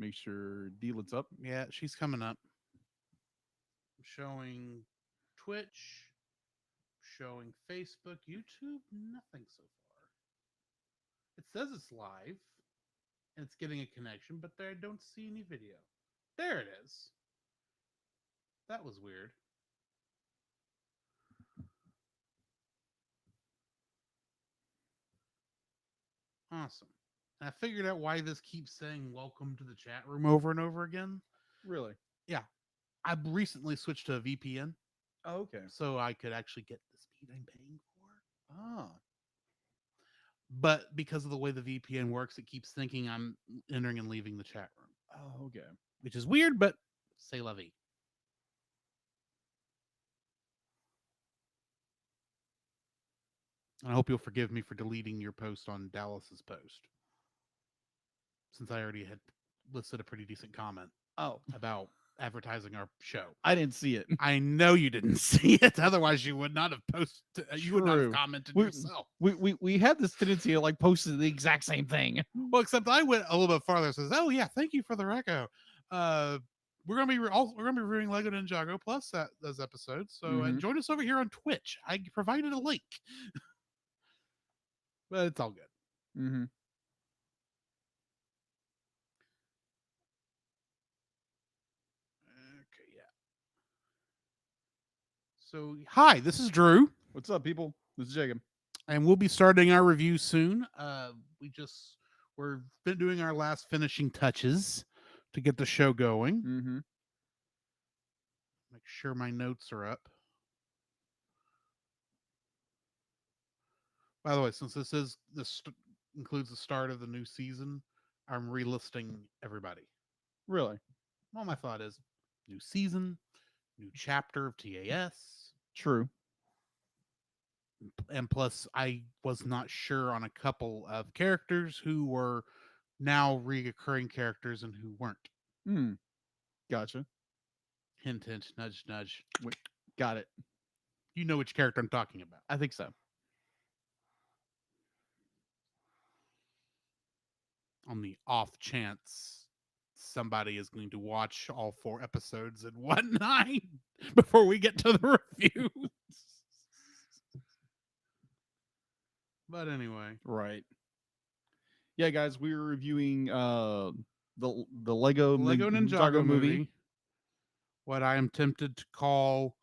Make sure Dealet's up. Yeah, she's coming up. Showing Twitch, showing Facebook, YouTube, nothing so far. It says it's live and it's getting a connection, but there I don't see any video. There it is. That was weird. Awesome. And I figured out why this keeps saying welcome to the chat room over and over again. Really? Yeah. I recently switched to a VPN Oh, okay. so I could actually get the speed I'm paying for. Ah, But because of the way the VPN works, it keeps thinking I'm entering and leaving the chat room, oh, okay. which is weird, but say la vie. I hope you'll forgive me for deleting your post on Dallas's post, since I already had listed a pretty decent comment Oh, about advertising our show. I didn't see it. I know you didn't see it, otherwise you would not have posted. You would not have True. commented We, yourself. we have this tendency to like post the exact same thing. Well, except I went a little bit farther. It says, "Oh yeah, thank you for the reco. We're gonna be we're gonna be reviewing Lego Ninjago plus those episodes. So Mhm. join us over here on Twitch. I provided a link, but it's all good. Mm-hmm. Okay, yeah. So hi, this is Drew, What's up, people? This is Jacob. and we'll be starting our review soon. We're been doing our last finishing touches to get the show going. Mm-hmm. Make sure my notes are up. By the way, since includes the start of the new season, I'm relisting everybody. Really? Well, my thought is new season, new chapter of TAS, True. and plus I was not sure on a couple of characters who were now reoccurring characters and who weren't. Hmm. Gotcha. Hint, hint, nudge, nudge. Got it. You know which character I'm talking about. I think so. On the off chance somebody is going to watch all 4 episodes in one night before we get to the review. But anyway, Right. Yeah, guys, we were reviewing the Lego Lego Ninjago movie, what I am tempted to call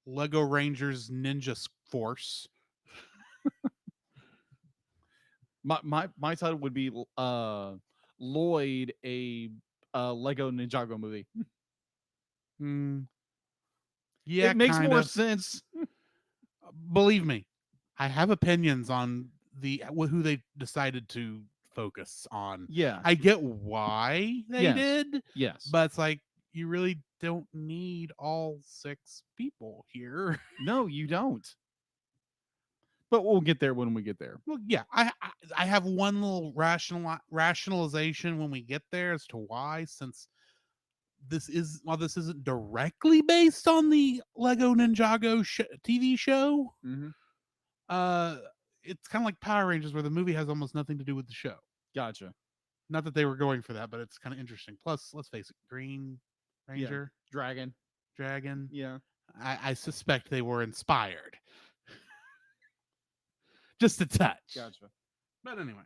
Lego Rangers Ninja Force. My title would be Lloyd, a Lego Ninjago movie. Yeah, it makes kinda. more sense. Believe me, I have opinions on who they decided to focus on. Yeah. I get why they Yes. did, Yes. but it's like you really don't need all 6 people here. No, you don't. But we'll get there when we get there. Well, yeah, I have one little rationalization when we get there as to why, since while this isn't directly based on the Lego Ninjago TV show, Mm-hmm. it's kind of like Power Rangers, where the movie has almost nothing to do with the show. Gotcha. Not that they were going for that, but it's kind of interesting. Plus, let's face it, Green Ranger, Dragon. Dragon. Yeah. I suspect they were inspired. Just a touch. Gotcha. But anyway.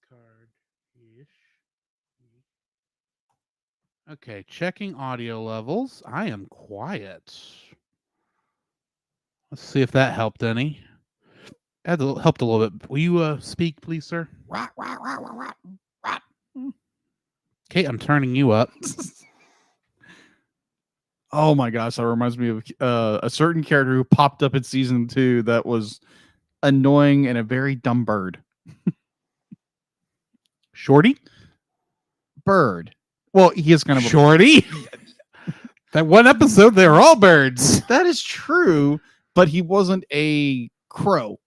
Card-ish. Okay, checking audio levels. I am quiet. Let's see if that helped any. That helped a little bit. Will you speak, please, sir? Okay, I'm turning you up. Oh my gosh, that reminds me of a certain character who popped up in season 2 that was annoying and a very dumb bird. Shorty? Bird. Well, he is kind of Shorty? That one episode, they were all birds. That is true, but he wasn't a crow.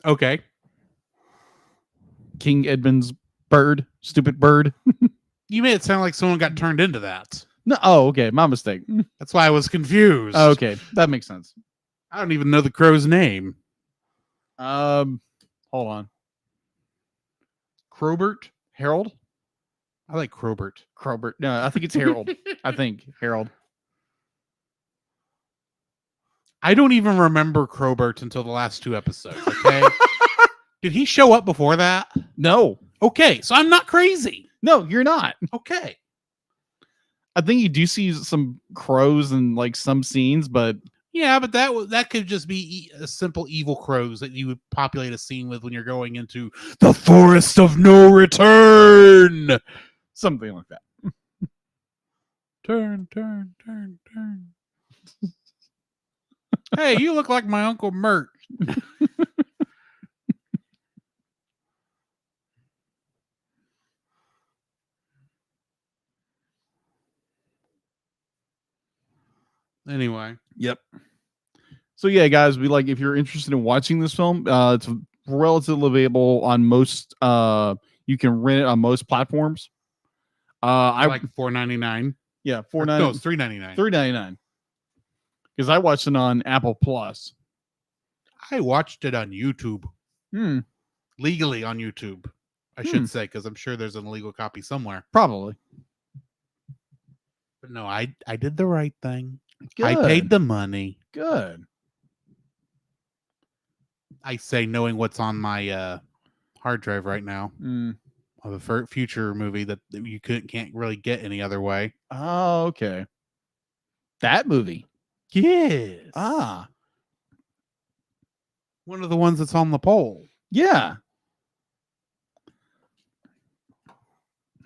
Okay. King Edmund's bird, stupid bird. You made it sound like someone got turned into that. No, oh, okay, my mistake. That's why I was confused. Okay, that makes sense. I don't even know the crow's name. Hold on. Crobert, Harold, I like Crobert. Crobert. No, I think it's Harold. I think Harold. I don't even remember Crobert until the last 2 episodes. Okay. Did he show up before that? No, Okay, so I'm not crazy. no, you're not. Okay. I think you do see some crows in like some scenes, but Yeah, but that could just be a simple evil crows that you would populate a scene with when you're going into the forest of no return. something like that. Turn, turn, turn, turn. Hey, you look like my Uncle Mert. Anyway. Yep. So yeah, guys, we like if you're interested in watching this film, it's relatively available on most. You can rent it on most platforms. I like $4.99. Yeah, No, it's $3.99. $3.99. Because I watched it on Apple Plus. I watched it on YouTube. Hmm. Legally on YouTube, I should say, because I'm sure there's an illegal copy somewhere. Probably. But no, I did the right thing. Good. I paid the money. Good. I say, knowing what's on my hard drive right now of a future movie that you can't really get any other way. Oh, okay. That movie. Yes. Ah, One of the ones that's on the poll. yeah.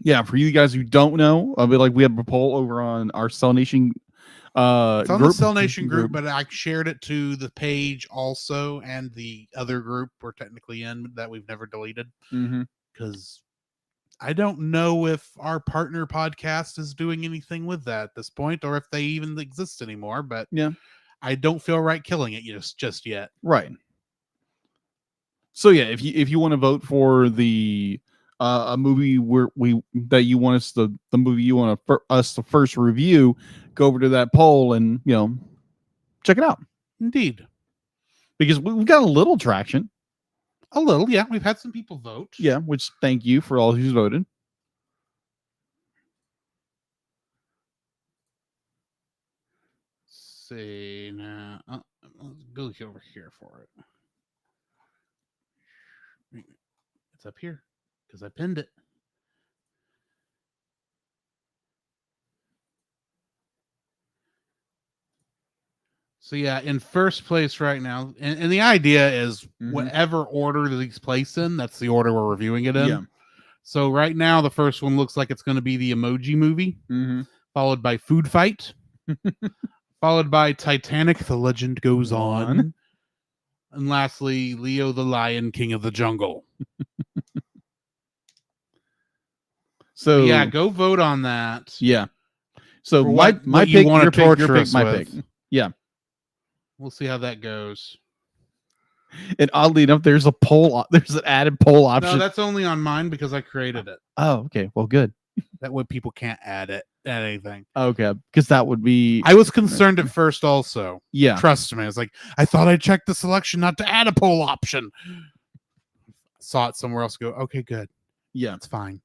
Yeah, for you guys who don't know, I mean, like we have a poll over on our Cell Nation It's on group. the Cell Nation group, but I shared it to the page also and the other group we're technically in that we've never deleted Mm-hmm. because I don't know if our partner podcast is doing anything with that at this point or if they even exist anymore, but Yeah. I don't feel right killing it just yet. Right. So yeah, if you want to vote for the a movie that you want us the movie you want us to first review, go over to that poll and check it out, Indeed. because we've got a little traction. A little, yeah. We've had some people vote. Yeah, which thank you for all who's voted. See now, let's go over here for it. It's up here because I pinned it. So yeah, in first place right now, and the idea is whatever order these place in, that's the order we're reviewing it in. Yeah. So right now, the first one looks like it's going to be the Emoji Movie, followed by Food Fight, followed by Titanic: The Legend Goes On, and lastly, Leo the Lion, King of the Jungle. So yeah, go vote on that. Yeah. So my pick, you want to your torture us my with. pick. Yeah. We'll see how that goes. And oddly enough, there's a poll. There's an added poll option. No, that's only on mine because I created it. Oh, okay. Well, good. That way people can't add anything. Okay, because that would be. I was concerned at first also. Yeah. Trust me. It's like, I thought I checked the selection not to add a poll option. Saw it somewhere else. Go, okay, good. Yeah. It's fine.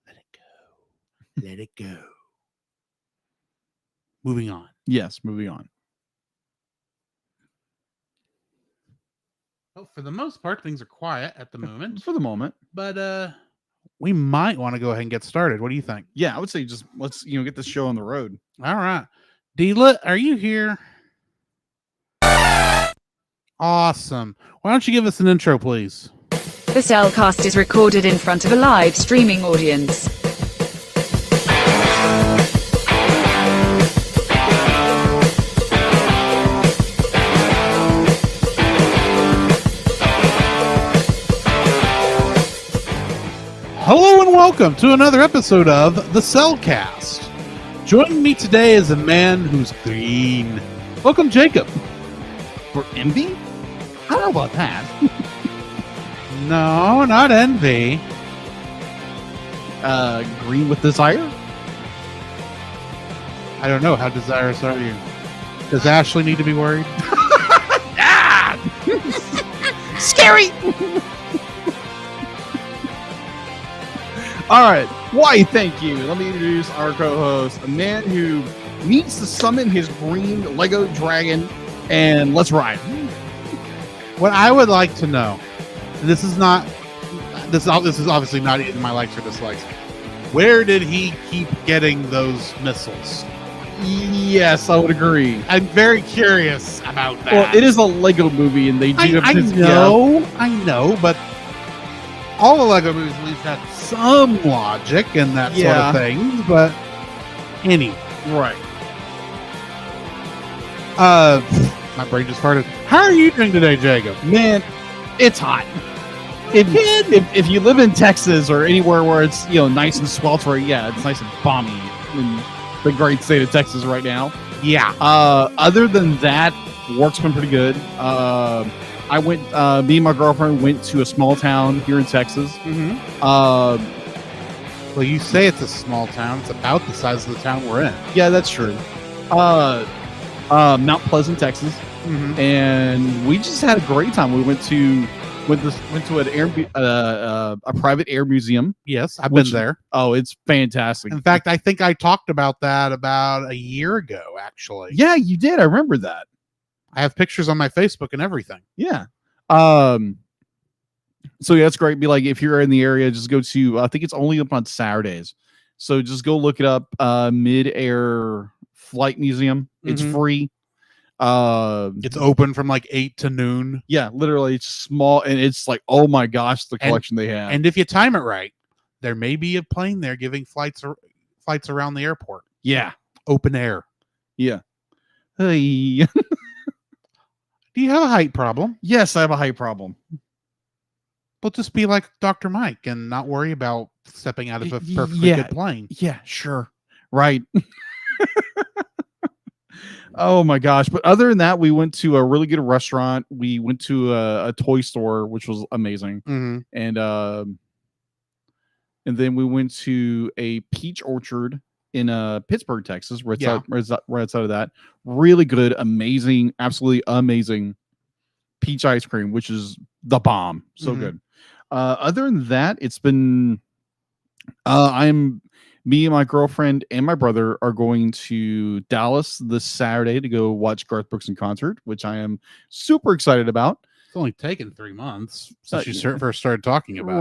Let it go. Let it go. Moving on. Yes, moving on. Well, for the most part, things are quiet at the moment. For the moment. But we might want to go ahead and get started. What do you think? Yeah, I would say just let's get this show on the road. All right. Deela, are you here? Awesome. Why don't you give us an intro, please? The Cellcast is recorded in front of a live streaming audience. Hello and welcome to another episode of The Cellcast. Joining me today is a man who's green. Welcome, Jacob. For envy? I don't know about that. No, not envy. Green with desire. I don't know. How desirous are you? Does Ashley need to be worried? Scary. All right. Why? Thank you. Let me introduce our co-host, a man who needs to summon his green Lego dragon, and let's ride. What I would like to know, and this is obviously not in my likes or dislikes. Where did he keep getting those missiles? Yes, I would agree. I'm very curious about that. Well, it is a Lego movie, and they do. I know, but all the Lego movies at least had some logic and that sort Yeah. of thing. But anyway, Right. my brain just farted. How are you doing today, Jacob? Man, it's hot. If you live in Texas or anywhere where it's nice and sweltering, yeah, it's nice and balmy in the great state of Texas right now. Yeah, Other than that, work's been pretty good. I went. Me and my girlfriend went to a small town here in Texas. mm-hmm. Uh, Well, you say it's a small town. It's about the size of the town we're in. yeah, that's true. Mount Pleasant, Texas, Mm-hmm. and we just had a great time. We went to an a private air museum. Yes, I've Which- been there. Oh, it's fantastic. In fact, I think I talked about that about a year ago, actually. yeah, you did. I remember that. I have pictures on my Facebook and everything. Yeah. So yeah, it's great. Be like, if you're in the area, just go to. I think it's only up on Saturdays, so just go look it up. Mid-Air Flight Museum. It's Mhm. free. It's open from like 8 to noon. Yeah, literally, it's small, and it's like, oh my gosh, the And- collection they have. And if you time it right, there may be a plane there giving flights around the airport. yeah, Open air. yeah. Hey. Do you have a height problem? Yes, I have a height problem. Well, just be like Dr. Mike and not worry about stepping out of a perfectly Yeah. good plane. Yeah, sure. Right. Oh my gosh. But other than that, we went to a really good restaurant. We went to a toy store, which was amazing. Mm-hmm. And then we went to a peach orchard in Pittsburgh, Texas, right outside of that. Really good, amazing, absolutely amazing peach ice cream, which is the bomb. So Mhm. good. Other than that, it's been me and my girlfriend and my brother are going to Dallas this Saturday to go watch Garth Brooks in concert, which I am super excited about. It's only taken 3 months since you yeah. first started talking about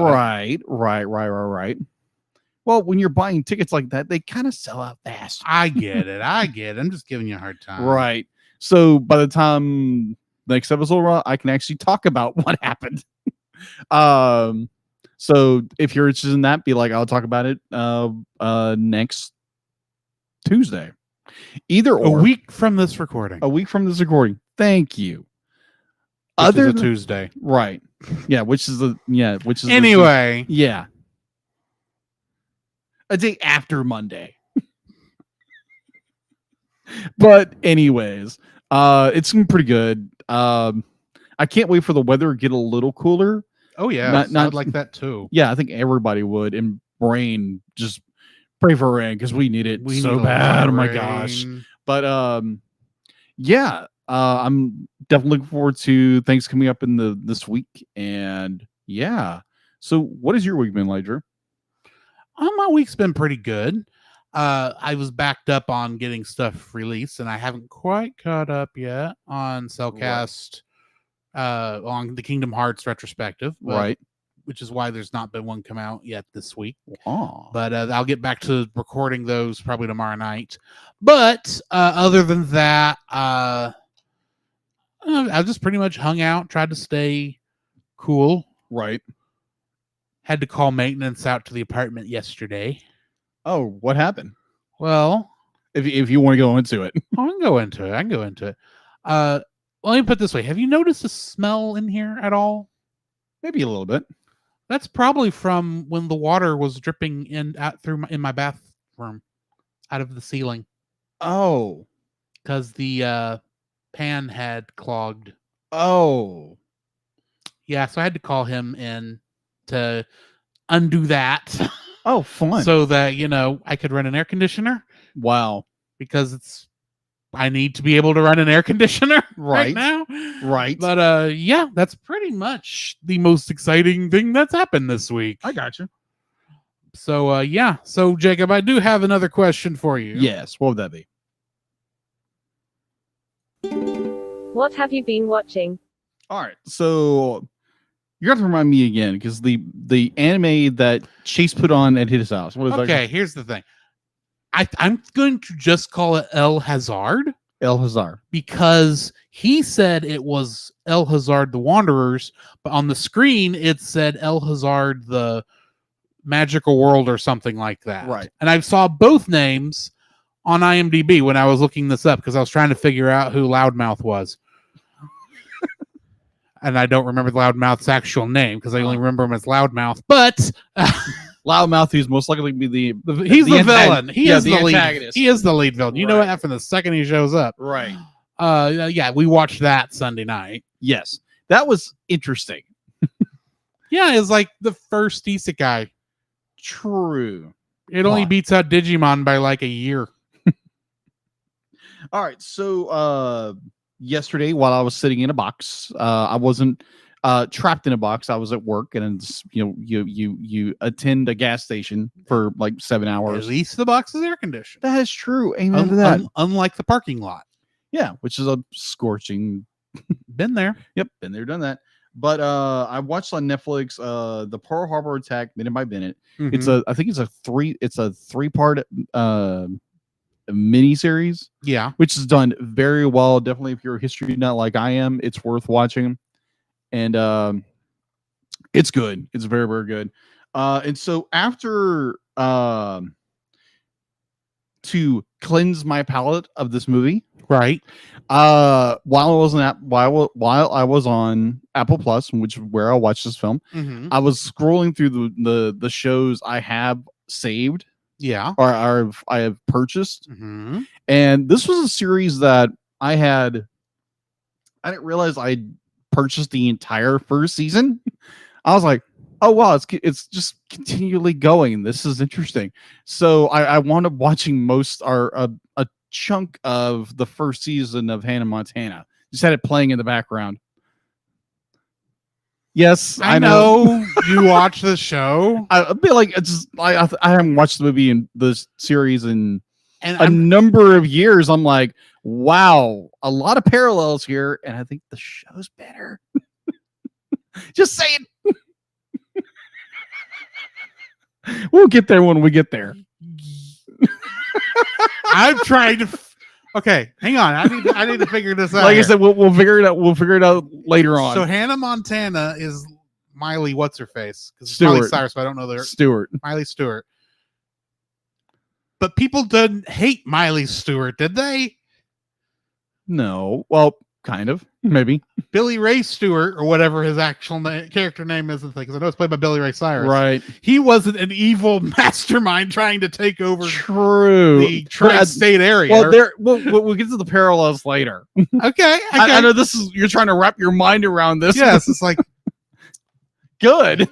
it. Right. Well, when you're buying tickets like that, they kind of sell out fast. I get it. I'm just giving you a hard time. Right. So by the time the next episode, I can actually talk about what happened. So if you're interested in that, be like, I'll talk about it next Tuesday. Either A or week from this recording. a week from this recording. Thank you. Which Other is a than- Tuesday. right. Yeah, which is the Anyway, yeah. A day after Monday. But anyways, it's been pretty good. I can't wait for the weather to get a little cooler. oh yeah, not- I'd like that too. Yeah, I think everybody would. And Brain, just pray for rain because we need it We so need a lot bad. Oh of my gosh. rain. But yeah, I'm definitely looking forward to things coming up in this week. And yeah. So what has your week been like, Drew? My week's been pretty good. I was backed up on getting stuff released, and I haven't quite caught up yet on Cellcast on the Kingdom Hearts retrospective, but- Right. which is why there's not been one come out yet this week. Oh. But I'll get back to recording those probably tomorrow night. But other than that, I just pretty much hung out, tried to stay cool. Right. Had to call maintenance out to the apartment yesterday. Oh, what happened? Well, If you want to go into it. I can go into it. Let me put it this way. Have you noticed a smell in here at all? Maybe a little bit. That's probably from when the water was dripping in my bathroom out of the ceiling Oh. because the pan had clogged. Oh. Yeah, so I had to call him in to undo that Oh, fun. so that, I could run an air conditioner wow. because I need to be able to run an air conditioner right Right. now. Right. But yeah, that's pretty much the most exciting thing that's happened this week. I got you. So yeah. So Jacob, I do have another question for you. Yes. What would that be? What have you been watching? All right. So you have to remind me again because the anime that Chase put on at his house. What is Okay, here's the thing. I'm going to just call it El Hazard that? El Hazar. because he said it was El Hazard the Wanderers, but on the screen it said El Hazard the Magical World or something like that. Right. And I saw both names on IMDb when I was looking this up because I was trying to figure out who Loudmouth was. And I don't remember Loudmouth's actual name because I only remember him as Loudmouth. But Loudmouth, who's most likely to be he's the antagon- villain. He yeah, is the lead. antagonist. He is the lead villain. You know Right. what? From the second he shows up. Right. Yeah, we watched that Sunday night. Yes. That was interesting. Yeah, it's like the first isekai. True. It only Huh. beats out Digimon by like a year. All right. So yesterday while I was sitting in a box, I wasn't trapped in a box. I was at work, and it's, you attend a gas station for like 7 At hours. least the box is air conditioned. That is true. Amen to that. Unlike the parking lot. Yeah, which is a scorching. Been there. Yep, been there, done that. But I watched on Netflix the Pearl Harbor Attack Minute by Minute. It's Mhm. I think it's a three-part mini series, Yeah. which is done very well. Definitely, if you're a history nut like I am, it's worth watching. And it's good. It's very, very good. And so after to cleanse my palate of this movie, Right. while I was on Apple Plus, which is where I watched this film, Mm-hmm. I was scrolling through the shows I have saved Yeah. or I have purchased, Mm-hmm. and this was a series that I didn't realize I purchased the entire first season. I was like, oh wow, it's just continually going. This is interesting. So I wound up watching most or a chunk of the first season of Hannah Montana. Just had it playing in the background. Yes, I know you watch the show, I feel like it's just, I haven't watched the movie in this series in and a number of years. I'm like, wow, a lot of parallels here, and I think the show's better. Just saying. We'll get there when we get there. I'm trying to. Okay, hang on. I need to figure this out. Like I here. said, we'll figure it out. We'll figure it out later on. So Hannah Montana is Miley. What's her face? Because it's Miley Stewart. Cyrus, but I don't know their Stewart. Miley Stewart. But people didn't hate Miley Stewart, did they? No. Well, kind of. Maybe. Billy Ray Stewart, or whatever his actual character name is, because I know it's played by Billy Ray Cyrus. Right. He wasn't an evil mastermind trying to take over True. the tri-state area. Well, we'll get to the parallels later. Okay. I know this is you're trying to wrap your mind around this. Yes, it's like Good.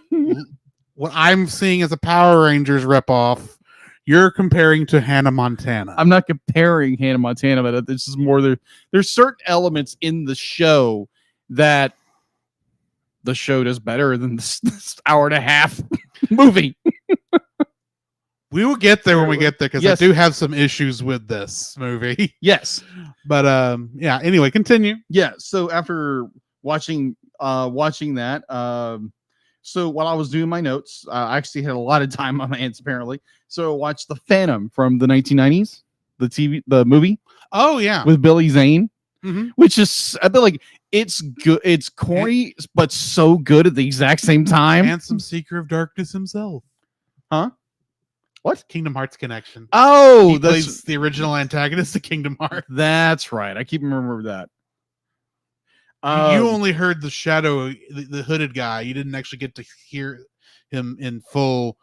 what I'm seeing as a Power Rangers ripoff. You're comparing to Hannah Montana. I'm not comparing Hannah Montana, but this is more there's certain elements in the show that the show does better than this hour and a half movie. We will get there when we get there because Yes. I do have some issues with this movie. Yes. But yeah. Anyway, continue. Yeah. So after watching that, so while I was doing my notes, I actually had a lot of time on my hands apparently. So I watched The Phantom from the 1990s, the movie Oh yeah. with Billy Zane, Mhm. which is I feel like it's good. It's corny, but so good at the exact same time. Handsome Seeker of Darkness himself. Huh? What? Kingdom Hearts connection. Oh, He plays the original antagonist of Kingdom Hearts. that's right. I keep remembering that. You only heard the shadow, the hooded guy. You didn't actually get to hear him in full.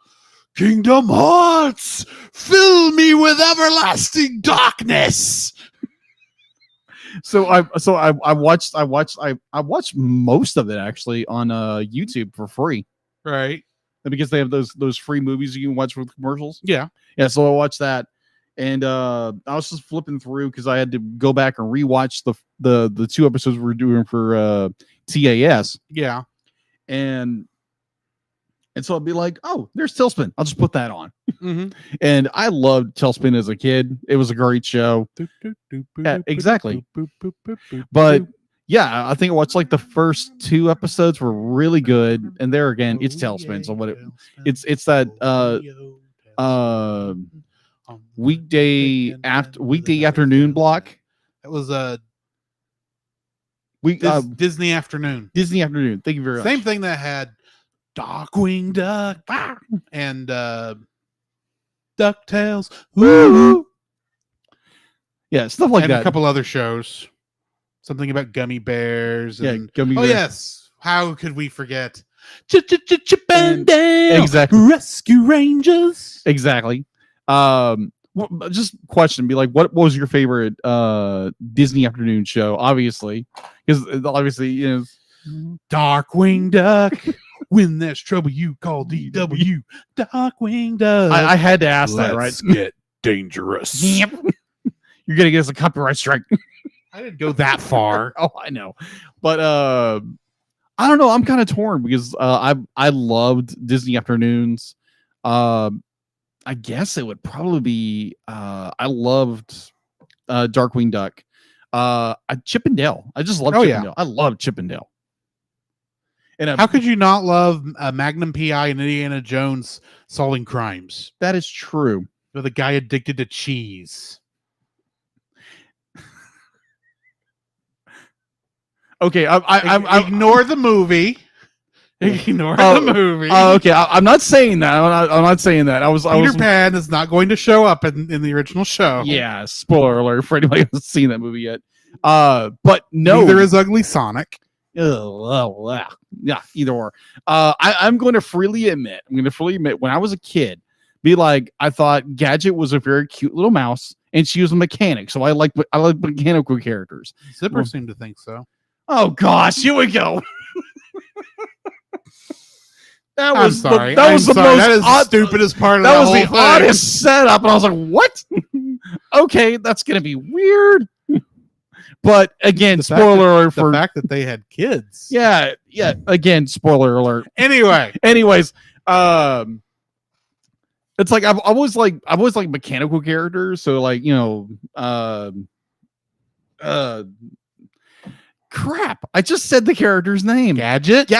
Kingdom Hearts, fill me with everlasting darkness. I watched most of it actually on YouTube for free Right. because they have those free movies you can watch with commercials. Yeah. Yeah, so I watched that, and I was just flipping through because I had to go back and rewatch the 2 episodes we're doing for TAS, Yeah. and so I'd be like, oh, there's Tailspin. I'll just put that on. Mm-hmm. And I loved Tailspin as a kid. It was a great show. Yeah, exactly. But yeah, I think I watched like the first 2 episodes were really good, and there again, it's Tailspin. So it's that weekday afternoon block. It was a Disney Disney afternoon. afternoon. Thank you very much. Same thing that had Darkwing Duck and DuckTales. Woo! Yeah, stuff like and that. a couple other shows. Something about gummy bears. Yeah, And, gummy oh, bears. yes. How could we forget? Chip and Dale. Exactly. Rescue Rangers. Exactly. Just question, be like, what was your favorite Disney afternoon show? Obviously, because you know, Darkwing Duck. When there's trouble, you call DW. Darkwing Duck. I had to ask that, right? Let's get dangerous. Yep. You're gonna get us a copyright strike. I didn't go that far. Oh, I know, but I don't know. I'm kind of torn because I loved Disney afternoons. I guess it would probably be I loved Darkwing Duck. Chip and Dale. I just love Chip and Dale. I love Chip and Dale. And How could you not love Magnum PI and Indiana Jones solving crimes that is true. with a guy addicted to cheese? Okay, I Ignore the movie. Ignore Oh, the movie. okay, I'm not saying that. I'm not saying that. I was Peter Pan is not going to show up in the original show. Yeah, spoiler alert for anybody who hasn't seen that movie yet. But no, Neither is Ugly Sonic. Yeah, either or. I'm going to freely admit, when I was a kid, be like, I thought Gadget was a very cute little mouse, and she was a mechanic, so I like mechanical characters. Zipper seemed to think so. Oh gosh, here we go. That I'm was sorry. that was the most That is odd, the stupidest part of that the was whole the thing. oddest setup, and I was like, what? Okay, that's gonna be weird. But again, The fact spoiler alert The for fact that they had kids. yeah. Again, spoiler alert. Anyway, Anyways, it's like I've always like mechanical characters. So like, you know, crap. I just said the character's name. Gadget.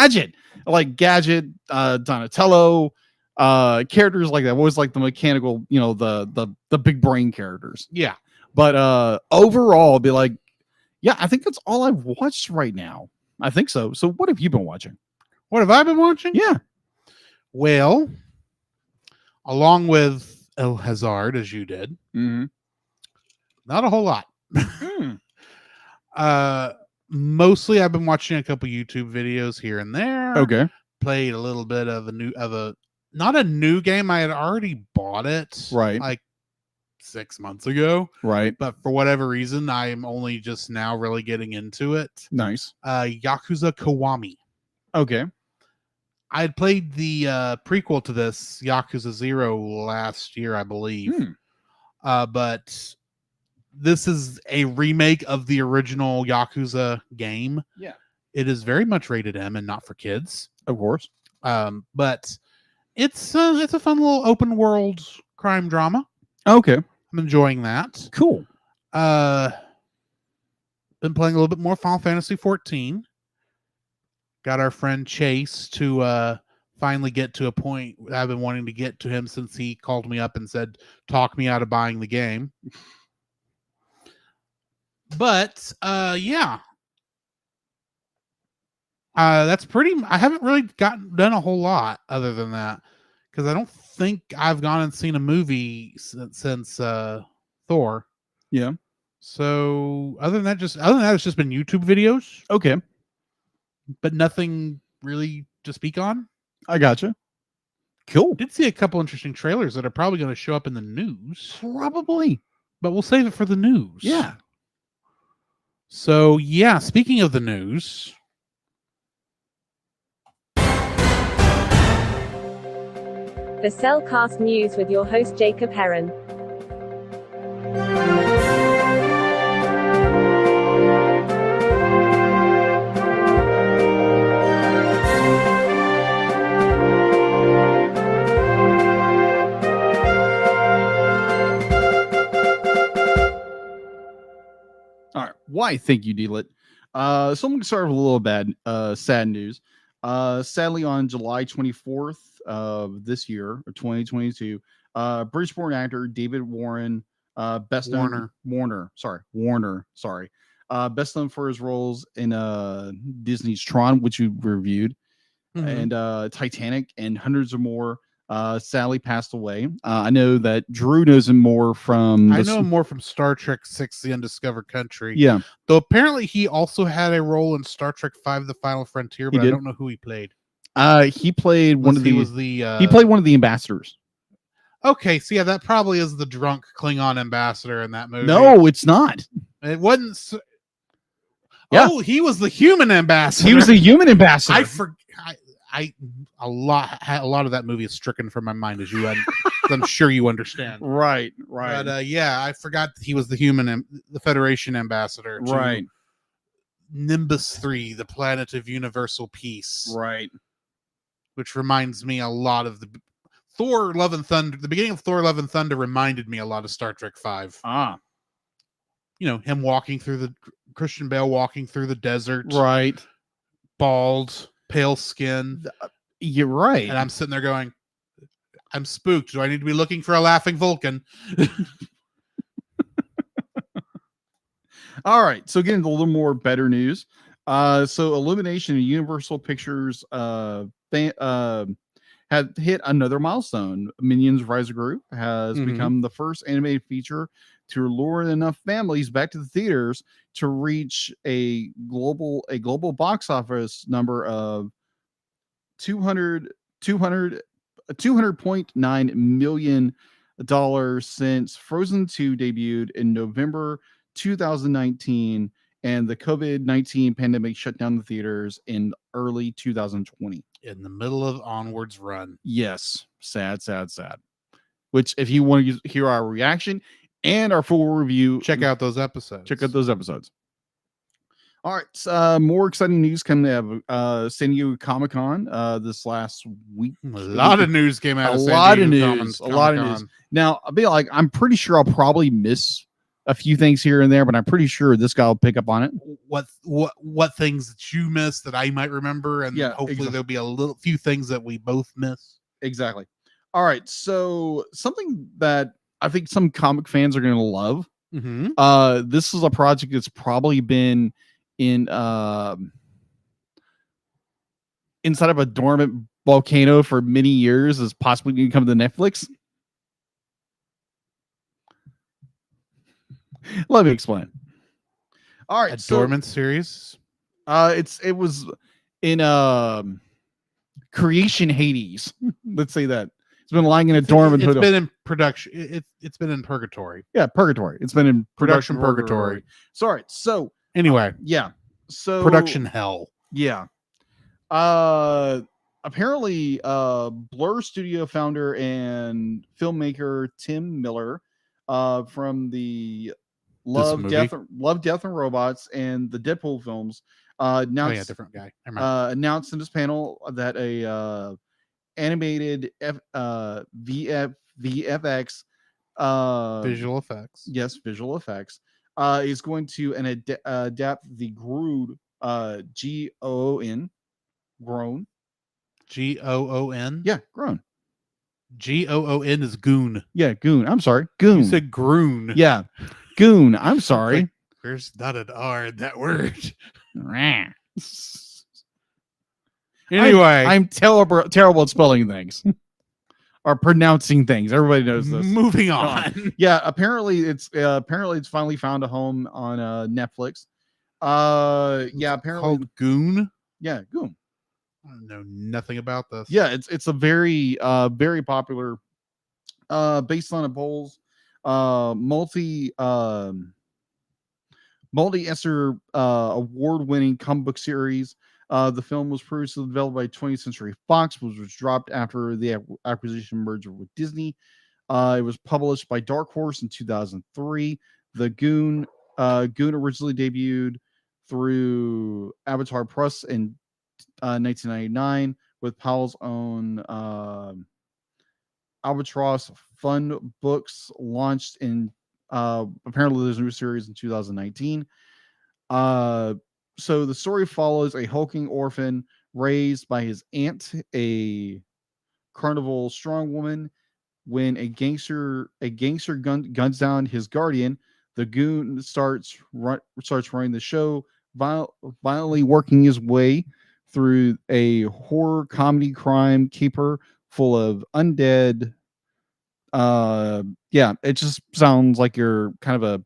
Like Gadget, Donatello, characters like that. I've always like the mechanical, you know, the big brain characters. yeah. But overall, be like, yeah, I think that's all I've watched right now. I think so. So what have you been watching? What have I been watching? Yeah. Well, along with El Hazard, as you did, Mm-hmm. not a whole lot. Mostly I've been watching a couple YouTube videos here and there. Okay. Played a little bit of not a new game. I had already bought it Right. like 6 months ago, Right. but for whatever reason, I'm only just now really getting into it. Nice. Yakuza Kiwami. Okay. I had played the prequel to this, Yakuza 0, last year, I believe. But this is a remake of the original Yakuza game. Yeah. It is very much rated M and not for kids. Of course. But it's a fun little open world crime drama. Okay. I'm enjoying that. Cool. Been playing a little bit more Final Fantasy 14. Got our friend Chase to finally get to a point I've been wanting to get to him since he called me up and said, talk me out of buying the game. But yeah. That's I haven't really done a whole lot other than that, because I don't think I've gone and seen a movie since Thor. Yeah. So other than that, it's just been YouTube videos, Okay. but nothing really to speak on. I gotcha. Cool. Did see a couple interesting trailers that are probably going to show up in the news, Probably. but we'll save it for the news. Yeah. So yeah, speaking of the news, The Cellcast News with your host Jacob Heron. All right. Why? Thank you, Delit. So I'm going to start with a little sad news. Sadly, on July 24th of this year, or 2022, British-born actor David Warren, best known Warner, best known for his roles in Disney's Tron, which we reviewed, and Titanic, and hundreds of more. Sadly passed away. I know that Drew knows him more from. I know him more from Star Trek VI: The Undiscovered Country. Yeah, Though apparently he also had a role in Star Trek V: The Final Frontier, but I did. don't know who he played. He played one of the. He played one of the ambassadors. Okay, so yeah, that probably is the drunk Klingon ambassador in that movie. No, it's not. It wasn't. Yeah. Oh, he was the human ambassador. He was the human ambassador. A lot of that movie is stricken from my mind, as I'm sure you understand. Right. But yeah, I forgot that he was the the Federation ambassador to Right. Nimbus 3, the planet of universal peace. Right. Which reminds me a lot of the Thor: Love and Thunder. The beginning of Thor: Love and Thunder reminded me a lot of Star Trek V. You know, him walking through Christian Bale walking through the desert. Right. Bald, pale skin. You're right. And I'm sitting there going, I'm spooked. Do I need to be looking for a laughing Vulcan? All right. So getting into a little more better news. So Illumination and Universal Pictures had hit another milestone. Minions Rise of Gru has become the first animated feature to lure enough families back to the theaters to reach a global box office number of 200.9 million dollars since Frozen 2 debuted in November 2019 and the COVID-19 pandemic shut down the theaters in early 2020. In the middle of Onward's run. Yes. Sad. Which, if you want to hear our reaction and our full review, check out those episodes. All right. More exciting news coming out of San Diego Comic-Con this last week. A lot of news came out. A lot of news. Now, I'll be like, I'm pretty sure I'll probably miss a few things here and there, but I'm pretty sure this guy will pick up on it. What things that you missed that I might remember, and hopefully there'll be a few things that we both miss. Exactly. All right. So something that I think some comic fans are going to love. This is a project that's probably been in inside of a dormant volcano for many years, is possibly going to come to Netflix. Let me explain. All right, dormant series. It was in Creation Hades. Let's say that it's been lying in a dormant. It's been in production. It's been in purgatory. Yeah, purgatory. It's been in production purgatory. Sorry. So anyway, yeah. So production hell. Yeah. Apparently, Blur Studio founder and filmmaker Tim Miller, from the Love, Death, and Robots and the Deadpool films, announced different guy. Announced in this panel that a animated VFX visual effects. Yes, visual effects. Is going to adapt the Groon, G-O-O-N, Grown. G-O-O-N? Yeah, Grown. G-O-O-N is goon. Yeah, goon. I'm sorry. Goon. You said groon. Yeah. Goon. I'm sorry. There's not an R in that word. Anyway. I'm terrible at spelling things. Or pronouncing things. Everybody knows this. Moving on. Yeah, apparently it's finally found a home on Netflix. Yeah, apparently called Goon. Yeah, Goon. I know nothing about this. Yeah, it's a very very popular, based on a polls, multi-Esther award-winning comic book series. The film was previously developed by 20th Century Fox, which was dropped after the acquisition merger with Disney. It was published by Dark Horse in 2003. The Goon originally debuted through Avatar Plus in 1999 with Powell's own Albatross Fun Books, launched in apparently there's a new series in 2019. So the story follows a hulking orphan raised by his aunt, a carnival strong woman. When a gangster guns down his guardian, the Goon starts running the show, violently working his way through a horror comedy crime caper full of undead. Yeah, it just sounds like you're kind of a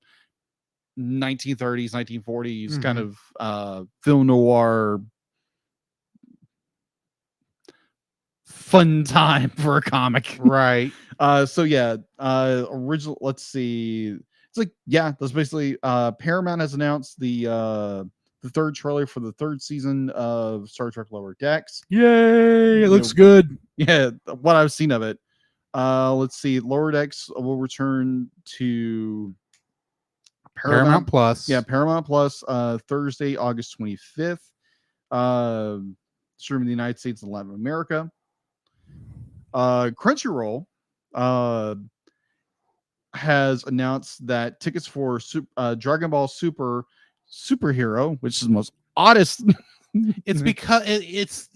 1930s, 1940s kind of film noir fun time for a comic. Right. So yeah, original. Let's see. It's like, yeah, that's basically. Paramount has announced the third trailer for the third season of Star Trek Lower Decks. Yay! It You looks know, good. Yeah, what I've seen of it. Let's see. Lower Decks will return to Paramount Plus. Yeah, Paramount Plus. Thursday, August 25th. Streaming in the United States and Latin America. Crunchyroll has announced that tickets for Dragon Ball Superhero, which is the most oddest. It's because it's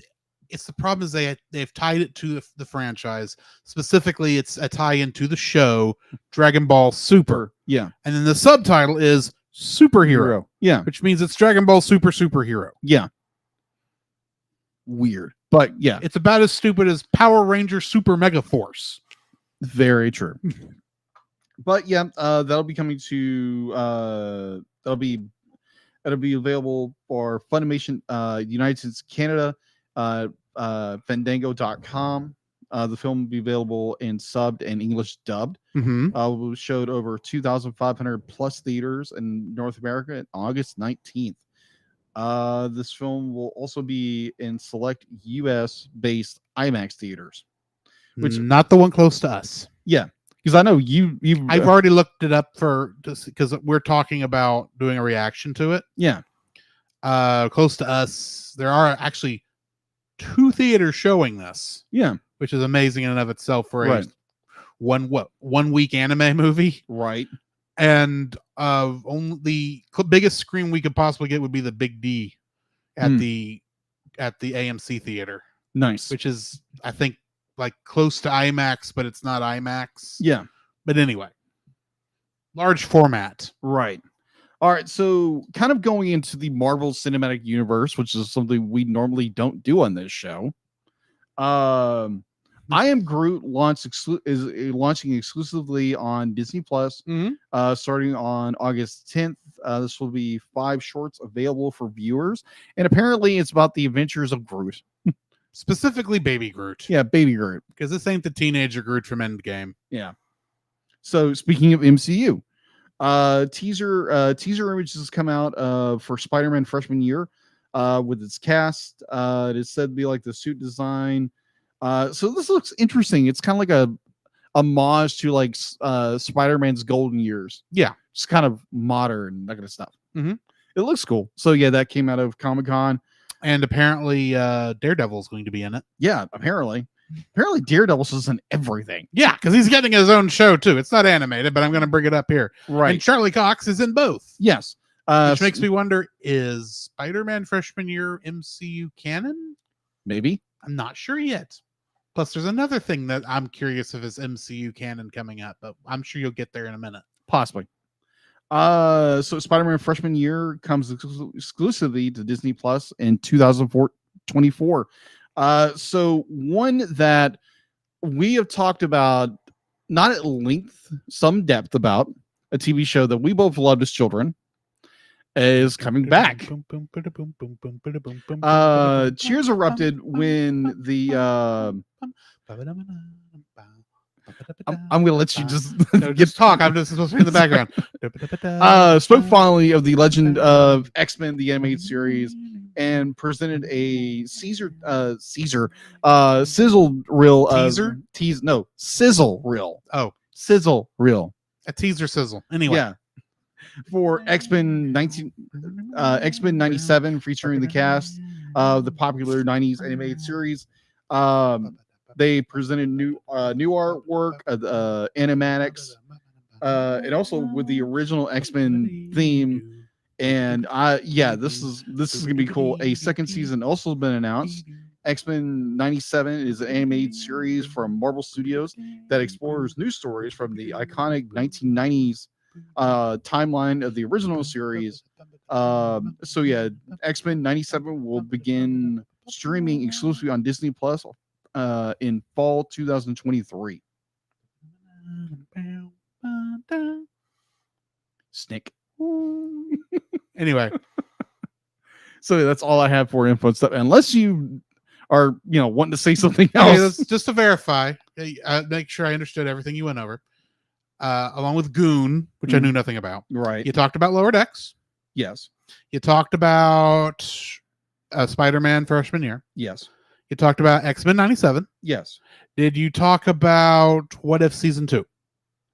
the problem is they've tied it to the franchise. Specifically, it's a tie-in to the show Dragon Ball Super, Yeah, and then the subtitle is Superhero, yeah, which means it's Dragon Ball Superhero. yeah. Weird, but yeah, It's about as stupid as Power Ranger Super Mega Force. very true. But yeah, that'll be coming to it'll be available for Funimation United States, Canada, Fandango.com. The film will be available in subbed and English dubbed. Mm-hmm. We showed over 2,500 plus theaters in North America on August 19th. This film will also be in select US based IMAX theaters. Which, Not the one close to us. yeah, because I know you've I've already looked it up because we're talking about doing a reaction to it. yeah, Close to us, there are actually 2 theaters showing this, yeah, which is amazing in and of itself for a Right. 1 week anime movie. right, And only the biggest screen we could possibly get would be the Big D at the AMC theater, nice, which is I think like close to IMAX, but it's not IMAX. yeah, But anyway, large format. right. All right, so kind of going into the Marvel Cinematic Universe, which is something we normally don't do on this show. I Am Groot is launching exclusively on Disney Plus, starting on August 10th. This will be 5 shorts available for viewers, and apparently it's about the adventures of Groot. Specifically Baby Groot. Yeah, Baby Groot. Because this ain't the teenager Groot from Endgame. Yeah. So speaking of MCU, teaser images come out for Spider-Man Freshman Year with its cast. It is said to be like the suit design. So this looks interesting. It's kind of like a homage to like Spider-Man's golden years. Yeah. Just kind of modern, that kind of stuff. Mhm. It looks cool. So yeah, that came out of Comic-Con. And apparently Daredevil is going to be in it. Yeah, apparently Daredevil's is in everything. Yeah, because he's getting his own show too. It's not animated, but I'm going to bring it up here. Right. And Charlie Cox is in both. Yes. Which makes me wonder, is Spider-Man Freshman Year MCU canon? maybe. I'm not sure yet. Plus, there's another thing that I'm curious if is MCU canon coming up, but I'm sure you'll get there in a minute. Possibly. So Spider-Man Freshman Year comes exclusively to Disney Plus in 2024. So one that we have talked about, not at length, some depth about, a TV show that we both loved as children, is coming back. Cheers erupted when the I'm gonna let you just No, just talk. I'm just supposed to be in the background. spoke finally of the Legend of X-Men the animated series and presented a sizzle reel Teaser? sizzle reel. Oh. Sizzle reel. A teaser sizzle. Anyway. Yeah. For X-Men 97 featuring the cast of the popular 90s animated series. They presented new artwork, animatics, and also with the original X-Men theme. And this is gonna be cool. A second season also been announced. X-Men 97 is an animated series from Marvel Studios that explores new stories from the iconic 1990s timeline of the original series. X-Men 97 will begin streaming exclusively on Disney Plus in fall 2023. Snick. Anyway. So that's all I have for info and stuff. Unless you are, wanting to say something Okay, else. just to verify, make sure I understood everything you went over. Along with Goon, which I knew nothing about. Right. You talked about Lower Decks. Yes. You talked about Spider-Man freshman year. Yes. You talked about X-Men 97. Yes. Did you talk about What If Season 2?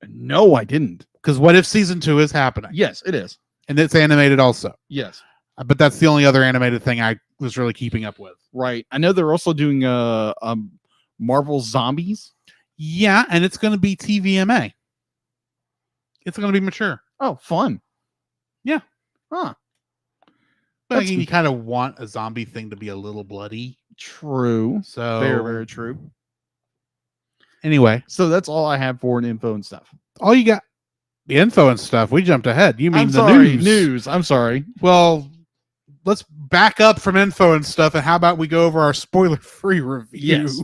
No, I didn't. Because What If Season 2 is happening. Yes, it is. And it's animated also. Yes. But that's the only other animated thing I was really keeping up with. Right. I know they're also doing Marvel Zombies. Yeah, and it's going to be TVMA. It's going to be mature. Oh, fun. Yeah. Huh. But That's- you kind of want a zombie thing to be a little bloody. True. So Very, very true. Anyway, So that's all I have for info and stuff. all you got, the info and stuff. We jumped ahead. You mean I'm the sorry, news? I'm sorry. Well, let's back up from info and stuff, and how about we go over our spoiler-free review? Yes.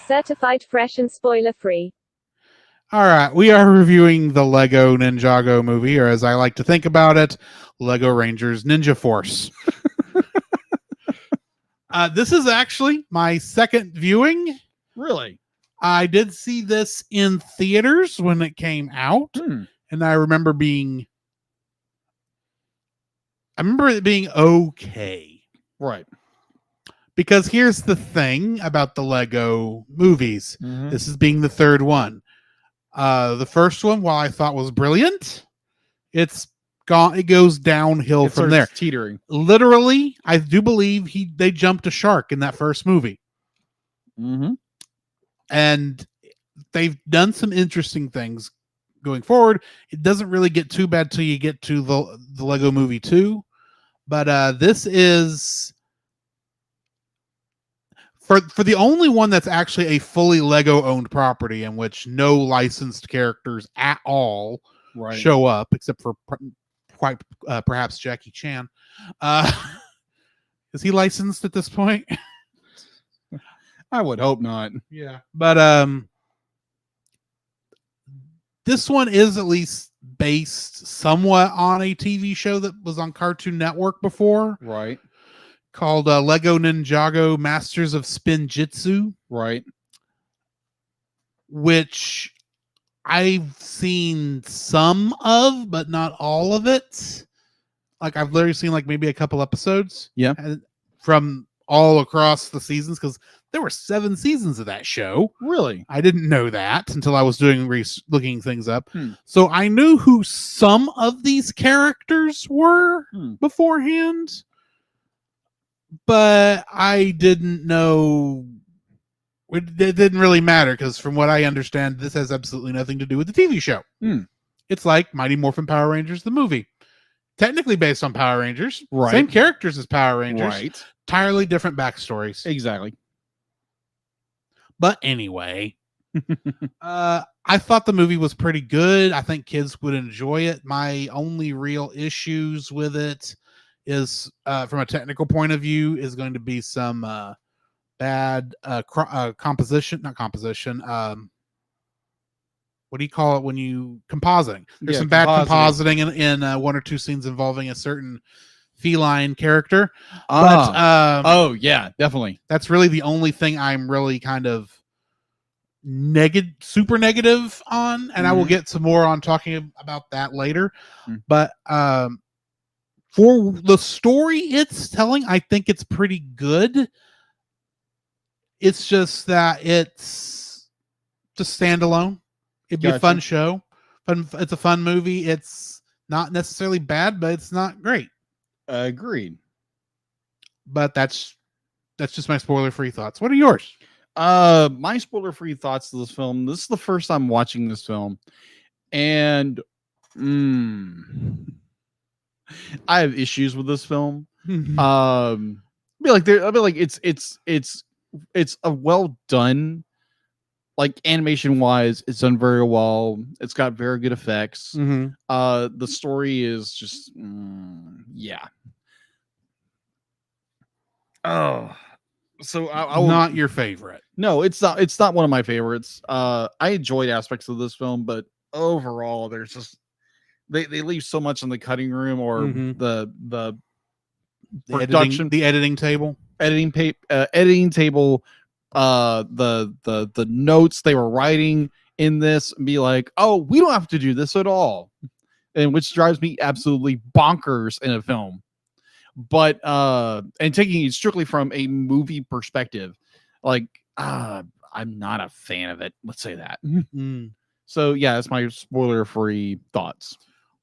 Certified fresh and spoiler free. All right, we are reviewing the Lego Ninjago movie, or as I like to think about it, Lego Rangers Ninja Force. This is actually my second viewing. Really? I did see this in theaters when it came out, and I remember it being okay. Right. Because here's the thing about the Lego movies. This is being the third one. The first one, while I thought was brilliant, it's gone. It goes downhill from there. Teetering. Literally, I do believe they jumped a shark in that first movie, and they've done some interesting things going forward. It doesn't really get too bad till you get to the Lego Movie 2, but this is. For the only one that's actually a fully Lego owned property in which no licensed characters at all show up, except for perhaps Jackie Chan. Is he licensed at this point? I would hope not. Yeah. But this one is at least based somewhat on a TV show that was on Cartoon Network before. Right. Called Lego Ninjago Masters of Spinjitzu. Right. Which I've seen some of, but not all of it. Like I've literally seen like maybe a couple episodes. Yeah. From all across the seasons, because there were 7 seasons of that show. Really? I didn't know that until I was looking things up. So I knew who some of these characters were beforehand. But I didn't know. It didn't really matter because, from what I understand, this has absolutely nothing to do with the TV show. It's like Mighty Morphin Power Rangers, the movie, technically based on Power Rangers, right? Same characters as Power Rangers, right? Entirely different backstories, exactly. But anyway, I thought the movie was pretty good. I think kids would enjoy it. My only real issues with it is from a technical point of view is going to be some bad composition, not composition. What do you call it when you compositing? There's some bad compositing in 1 or 2 scenes involving a certain feline character. Ah. But Oh yeah, definitely. that's really the only thing I'm really kind of super negative on, and I will Mhm. get some more on talking about that later. Mm. But for the story it's telling, I think it's pretty good. It's just that it's just standalone. It'd be a fun Gotcha. show. It's a fun movie. It's not necessarily bad, but it's not great. Agreed. But that's just my spoiler-free thoughts. What are yours? My spoiler-free thoughts to this film. This is the first time watching this film, and I have issues with this film. I feel like it's a well done, like animation wise, it's done very well. It's got very good effects. Mhm. The story is just yeah. Oh, so I will Not your favorite. no, it's not. It's not one of my favorites. I enjoyed aspects of this film, but overall, there's just they leave so much in the cutting room or Mhm. the The production editing table. editing table, the notes they were writing in this, and be like, oh, we don't have to do this at all, and which drives me absolutely bonkers in a film. But and taking it strictly from a movie perspective, like I'm not a fan of it. Let's say that. Mm. So yeah, that's my spoiler-free thoughts.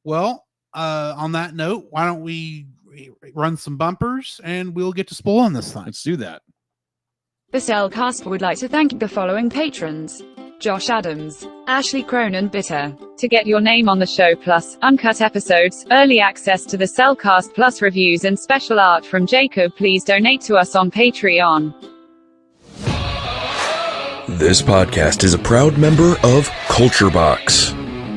Well, on that note, why don't we run some bumpers and we'll get to spoiling this thing. Let's do that. The Cellcast would like to thank the following patrons: Josh Adams, Ashley Cronin Bitter. To get your name on the show, plus uncut episodes, early access to the Cellcast Plus reviews, and special art from Jacob, please donate to us on Patreon. This podcast is a proud member of Culture Box.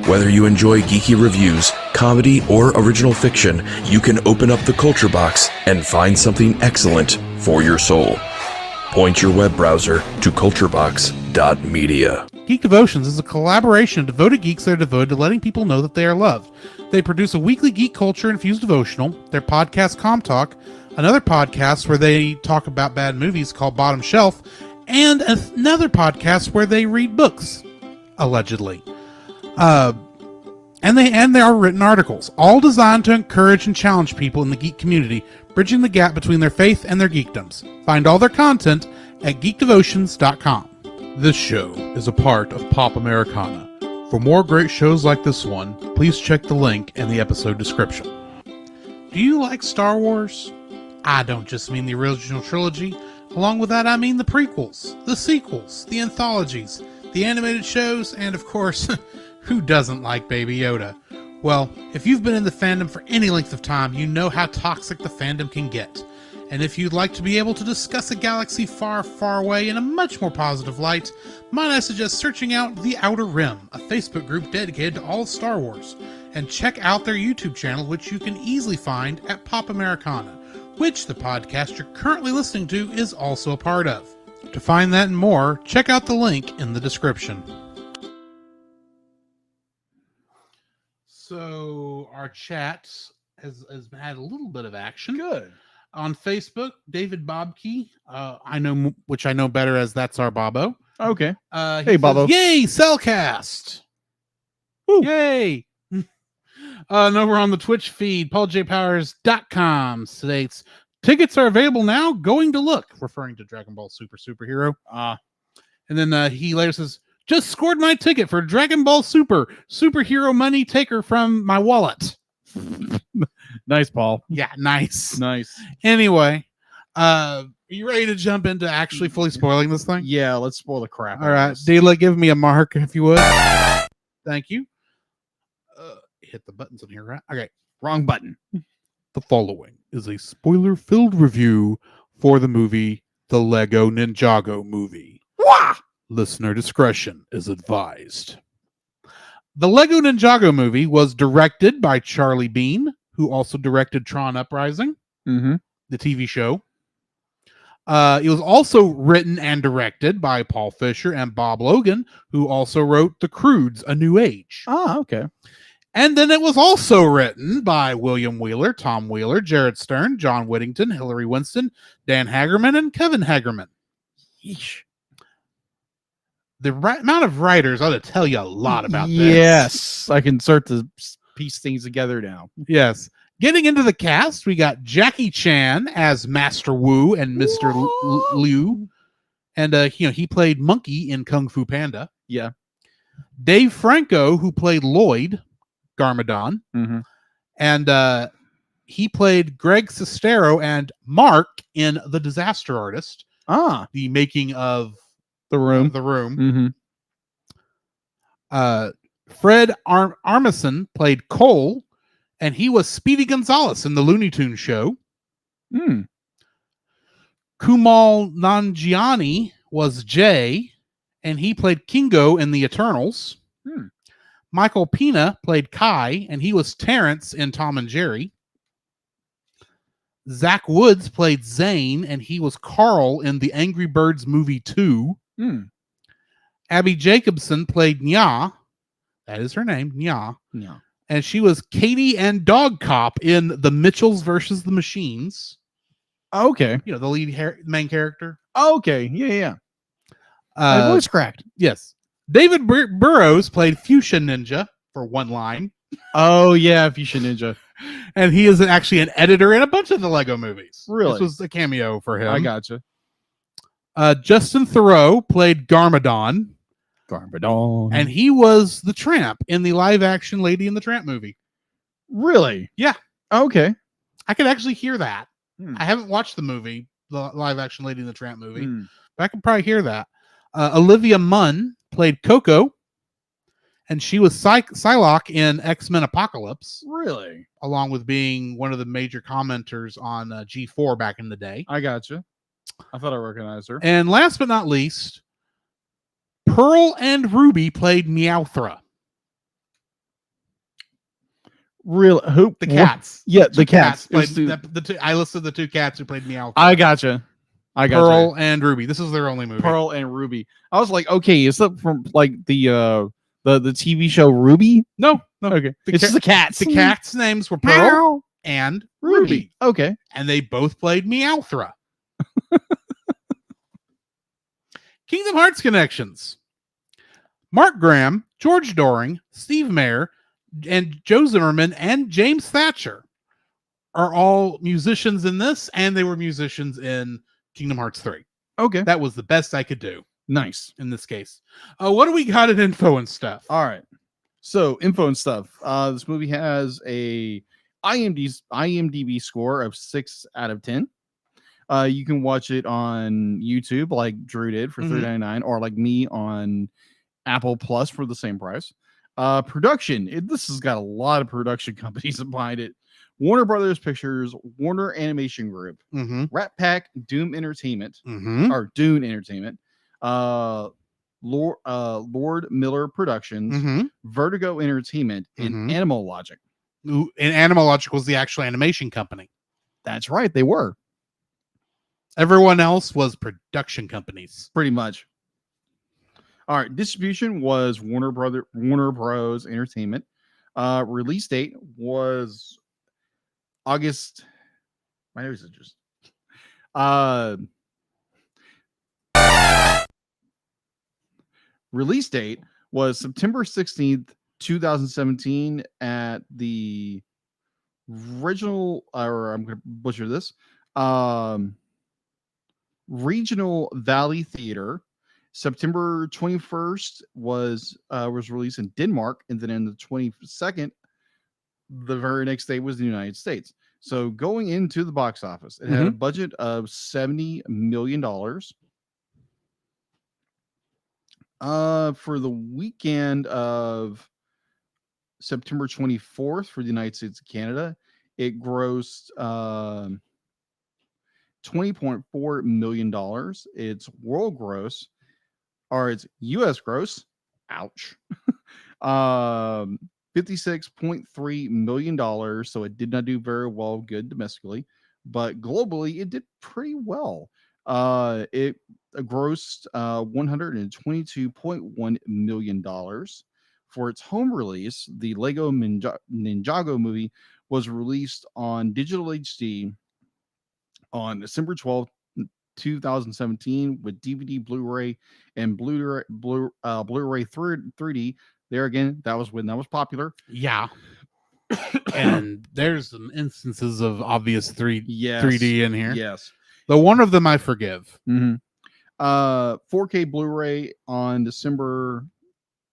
Whether you enjoy geeky reviews, comedy, or original fiction, you can open up the Culture Box and find something excellent for your soul. Point your web browser to culturebox.media. Geek Devotions is a collaboration of devoted geeks that are devoted to letting people know that they are loved. They produce a weekly geek culture infused devotional, their podcast Com Talk, another podcast where they talk about bad movies called Bottom Shelf, and another podcast where they read books, allegedly. And they are written articles, all designed to encourage and challenge people in the geek community, bridging the gap between their faith and their geekdoms. Find all their content at geekdevotions.com. This show is a part of Pop Americana. For more great shows like this one, please check the link in the episode description. Do you like Star Wars? I don't just mean the original trilogy. Along with that, I mean the prequels, the sequels, the anthologies, the animated shows, and of course, who doesn't like Baby Yoda? Well, if you've been in the fandom for any length of time, you know how toxic the fandom can get. And if you'd like to be able to discuss a galaxy far, far away in a much more positive light, might I suggest searching out The Outer Rim, a Facebook group dedicated to all of Star Wars, and check out their YouTube channel, which you can easily find at Pop Americana, which the podcast you're currently listening to is also a part of. To find that and more, check out the link in the description. So our chat has had a little bit of action. Good. On Facebook, David Bobkey, I know better as That's Our Bobo. Okay. He Hey, says, Bobo. Yay, Cellcast! Woo. Yay! And over on the Twitch feed, PaulJPowers.com states, tickets are available now, going to look, referring to Dragon Ball Super Superhero. And then he later says, just scored my ticket for Dragon Ball Super Superhero Money Taker from my wallet. Nice, Paul. Yeah, nice. Nice. Anyway, are you ready to jump into actually fully spoiling this thing? Yeah, let's spoil the crap. All right, Dela, give me a mark if you would. Thank you. Hit the buttons in here, right? Okay. Wrong button. The following is a spoiler-filled review for the movie The Lego Ninjago Movie. Wah! Listener discretion is advised. The Lego Ninjago Movie was directed by Charlie Bean, who also directed Tron Uprising, Mm-hmm. the TV show. It was also written and directed by Paul Fisher and Bob Logan, who also wrote The Croods: A New Age. Ah, okay. And then it was also written by William Wheeler, Tom Wheeler, Jared Stern, John Whittington, Hillary Winston, Dan Hagerman, and Kevin Hagerman. Yeesh. The amount of writers ought to tell you a lot about this. Yes, I can start to piece things together now. Yes. Getting into the cast, we got Jackie Chan as Master Wu and Mr. Liu. And he played Monkey in Kung Fu Panda. Yeah. Dave Franco, who played Lloyd Garmadon. Mm-hmm. And he played Greg Sestero and Mark in The Disaster Artist, the making of The Room. The Room. Mm-hmm. Fred Armisen played Cole, and he was Speedy Gonzales in the Looney Tunes show. Mm. Kumail Nanjiani was Jay, and he played Kingo in The Eternals. Hmm. Michael Pena played Kai, and he was Terrence in Tom and Jerry. Zach Woods played Zane, and he was Carl in the Angry Birds movie 2. Hmm. Abby Jacobson played Nya. That is her name, Nya. Yeah. And she was Katie and Dog Cop in The Mitchells versus the Machines. Okay. You know, the main character. Okay. Yeah. My voice cracked. Yes. David Burrows played Fuchsia Ninja for one line. Oh yeah, Fuchsia Ninja. And he is actually an editor in a bunch of the Lego movies. Really? This was a cameo for him. I gotcha. Justin Theroux played Garmadon. Garmadon. And he was the Tramp in the live-action Lady and the Tramp movie. Really? Yeah. Okay. I could actually hear that. Hmm. I haven't watched the movie, the live-action Lady and the Tramp movie, Hmm. but I could probably hear that. Olivia Munn played Coco, and she was Psylocke in X-Men Apocalypse, Really? along with being one of the major commenters on G4 back in the day. I gotcha. I thought I recognized her. And last but not least, Pearl and Ruby played Meowthra. Real who? The cats. Yeah, the cats. Played, It's the two, I listed the two cats who played Meowthra. I gotcha. Pearl and Ruby. This is their only movie. Pearl and Ruby. I was like, okay, is that from like the TV show Ruby? No. Okay. The It's just the cats. The cats' names were Pearl and Ruby. Okay. And they both played Meowthra. Kingdom Hearts connections. Mark Graham, George Doring, Steve Mayer, and Joe Zimmerman, and James Thatcher are all musicians in this, and they were musicians in Kingdom Hearts 3. Okay. That was the best I could do Nice. in this case. What do we got in info and stuff? All right. So info and stuff. This movie has a IMDb score of 6 out of 10. You can watch it on YouTube like Drew did for $3.99, or like me on Apple Plus for the same price. Production. This has got a lot of production companies behind it. Warner Brothers Pictures, Warner Animation Group, Rat Pack, Doom Entertainment, or Dune Entertainment, Lord Miller Productions, Vertigo Entertainment, and Animal Logic. And Animal Logic was the actual animation company. That's right, they were. Everyone else was production companies. Pretty much. All right, distribution was Warner Bros. Entertainment. Release date was August. My nose is just. Release date was September 16th, 2017 at the original, or I'm going to butcher this, Regional Valley Theater. September 21st was released in Denmark, and then in the 22nd, the very next day was the United States. So going into the box office, it had a budget of $70 million. For the weekend of September 24th for the United States and Canada, it grossed $20.4 million. Its world gross, or its US gross, ouch, $56.3 million. So it did not do very well good domestically, but globally it did pretty well. It grossed $122.1 million, For its home release, the Lego Ninjago movie was released on digital HD on December 12th, 2017 with DVD, Blu-ray, and Blu-ray 3D. There again, that was when that was popular. Yeah. And there's some instances of obvious Yes. 3D in here. Yes. Though one of them I forgive. 4K Blu-ray on December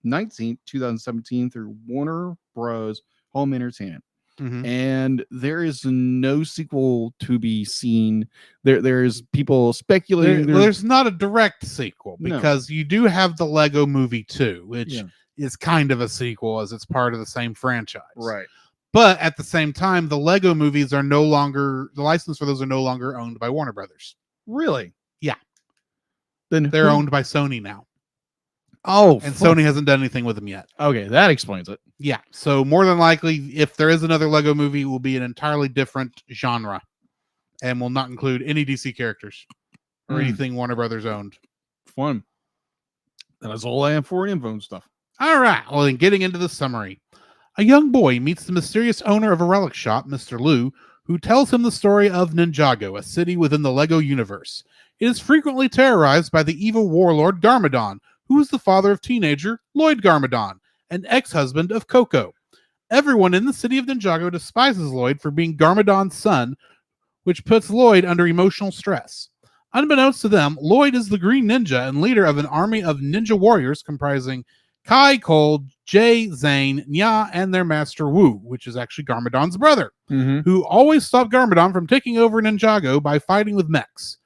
19th, 2017 through Warner Bros. Home Entertainment. Mhm. And there is no sequel to be seen. There's people speculating. There's not a direct sequel No. because you do have the Lego Movie 2, which Yeah. is kind of a sequel as it's part of the same franchise. Right. But at the same time, the Lego movies are no longer, the license for those are no longer owned by Warner Brothers. Really? Yeah. Then They're who- owned by Sony now. Oh, And fuck. Sony hasn't done anything with them yet. Okay, that explains it. Yeah. So more than likely, if there is another Lego movie, it will be an entirely different genre and will not include any DC characters or Hmm. anything Warner Brothers owned. Fun. That's all I have for info and stuff. All right. Well, then getting into the summary. A young boy meets the mysterious owner of a relic shop, Mr. Liu, who tells him the story of Ninjago, a city within the Lego universe. It is frequently terrorized by the evil warlord Garmadon, who is the father of teenager Lloyd Garmadon, an ex-husband of Coco. Everyone in the city of Ninjago despises Lloyd for being Garmadon's son, which puts Lloyd under emotional stress. Unbeknownst to them, Lloyd is the Green Ninja and leader of an army of ninja warriors comprising Kai, Cole, Jay, Zane, Nya, and their master Wu, which is actually Garmadon's brother, who always stopped Garmadon from taking over Ninjago by fighting with mechs.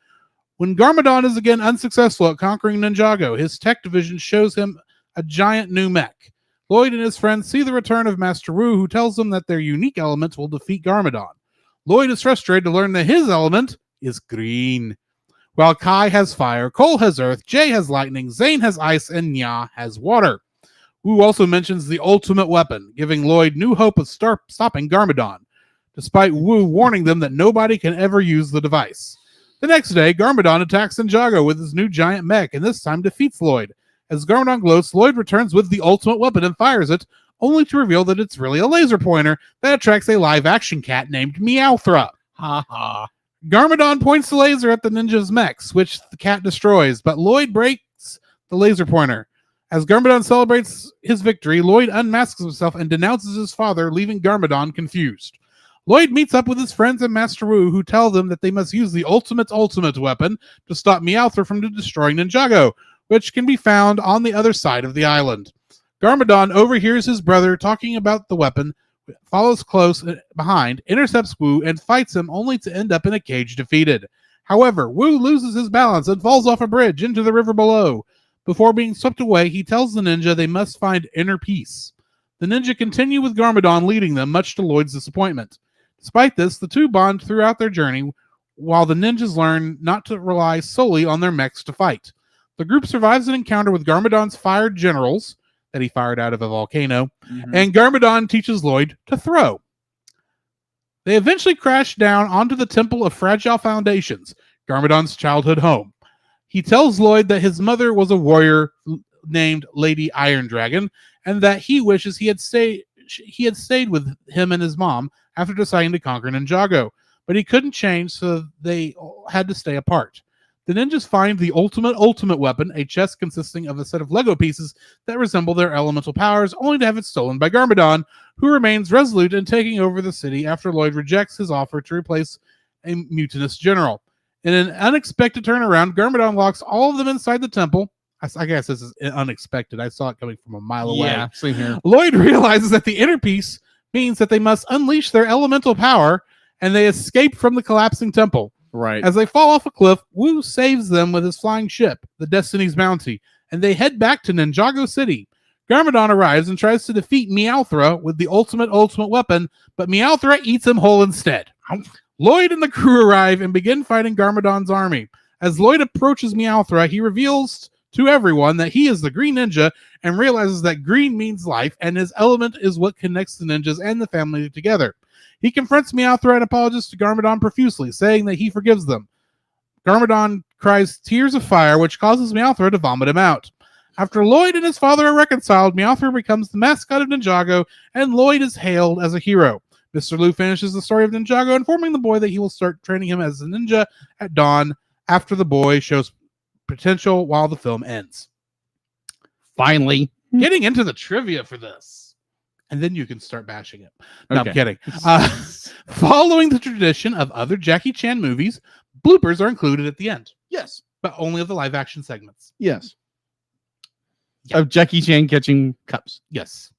When Garmadon is again unsuccessful at conquering Ninjago, his tech division shows him a giant new mech. Lloyd and his friends see the return of Master Wu, who tells them that their unique elements will defeat Garmadon. Lloyd is frustrated to learn that his element is green. While Kai has fire, Cole has earth, Jay has lightning, Zane has ice, and Nya has water. Wu also mentions the ultimate weapon, giving Lloyd new hope of stopping Garmadon, despite Wu warning them that nobody can ever use the device. The next day, Garmadon attacks Ninjago with his new giant mech, and this time defeats Lloyd. As Garmadon gloats, Lloyd returns with the ultimate weapon and fires it, only to reveal that it's really a laser pointer that attracts a live-action cat named Meowthra. Ha ha. Garmadon points the laser at the ninja's mechs, which the cat destroys, but Lloyd breaks the laser pointer. As Garmadon celebrates his victory, Lloyd unmasks himself and denounces his father, leaving Garmadon confused. Lloyd meets up with his friends and Master Wu, who tell them that they must use the ultimate weapon to stop Meowthra from destroying Ninjago, which can be found on the other side of the island. Garmadon overhears his brother talking about the weapon, follows close behind, intercepts Wu, and fights him only to end up in a cage defeated. However, Wu loses his balance and falls off a bridge into the river below. Before being swept away, he tells the ninja they must find inner peace. The ninja continue with Garmadon leading them, much to Lloyd's disappointment. Despite this, the two bond throughout their journey, while the ninjas learn not to rely solely on their mechs to fight. The group survives an encounter with Garmadon's fired generals, that he fired out of a volcano, and Garmadon teaches Lloyd to throw. They eventually crash down onto the Temple of Fragile Foundations, Garmadon's childhood home. He tells Lloyd that his mother was a warrior named Lady Iron Dragon, and that he wishes he had stayed with him and his mom after deciding to conquer Ninjago, but he couldn't change, so they had to stay apart. The ninjas find the ultimate weapon, a chest consisting of a set of Lego pieces that resemble their elemental powers, only to have it stolen by Garmadon, who remains resolute in taking over the city after Lloyd rejects his offer to replace a mutinous general. In an unexpected turnaround, Garmadon locks all of them inside the temple. I guess this is unexpected. I saw it coming from a mile away. Yeah, same here. Lloyd realizes that the inner peace means that they must unleash their elemental power, and they escape from the collapsing temple. Right. As they fall off a cliff, Wu saves them with his flying ship, the Destiny's Bounty, and they head back to Ninjago City. Garmadon arrives and tries to defeat Meowthra with the ultimate weapon, but Meowthra eats him whole instead. Lloyd and the crew arrive and begin fighting Garmadon's army. As Lloyd approaches Meowthra, he reveals to everyone that he is the Green Ninja and realizes that green means life, and his element is what connects the ninjas and the family together. He confronts Meowthra and apologizes to Garmadon profusely, saying that he forgives them. Garmadon cries tears of fire, which causes Meowthra to vomit him out. After Lloyd and his father are reconciled, Meowth becomes the mascot of Ninjago, and Lloyd is hailed as a hero. Mr. Liu finishes the story of Ninjago, informing the boy that he will start training him as a ninja at dawn after the boy shows potential while the film ends. Finally. Getting into the trivia for this. And then you can start bashing it. No, Okay. I'm kidding. Following the tradition of other Jackie Chan movies, bloopers are included at the end, Yes. but only of the live action segments. Yes. Of Jackie Chan catching cups. Yes.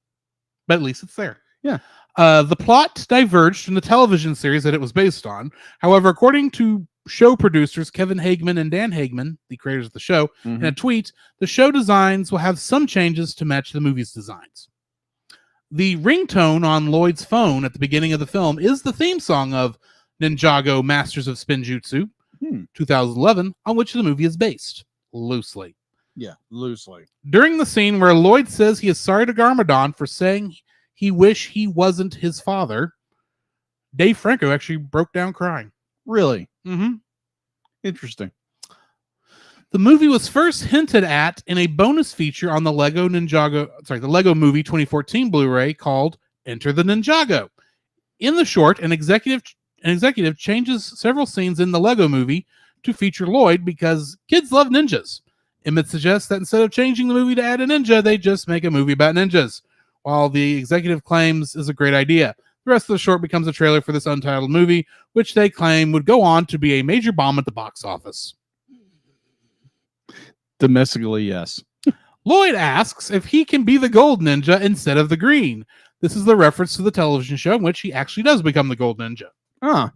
But at least it's there. Yeah. The plot diverged from the television series that it was based on. However, according to show producers Kevin Hageman and Dan Hageman, the creators of the show, in a tweet, the show designs will have some changes to match the movie's designs. The ringtone on Lloyd's phone at the beginning of the film is the theme song of Ninjago Masters of Spinjutsu, 2011, on which the movie is based, loosely. Yeah, loosely. During the scene where Lloyd says he is sorry to Garmadon for saying he wish he wasn't his father, Dave Franco actually broke down crying. Really? Mm-hmm. Interesting. The movie was first hinted at in a bonus feature on the Lego Movie 2014 Blu-ray called Enter the Ninjago. In the short, an executive changes several scenes in the Lego Movie to feature Lloyd because kids love ninjas. Emmett suggests that instead of changing the movie to add a ninja, they just make a movie about ninjas, while the executive claims is a great idea. The rest of the short becomes a trailer for this untitled movie, which they claim would go on to be a major bomb at the box office. Domestically, yes. Lloyd asks if he can be the gold ninja instead of the green. This is the reference to the television show in which he actually does become the gold ninja. Huh.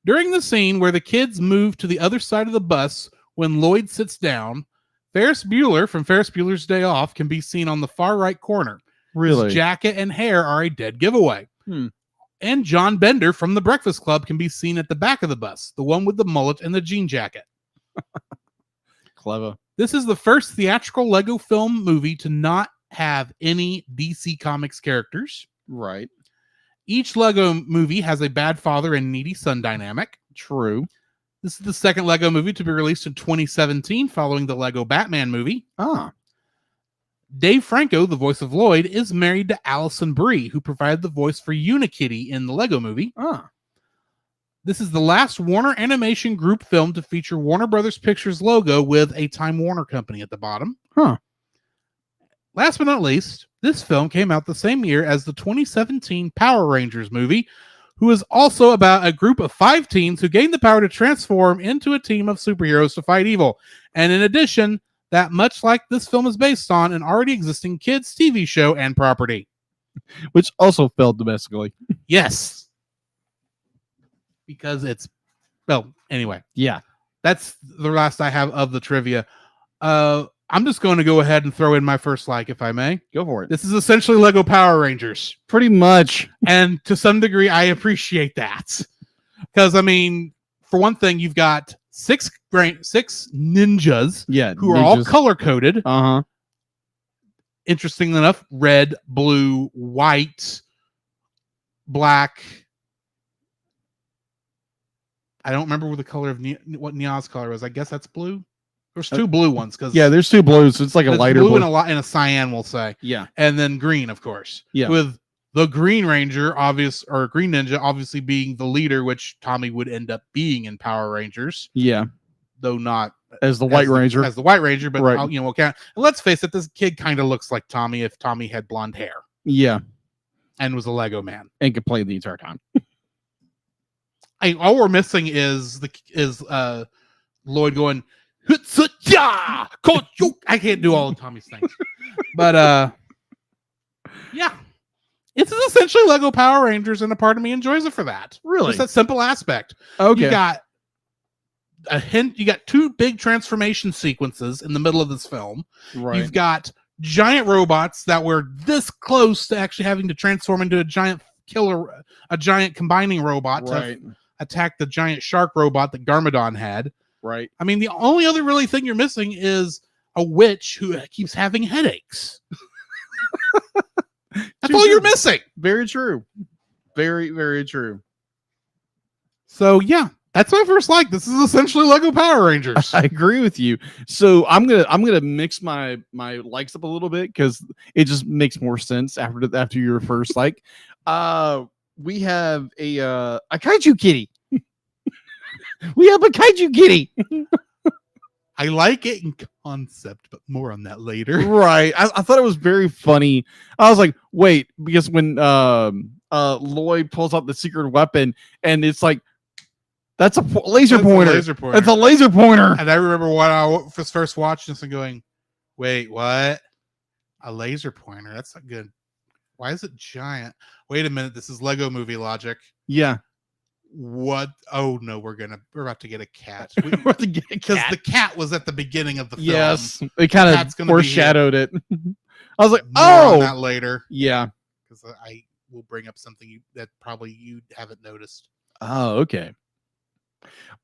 During the scene where the kids move to the other side of the bus when Lloyd sits down, Ferris Bueller from Ferris Bueller's Day Off can be seen on the far right corner. Really? His jacket and hair are a dead giveaway. And John Bender from The Breakfast Club can be seen at the back of the bus, the one with the mullet and the jean jacket. Clever. This is the first theatrical Lego film movie to not have any DC Comics characters. Right. Each Lego movie has a bad father and needy son dynamic. True. This is the second Lego movie to be released in 2017 following the Lego Batman movie. Ah. Dave Franco, the voice of Lloyd, is married to Alison Brie, who provided the voice for Unikitty in the Lego movie. Ah. This is the last Warner Animation Group film to feature Warner Brothers Pictures logo with a Time Warner company at the bottom. Huh. Last but not least, this film came out the same year as the 2017 Power Rangers movie, who is also about a group of 5 teens who gain the power to transform into a team of superheroes to fight evil. And in addition, that much like this film is based on an already existing kids TV show and property. Which also failed domestically. Yes. Because it's, well, anyway, Yeah. that's the last I have of the trivia. I'm just going to go ahead and throw in my first like, if I may. Go for it. This is essentially Lego Power Rangers. Pretty much. And to some degree, I appreciate that. Because, I mean, for one thing, you've got six ninjas Yeah. who are all color-coded. Uh-huh. Interestingly enough, red, blue, white, black. I don't remember what the color of what Nia's color was. I guess that's blue. There's 2 blue ones because Yeah, there's 2 blues. So it's like a lighter blue. and a cyan, we'll say. Yeah. And then green, of course. Yeah. With the Green Ranger, Green Ninja, obviously being the leader, which Tommy would end up being in Power Rangers, Yeah. though not As the White Ranger. As the White Ranger, but Right. we'll count. And let's face it, this kid kind of looks like Tommy if Tommy had blonde hair Yeah. and was a Lego man. And could play the entire time. All we're missing is Lloyd going, I can't do all of Tommy's things. But yeah. It's essentially Lego Power Rangers, and a part of me enjoys it for that. Really? Just that simple aspect. Okay. You got a hint, you got 2 big transformation sequences in the middle of this film. Right. You've got giant robots that were this close to actually having to transform into a giant combining robot Right. to attack the giant shark robot that Garmadon had. Right. I mean, the only other really thing you're missing is a witch who keeps having headaches. That's all you're missing. Very true. Very, very true. So yeah, That's my first like. This is essentially Lego Power Rangers. I agree with you. So I'm gonna mix my likes up a little bit because it just makes more sense after your first like. We have a kaiju kitty. We have a kaiju kitty. I like it in concept, but more on that later. Right. I thought it was very funny. I was like, wait, because when Lloyd pulls out the secret weapon and it's like, that's a laser That's a pointer. laser pointer. That's a laser pointer. And I remember when I was first watching this and going, wait, what? A laser pointer? That's not good. Why is it giant? Wait a minute. This is Lego movie logic. Yeah. What? Oh no, we're about to get a cat. Because the cat was at the beginning of the film. Yes, it kind Cat's of gonna be foreshadowed it. I was like, More on oh, that later. yeah. Because I will bring up something that probably you haven't noticed. Oh, okay.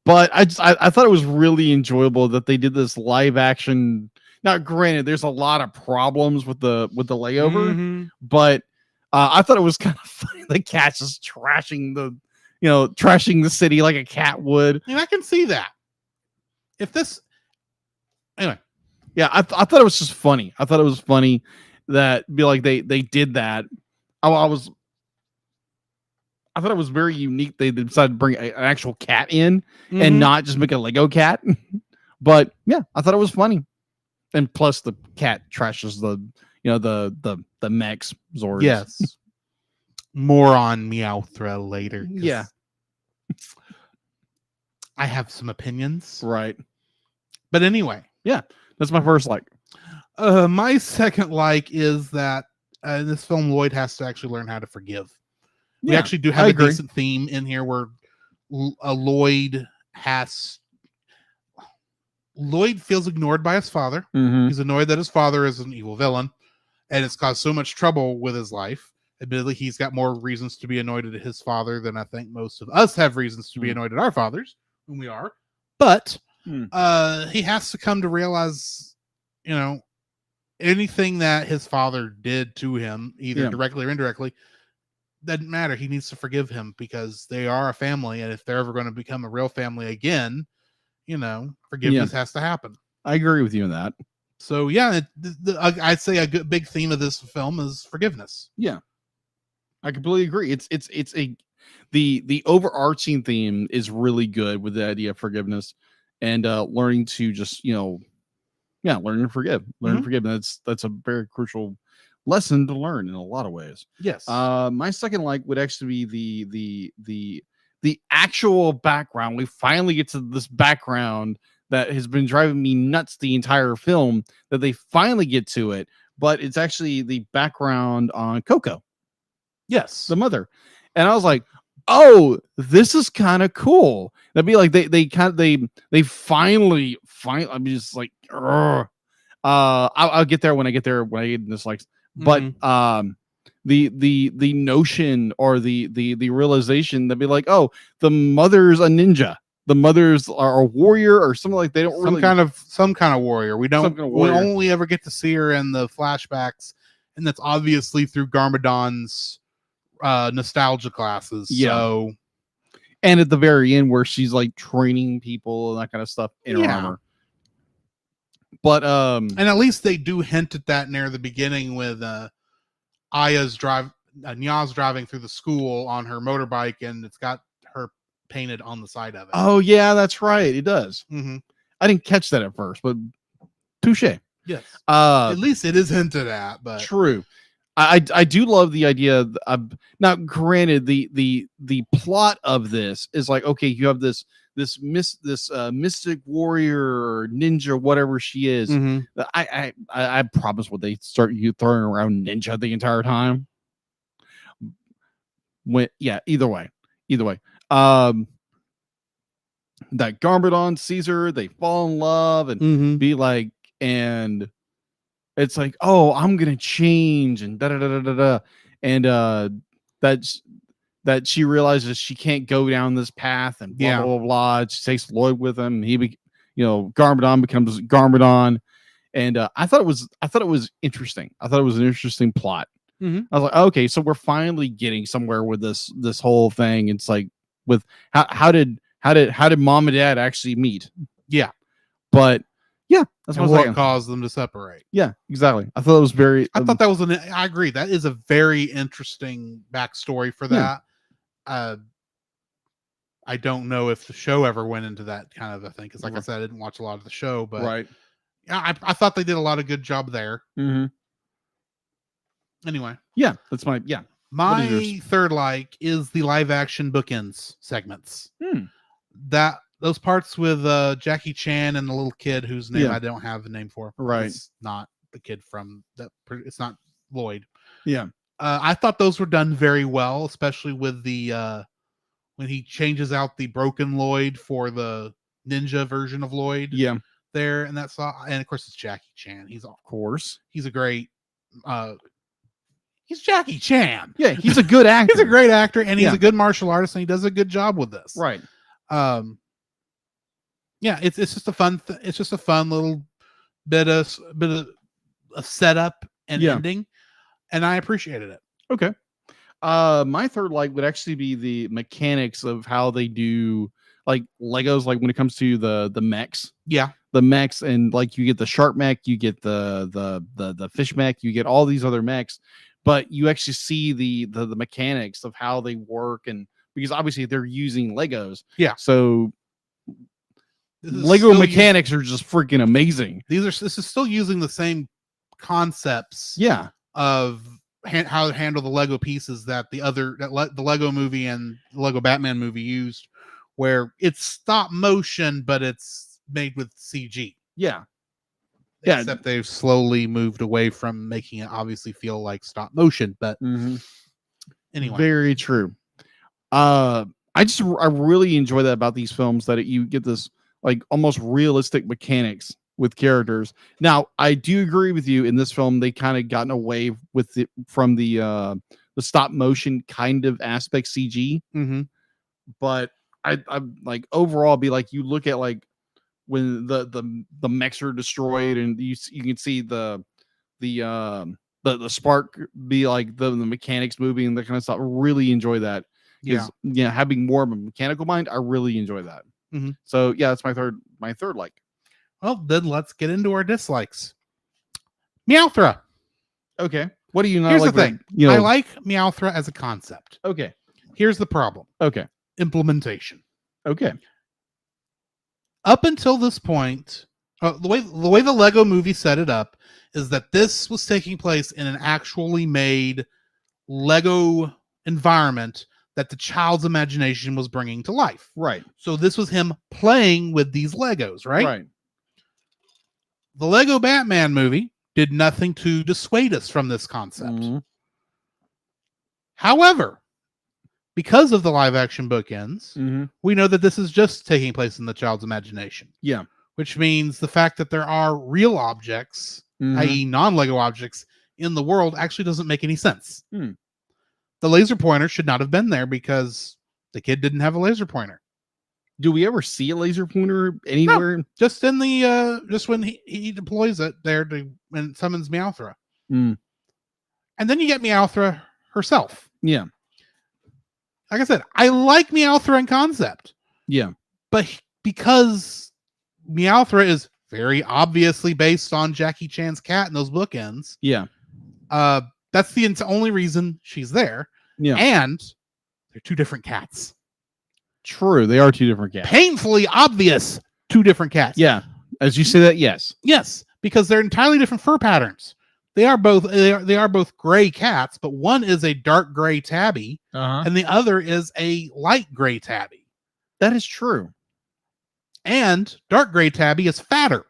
But I thought it was really enjoyable that they did this live action. Now, granted, there's a lot of problems with the layover, Mhm. but I thought it was kind of funny. The cat's just trashing the city like a cat would. And I can see that. If this, anyway, Yeah, I thought it was just funny. I thought it was funny that be like they did that. I thought it was very unique. They decided to bring an actual cat in and not just make a Lego cat. But yeah, I thought it was funny. And plus, the cat trashes the mechs Zords. yes, more on Meowthra later. 'Cause Yeah. I have some opinions, Right. but anyway, That's my first like. my second like is that in this film, Lloyd has to actually learn how to forgive. We Yeah, actually do I have a agree. decent theme in here where Lloyd feels ignored by his father. Mm-hmm. He's annoyed that his father is an evil villain, and it's caused so much trouble with his life. Admittedly, he's got more reasons to be annoyed at his father than I think most of us have reasons to be annoyed at our fathers, whom we are. But he has to come to realize, anything that his father did to him, either directly or indirectly, doesn't matter. He needs to forgive him because they are a family, and if they're ever going to become a real family again, forgiveness has to happen. I agree with you on that. So yeah, I'd say a good big theme of this film is forgiveness. Yeah, I completely agree. The overarching theme is really good with the idea of forgiveness and learning to just learn to forgive, learn to forgive. That's a very crucial lesson to learn in a lot of ways. Yes. My second like would actually be the actual background. We finally get to this background that has been driving me nuts the entire film, that they finally get to it, but it's actually the background on Coco, yes. the mother. And I was like, oh, this is kind of cool. That'd be like they finally I'm just like, I'll get there when I get in this like, but the notion or the realization that'd be like, oh, the mother's a ninja, the mother's are a warrior or something like. They don't some really kind of warrior. We don't. Some kind of We warrior. only ever get to see her in the flashbacks, and that's obviously through Garmadon's nostalgia classes. Yeah. So, and at the very end where she's like training people and that kind of stuff in her Yeah. armor. But and at least they do hint at that near the beginning with Nyaz driving through the school on her motorbike, and it's got her painted on the side of it. oh yeah, that's right, it does. Mm-hmm. I didn't catch that at first, but touche. Yes. Uh, At least it is hinted at, but true. I do love the idea of, now granted the plot of this is like, okay, you have this mystic warrior or ninja, whatever she is. Mhm. I promise what they start you throwing around ninja the entire time. Either way. That Garmadon sees her, they fall in love and Mhm. be like, and it's like, oh, I'm gonna change and da da da da da da, and that she realizes she can't go down this path and blah Yeah. blah blah blah. She takes Lloyd with him. Garmadon becomes Garmadon, and I thought it was interesting. I thought it was an interesting plot. Mhm. I was like, okay, so we're finally getting somewhere with this whole thing. It's like, with how did How did mom and dad actually meet? Yeah. But yeah, that's And what I was what saying. caused them to separate. Yeah, exactly. I thought it was very. I thought that was I agree. That is a very interesting backstory for Yeah. that. I don't know if the show ever went into that kind of a thing. Because like I Right. said, I didn't watch a lot of the show, but right. yeah, I thought they did a lot of good job there. Mm-hmm. Anyway, Yeah, that's my What is my yours? third like is the live action bookends segments. Hmm. That those parts with Jackie Chan and the little kid whose name Yeah. I don't have a name for. Right. It's not the kid from that. It's not Lloyd. Yeah. I thought those were done very well, especially with the when he changes out the broken Lloyd for the ninja version of Lloyd. Yeah, There and that's and of course it's Jackie Chan. of course. He's a great he's Jackie Chan. Yeah, he's a good actor. He's a great actor and he's Yeah. a good martial artist and he does a good job with this. Right. Yeah, it's just a fun it's just a fun little bit of a setup and Yeah. ending, and I appreciated it. Okay. My third like would actually be the mechanics of how they do like Legos, like when it comes to the mechs. Yeah, The mechs, and like you get the shark mech, you get the fish mech, you get all these other mechs, but you actually see the mechanics of how they work, and because obviously they're using Legos. Yeah. So This is Lego still mechanics are just freaking amazing. this is still using the same concepts Yeah. of how to handle the Lego pieces that the Lego movie and the Lego Batman movie used, where it's stop motion but it's made with CG. Yeah. Yeah. Except they've slowly moved away from making it obviously feel like stop motion. But anyway, Very true. I really enjoy that about these films, that you get this like almost realistic mechanics with characters. Now, I do agree with you. In this film, they kind of gotten away with it from the stop motion kind of aspect CG. But I like overall be like, you look at like when the mechs are destroyed and you can see the spark be like the mechanics moving and that kind of stuff. I really enjoy that. yeah. Yeah, having more of a mechanical mind, I really enjoy that. Mhm. So yeah, that's my third like. Well, then let's get into our dislikes. Meowthra. Okay, what do you not Here's like? the thing. You know, I like Meowthra as a concept. okay, Here's the problem. okay, Implementation. okay. Up until this point, the way the Lego movie set it up is that this was taking place in an actually made Lego environment that the child's imagination was bringing to life. Right, So this was him playing with these Legos, right? right. The Lego Batman movie did nothing to dissuade us from this concept. Mhm. However, because of the live action bookends, Mhm. we know that this is just taking place in the child's imagination. Yeah. Which means the fact that there are real objects, Mhm. i.e., non-Lego objects, in the world actually doesn't make any sense. Hmm. The laser pointer should not have been there because the kid didn't have a laser pointer. Do we ever see a laser pointer anywhere? Just in the just when he deploys it there and summons Meowthra. Mm. And then you get Meowthra herself. Yeah, Like I said, I like Meowthra in concept. yeah, But because Meowthra is very obviously based on Jackie Chan's cat in those bookends, yeah, that's the only reason she's there. yeah. And they're two different cats. True, they are two different cats. Painfully obvious two different cats. Yeah, as you say that, yes. Yes, because they're entirely different fur patterns. They are both gray cats, but one is a dark gray tabby and the other is a light gray tabby. That is true. And dark gray tabby is fatter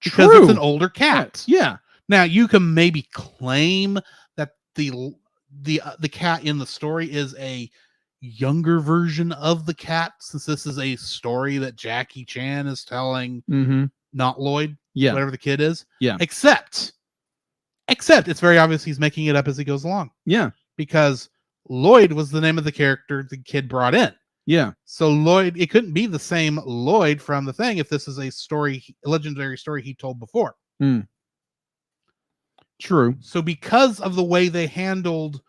because True. it's an older cat. Yeah, Now you can maybe claim that the cat in the story is a younger version of the cat, since this is a story that Jackie Chan is telling, mm-hmm. not Lloyd, Yeah, whatever the kid is. Yeah. Except it's very obvious he's making it up as he goes along, yeah, because Lloyd was the name of the character the kid brought in. yeah. So Lloyd, it couldn't be the same Lloyd from the thing if this is a legendary story he told before. True. So because of the way they handled,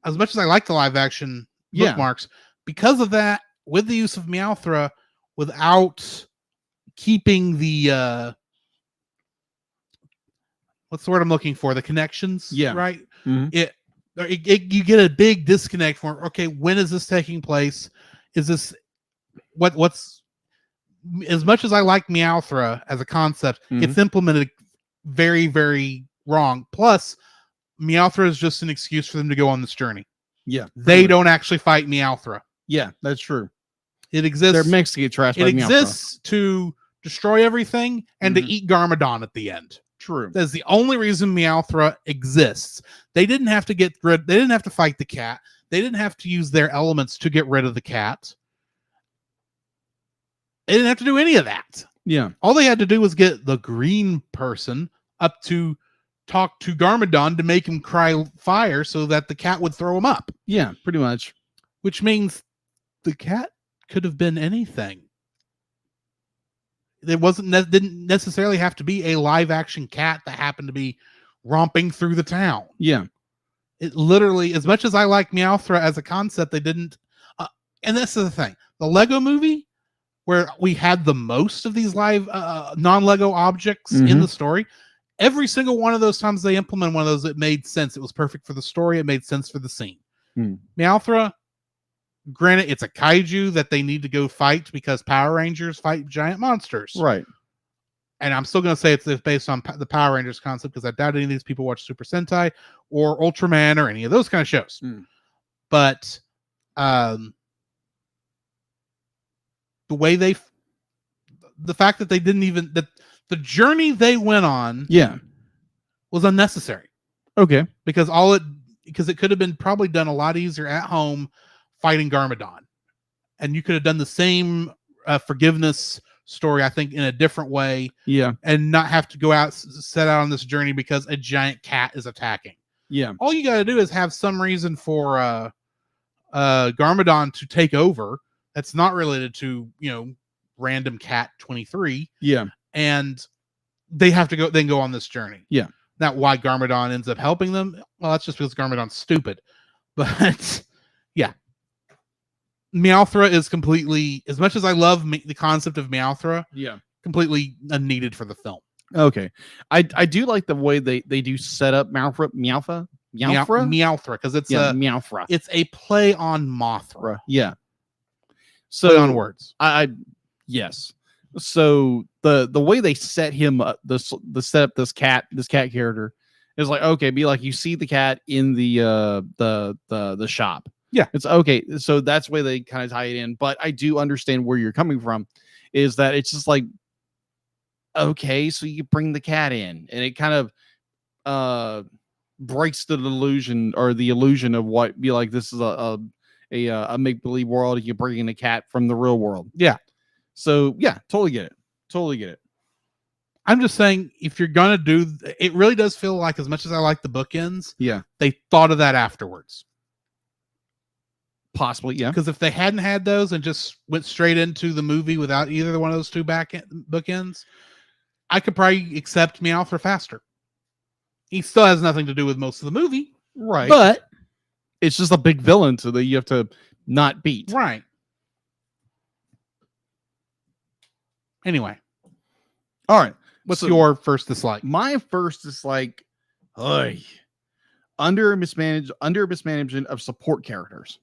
as much as I like the live action Yeah. bookmarks, because of that with the use of Meowthra without keeping the what's the word I'm looking for? The connections. Yeah. Right. Mhm. You get a big disconnect from, okay, when is this taking place? Is this what's as much as I like Meowthra as a concept, it's implemented very, very wrong. Plus, Meowthra is just an excuse for them to go on this journey. Yeah. They don't actually fight Meowthra. Yeah, that's true. It exists. They're meant to get trashed It by Meowthra. exists to destroy everything and to eat Garmadon at the end. True. That's the only reason Meowthra exists. They didn't have to get rid. They didn't have to fight the cat. They didn't have to use their elements to get rid of the cat. They didn't have to do any of that. Yeah. All they had to do was get the green person up to talk to Garmadon to make him cry fire so that the cat would throw him up. Yeah, pretty much. Which means the cat could have been anything. It didn't necessarily have to be a live action cat that happened to be romping through the town. Yeah. It literally, as much as I like Meowthra as a concept, they didn't. And this is the thing: the Lego Movie, where we had the most of these live non-Lego objects in the story, every single one of those times they implemented one of those, it made sense. It was perfect for the story. It made sense for the scene. Meowthra, granted, it's a kaiju that they need to go fight because Power Rangers fight giant monsters. Right. And I'm still going to say it's based on the Power Rangers concept because I doubt any of these people watch Super Sentai or Ultraman or any of those kind of shows. But the way the fact that they didn't even, that the journey they went on was unnecessary. Okay. Because it could have been probably done a lot easier at home fighting Garmadon. And you could have done the same forgiveness story, I think, in a different way. Yeah. And not have to go out, set out on this journey because a giant cat is attacking. Yeah. All you got to do is have some reason for Garmadon to take over that's not related to, random cat 23. Yeah. And they have to go on this journey. Yeah. Not why Garmadon ends up helping them. Well, that's just because Garmadon's stupid. But yeah. Meowthra is completely, as much as I love the concept of Meowthra, completely unneeded for the film. Okay. I do like the way they do set up Meowthra, because it's Meowthra. It's a play on Mothra. Yeah. So So on words. Yes. So the way they set him up, the set up this cat character is like, okay, be like you see the cat in the shop. Yeah. It's okay. So that's the way they kind of tie it in. But I do understand where you're coming from, is that it's just like, okay, so you bring the cat in and it kind of breaks the illusion of what be like this is a make-believe world. You bring in a cat from the real world. Yeah. So yeah, totally get it. I'm just saying, if you're gonna do, it really does feel like, as much as I like the bookends, Yeah. they thought of that afterwards. Possibly, yeah. Because if they hadn't had those and just went straight into the movie without either one of those two bookends, I could probably accept Meowthra faster. He still has nothing to do with most of the movie, Right. but it's just a big villain, so that you have to not beat. right. Anyway, All right. what's So your first dislike? my first dislike? Mismanagement of support characters.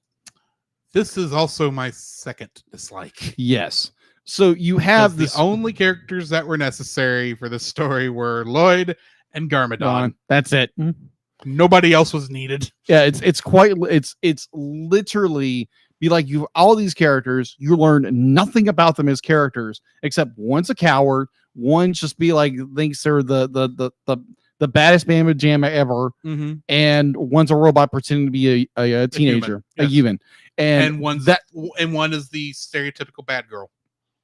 This is also my second dislike. Yes. So you have The only characters that were necessary for this story were Lloyd and Garmadon. That's it. Nobody else was needed. Yeah, it's literally be like, you all these characters, you learn nothing about them as characters except one's a coward, one just be like thinks they're the baddest mamma jamma ever, and one's a robot pretending to be a teenager, a human, And one is the stereotypical bad girl.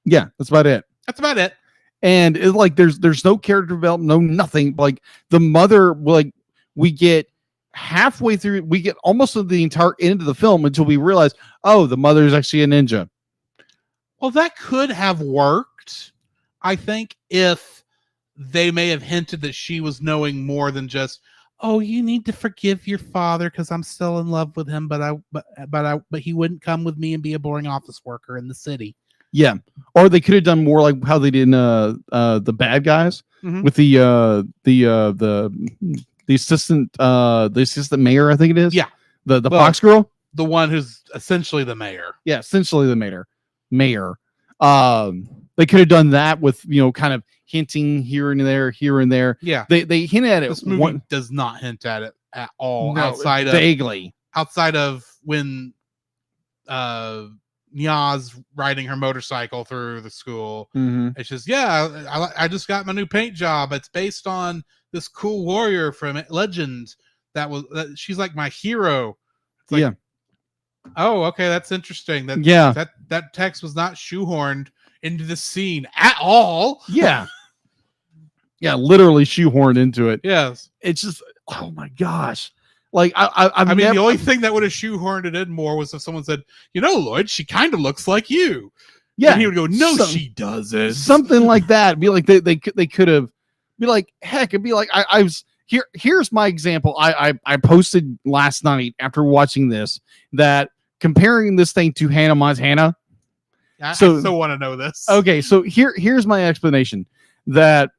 Yeah, that's about it. That's about it. And it's like there's no character development, no nothing. Like the mother, like we get halfway through, we get almost to the entire end of the film until we realize, oh, the mother is actually a ninja. Well, that could have worked, I think, if they may have hinted that she was knowing more than just, oh, you need to forgive your father because I'm still in love with him, but he wouldn't come with me and be a boring office worker in the city. Yeah, or they could have done more like how they did in the Bad Guys Mhm. with the assistant mayor, I think it is. Yeah. the Well, Fox girl. The one who's essentially the mayor. Yeah, essentially the mayor. They could have done that with kind of hinting here and there. Yeah. They hint at it. This movie does not hint at it at all No, outside vaguely. of when Nya's riding her motorcycle through the school. Mhm. It's just, I just got my new paint job. It's based on this cool warrior from Legend she's like my hero. It's like, Yeah. oh, okay, that's interesting. Yeah. That text was not shoehorned into the scene at all. Yeah. Yeah, literally shoehorned into it. Yes. It's just, oh my gosh. Like I mean, never, the only thing that would have shoehorned it in more was if someone said, Lloyd, she kind of looks like you. yeah, And he would go, no, she doesn't. something like that. Be like they could have be like, heck, it'd be like I was here's my example. I posted last night after watching this that comparing this thing to Hannah Montana. I So- still want to know this. Okay, so here's my explanation that,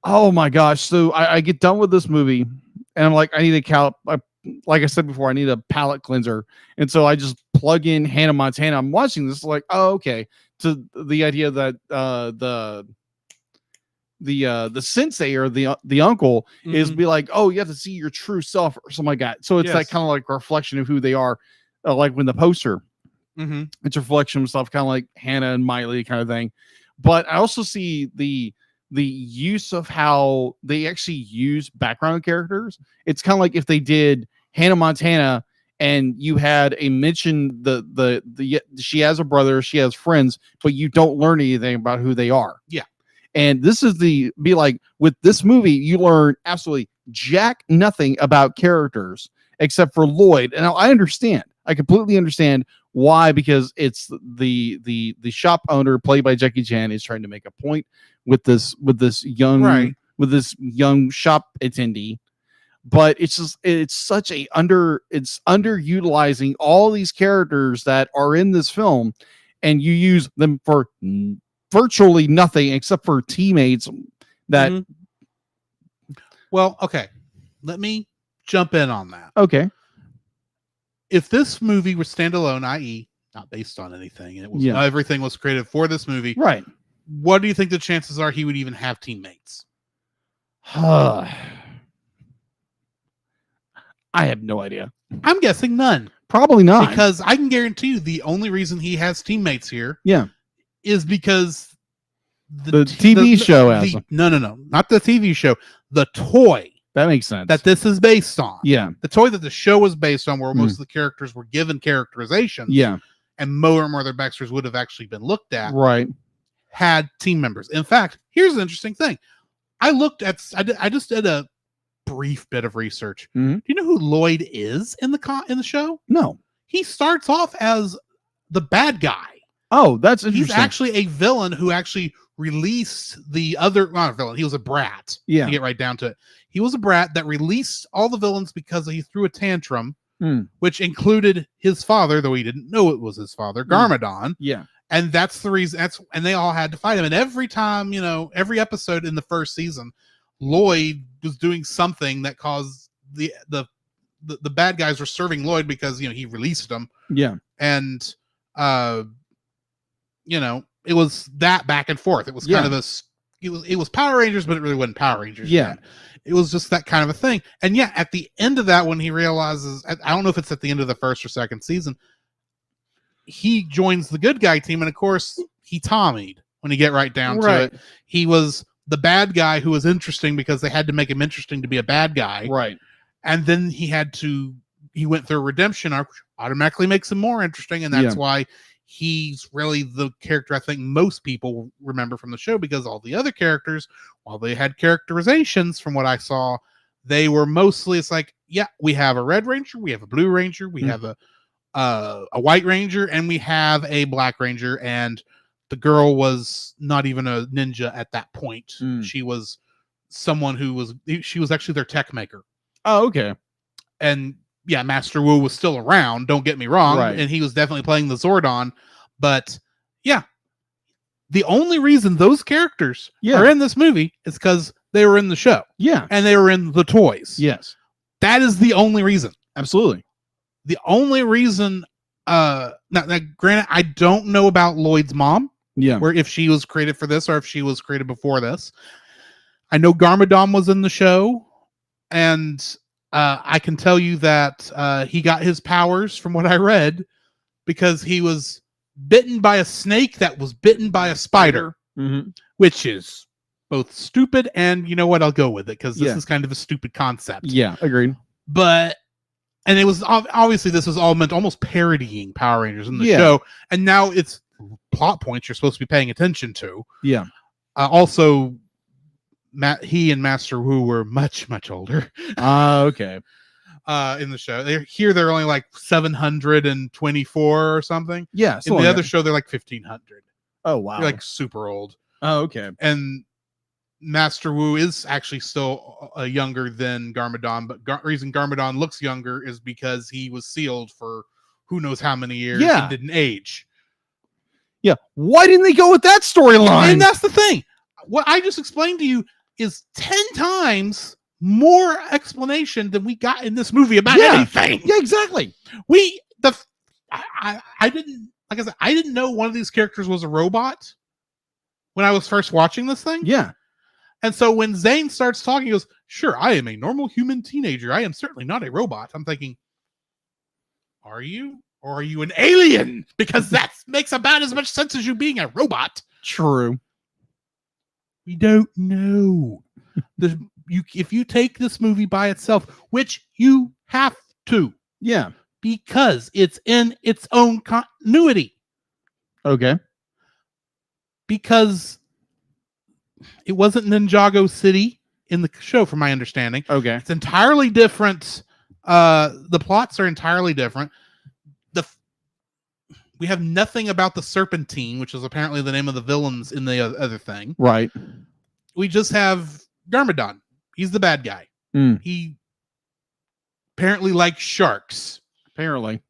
oh my gosh, so I get done with this movie and I'm like, I need like I said before, I need a palate cleanser. And so I just plug in Hannah Montana. I'm watching this like, oh, okay. To the idea that the sensei or the uncle is Mhm. be like, oh, you have to see your true self or something like that. So it's that Yes. kind of like reflection of who they are. Like when the poster, Mhm. it's a reflection of stuff, kind of like Hannah and Miley kind of thing. But I also see the use of how they actually use background characters. It's kind of like if they did Hannah Montana and you had a mention she has a brother, she has friends, but you don't learn anything about who they are. Yeah. And this is be like with this movie, you learn absolutely jack nothing about characters except for Lloyd. And I understand. I completely understand why, because it's the shop owner played by Jackie Chan is trying to make a point with this young Right. with this young shop attendee. But it's such a underutilizing all these characters that are in this film, and you use them for virtually nothing except for teammates that Mhm. Well, okay. Let me jump in on that. okay. If this movie were standalone, i.e., not based on anything, and it was Yeah. everything was created for this movie, Right. what do you think the chances are he would even have teammates? I have no idea. I'm guessing none. Probably not. Because I can guarantee you the only reason he has teammates here Yeah. is because The TV show has them. no, not the TV show. The toy That makes sense. that this is based on. yeah. The toy that the show was based on, where most of the characters were given characterizations. Yeah. And more and more of their backstories would have actually been looked at, Right. had team members. In fact, here's an interesting thing. I just did a brief bit of research. Mhm. Do you know who Lloyd is in the show? No. He starts off as the bad guy. Oh, that's interesting. He's actually a villain who actually released the other, not a villain, he was a brat. Yeah. To get right down to it. He was a brat that released all the villains because he threw a tantrum, which included his father, though he didn't know it was his father, Garmadon. Yeah. And that's the reason, and they all had to fight him. And every time, every episode in the first season, Lloyd was doing something that caused the bad guys were serving Lloyd because he released them. Yeah. And it was that back and forth. It was kind of this. It was Power Rangers, but it really wasn't Power Rangers. Yeah. yet. It was just that kind of a thing. And yeah, at the end of that, when he realizes, I don't know if it's at the end of the first or second season, he joins the good guy team, and of course, he Tommied when you get right down to it. He was the bad guy who was interesting because they had to make him interesting to be a bad guy. Right. And then he went through a redemption arc, which automatically makes him more interesting. And that's why he's really the character I think most people remember from the show, because all the other characters, while they had characterizations from what I saw, they were mostly, it's like, yeah, we have a Red Ranger, we have a Blue Ranger, we have a White Ranger, and we have a Black Ranger. And the girl was not even a ninja at that point. She was someone she was actually their tech maker. Oh, okay. And yeah, Master Wu was still around, don't get me wrong, Right. and he was definitely playing the Zordon, but yeah, the only reason those characters Yeah. are in this movie is because they were in the show Yeah. and they were in the toys. Yes. That is the only reason. Absolutely. The only reason, now granted, I don't know about Lloyd's mom, Yeah. where if she was created for this or if she was created before this. I know Garmadon was in the show, and I can tell you that he got his powers from what I read because he was bitten by a snake that was bitten by a spider, Mm-hmm. which is both stupid and, you know what, I'll go with it because this Yeah. is kind of a stupid concept. Yeah. Agreed. But and it was obviously this was all meant almost parodying Power Rangers in the Yeah. show, and now it's plot points you're supposed to be paying attention to. Yeah. Also, he and Master Wu were much older Okay. in the show. They're only like 724 or something. Yeah. In So the other show, they're like 1500. Oh wow. They're like super old. oh okay. And Master Wu is actually still younger than Garmadon, but reason Garmadon looks younger is because he was sealed for who knows how many years Yeah. and didn't age. Yeah. Why didn't they go with that storyline? And that's the thing. What I just explained to you is 10 times more explanation than we got in this movie about Yeah. anything. Yeah. Exactly. I didn't, like I said, I didn't know one of these characters was a robot when I was first watching this thing. Yeah. And so when Zane starts talking, he goes, "Sure, I am a normal human teenager. I am certainly not a robot." I'm thinking, are you? Or are you an alien? Because that makes about as much sense as you being a robot. True. We don't know. If you take this movie by itself, which you have to, Yeah. because it's in its own continuity, Okay. because it wasn't Ninjago City in the show, from my understanding. Okay. It's entirely different. The plots are entirely different. We have nothing about the Serpentine, which is apparently the name of the villains in the other thing. Right. We just have Garmadon. He's the bad guy. Mm. He apparently likes sharks. Apparently.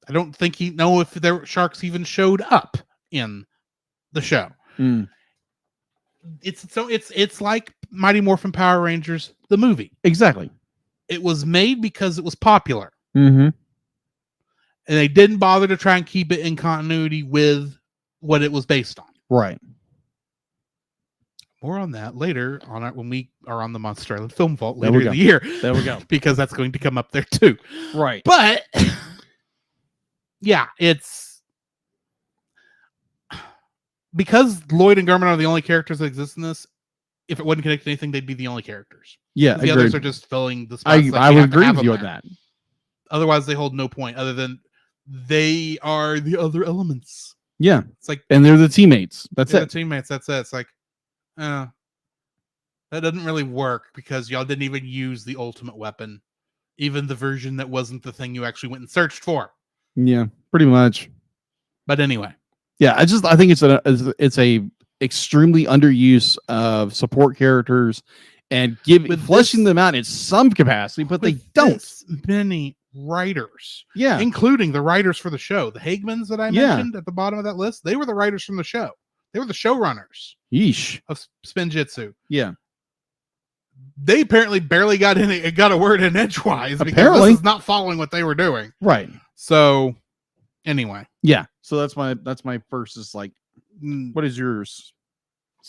I don't think he know if their sharks even showed up in the show. Mm. It's like Mighty Morphin Power Rangers, the movie. Exactly. It was made because it was popular. Mm-hmm. And they didn't bother to try and keep it in continuity with what it was based on. Right. More on that later when we are on the Monster Island Film Vault There later we in go. the year. There we go. Because that's going to come up there too. Right. But yeah, it's because Lloyd and Garmadon are the only characters that exist in this. If it wasn't connected to anything, they'd be the only characters. Yeah. The Agreed. others are just filling the spots. I would agree with you on that. Otherwise, they hold no point other than they are the other elements. Yeah. It's like And they're the teammates. That's they're it. the teammates. That's it. It's like, that doesn't really work because y'all didn't even use the ultimate weapon, even the version that wasn't the thing you actually went and searched for. Yeah. Pretty much. But anyway, Yeah. I think it's a extremely underuse of support characters and fleshing them out in some capacity, but they with don't. this many writers, Yeah. including the writers for the show, the Hagmans that I Yeah. mentioned at the bottom of that list, they were the writers from the show. They were the showrunners Yeesh. of Spinjitzu. Yeah. They apparently barely got a word in edgewise because Apparently. this is not following what they were doing. Right. So anyway, Yeah. So that's my first is like, mm, what is yours?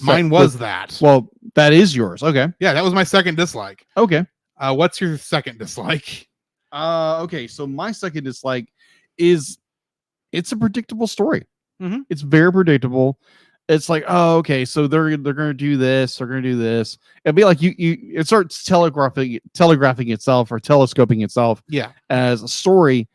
mine was that. Well, that is yours. Okay. Yeah, that was my second dislike. Okay. What's your second dislike? Okay. So my second dislike is it's a predictable story. Mhm. It's very predictable. It's like, oh, okay, so they're gonna do this, they're gonna do this. It'd be like it starts telegraphing itself or telescoping itself Yeah. as a story,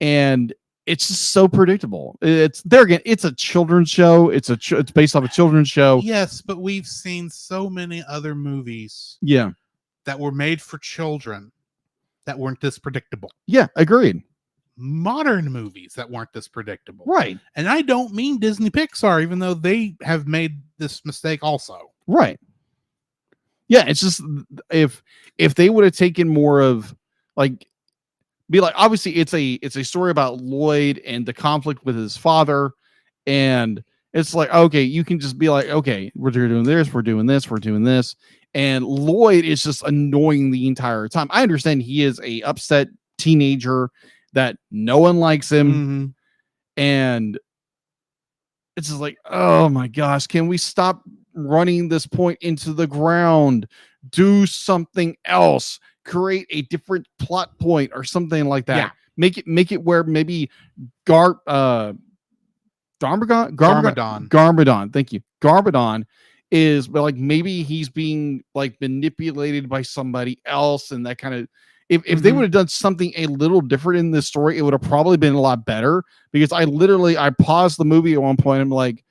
and it's just so predictable. It's there again. It's a children's show. It's based off a children's show. Yes, but we've seen so many other movies Yeah. that were made for children that weren't this predictable. Yeah. Agreed. Modern movies that weren't this predictable. Right. And I don't mean Disney Pixar, even though they have made this mistake also. Right. Yeah, it's just if they would have taken more of like be like obviously it's a story about Lloyd and the conflict with his father, and it's like okay, you can just be like okay, we're doing this, we're doing this, we're doing this, and Lloyd is just annoying the entire time. I understand he is a upset teenager that no one likes him, Mhm. and it's just like oh my gosh, can we stop running this point into the ground? Do something else. Create a different plot point or something like that. Yeah. Make it where maybe Garmadon. Thank you. Garmadon is but like maybe he's being like manipulated by somebody else and that kind of if they Mhm. would have done something a little different in this story, it would have probably been a lot better because I paused the movie at one point. I'm like,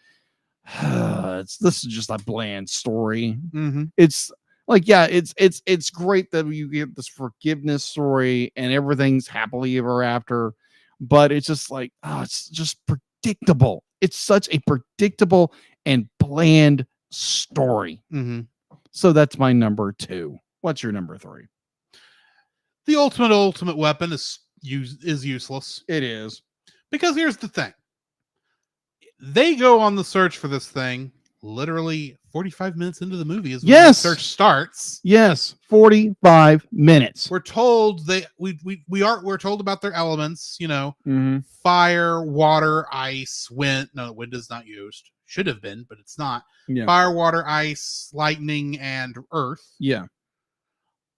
this is just a bland story. Mhm. It's like yeah it's great that you get this forgiveness story and everything's happily ever after, but it's just like it's just predictable. It's such a predictable and bland story. Mhm. So that's my number 2. What's your number 3? The ultimate weapon is useless It is. because here's the thing. They go on the search for this thing literally 45 minutes into the movie is when Yes. the search starts. Yes, 45 minutes. We're told we're told about their elements, Mhm. fire, water, ice, wind. No, wind is not used. Should have been, but it's not. Yeah. Fire, water, ice, lightning, and earth. Yeah.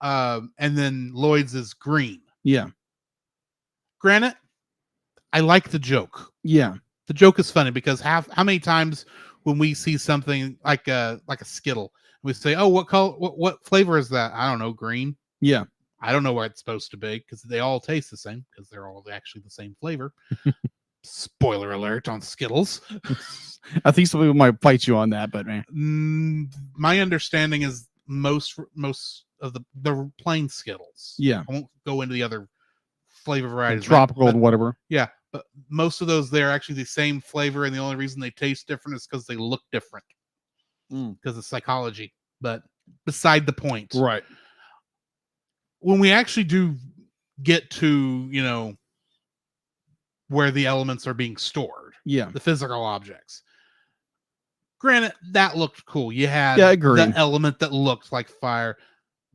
And then Lloyd's is green. Yeah. Granted, I like the joke. Yeah. The joke is funny because how many times when we see something like a Skittle, we say, "Oh, what color? What flavor is that?" I don't know, green. Yeah. I don't know what it's supposed to be because they all taste the same because they're all actually the same flavor. Spoiler alert on Skittles. I think some people might fight you on that, but man. My understanding is most of the plain Skittles. Yeah. I won't go into the other flavor varieties. Tropical but- and whatever. Yeah, but most of those they're actually the same flavor, and the only reason they taste different is because they look different because of psychology. But beside the point, Right. when we actually do get to where the elements are being stored, Yeah. the physical objects. Granted, that looked cool. You had Yeah, I agree. the element that looked like fire.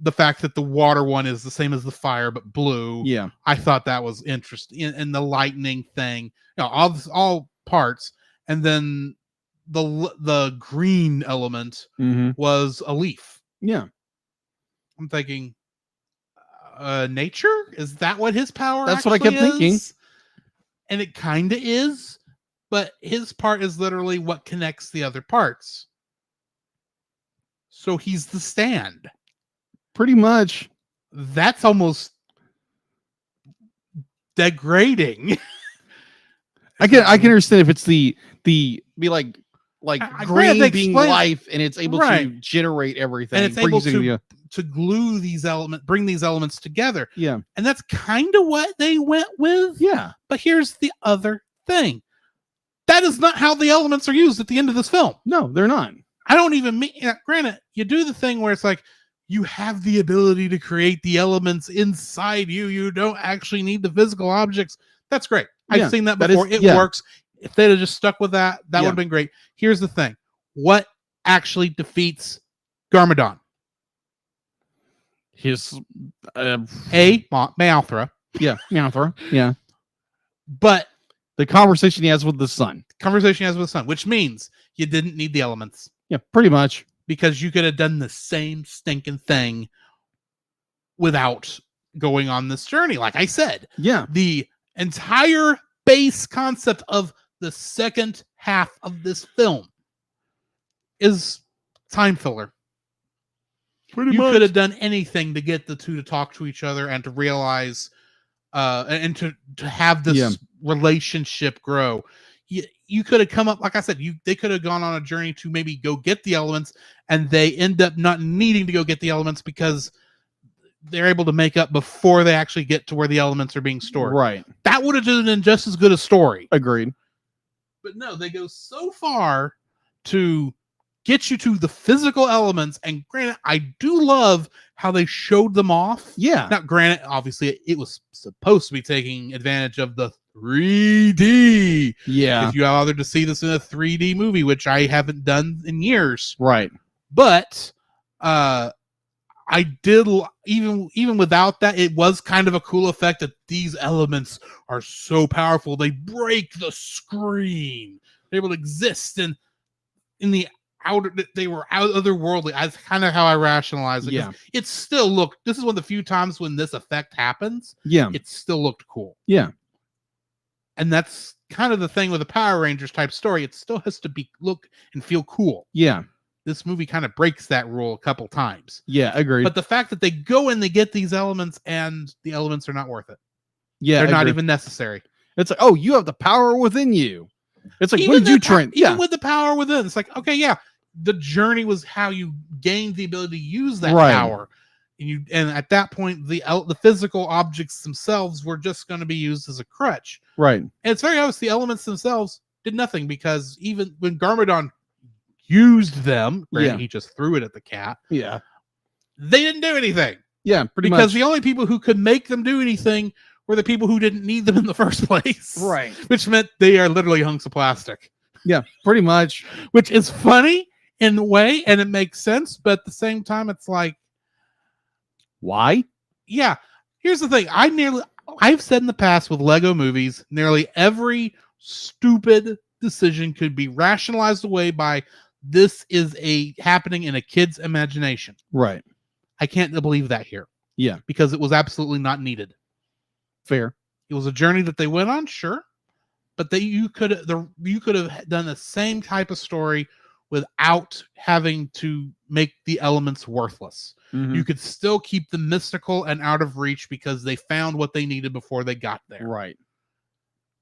The fact that the water one is the same as the fire but blue. Yeah. I thought that was interesting. And the lightning thing, all parts. And then the green element Mm-hmm. was a leaf. Yeah. I'm thinking, nature? Is that what his power? That's what I kept actually thinking. is? And it kind of is, but his part is literally what connects the other parts. So he's the stand. Pretty much. That's almost degrading. I can understand if it's the be like I- granted, green they being explain- life and it's able to Right. generate everything. And it's able brings it to glue these elements, bring these elements together. yeah. And that's kind of what they went with. Yeah. But here's the other thing. That is not how the elements are used at the end of this film. No, they're not. I don't even mean, granted, you do the thing where it's like, you have the ability to create the elements inside you. You don't actually need the physical objects. That's great. Yeah, I've seen that that is- before. It yeah. works. If they'd have just stuck with that, that Yeah. would have been great. Here's the thing. What actually defeats Garmadon? His Malthra. yeah, Mounthra. Yeah. But The conversation he has with the sun. conversation he has with the sun, which means you didn't need the elements Yeah, pretty much. because you could have done the same stinking thing without going on this journey. Like I said, Yeah. the entire base concept of the second half of this film is time filler. Pretty You could have done anything to get the two to talk to each other and to realize and to have this Yeah. relationship grow. You could have come up, like I said, they could have gone on a journey to maybe go get the elements, and they end up not needing to go get the elements because they're able to make up before they actually get to where the elements are being stored. Right. That would have been just as good a story. Agreed. But no, they go so far to get you to the physical elements. And granted, I do love how they showed them off. Yeah. Now, granted, obviously, it was supposed to be taking advantage of the 3D. Yeah. If you bothered to see this in a 3D movie, which I haven't done in years, Right. but I did even without that, it was kind of a cool effect that these elements are so powerful they break the screen. They're able to exist in the outer. They were otherworldly. That's kind of how I rationalize it. 'Cause Yeah. it still looked. This is one of the few times when this effect happens. Yeah. It still looked cool. Yeah. And that's kind of the thing with a Power Rangers type story. It still has to look and feel cool. Yeah. This movie kind of breaks that rule a couple times. Yeah. Agreed. But the fact that they go and they get these elements and the elements are not worth it. yeah. They're not agreed. even necessary. It's like, oh, you have the power within you. It's like, what did you train? Even with the power within, it's like, okay, yeah, the journey was how you gained the ability to use that Right. power. And at that point, the physical objects themselves were just going to be used as a crutch. Right. And it's very obvious the elements themselves did nothing, because even when Garmadon used them, granted, Yeah. he just threw it at the cat, Yeah. they didn't do anything. Yeah. Pretty Because much. the only people who could make them do anything were the people who didn't need them in the first place. Right. Which meant they are literally hunks of plastic. Yeah. Pretty much. Which is funny in a way, and it makes sense, but at the same time, it's like, Why? yeah, here's the thing. I've said in the past with Lego movies, nearly every stupid decision could be rationalized away by this is happening in a kid's imagination. Right. I can't believe that here. Yeah. Because it was absolutely not needed. Fair. It was a journey that they went on, sure, but that you could have done the same type of story without having to make the elements worthless. Mhm. You could still keep them mystical and out of reach because they found what they needed before they got there. Right.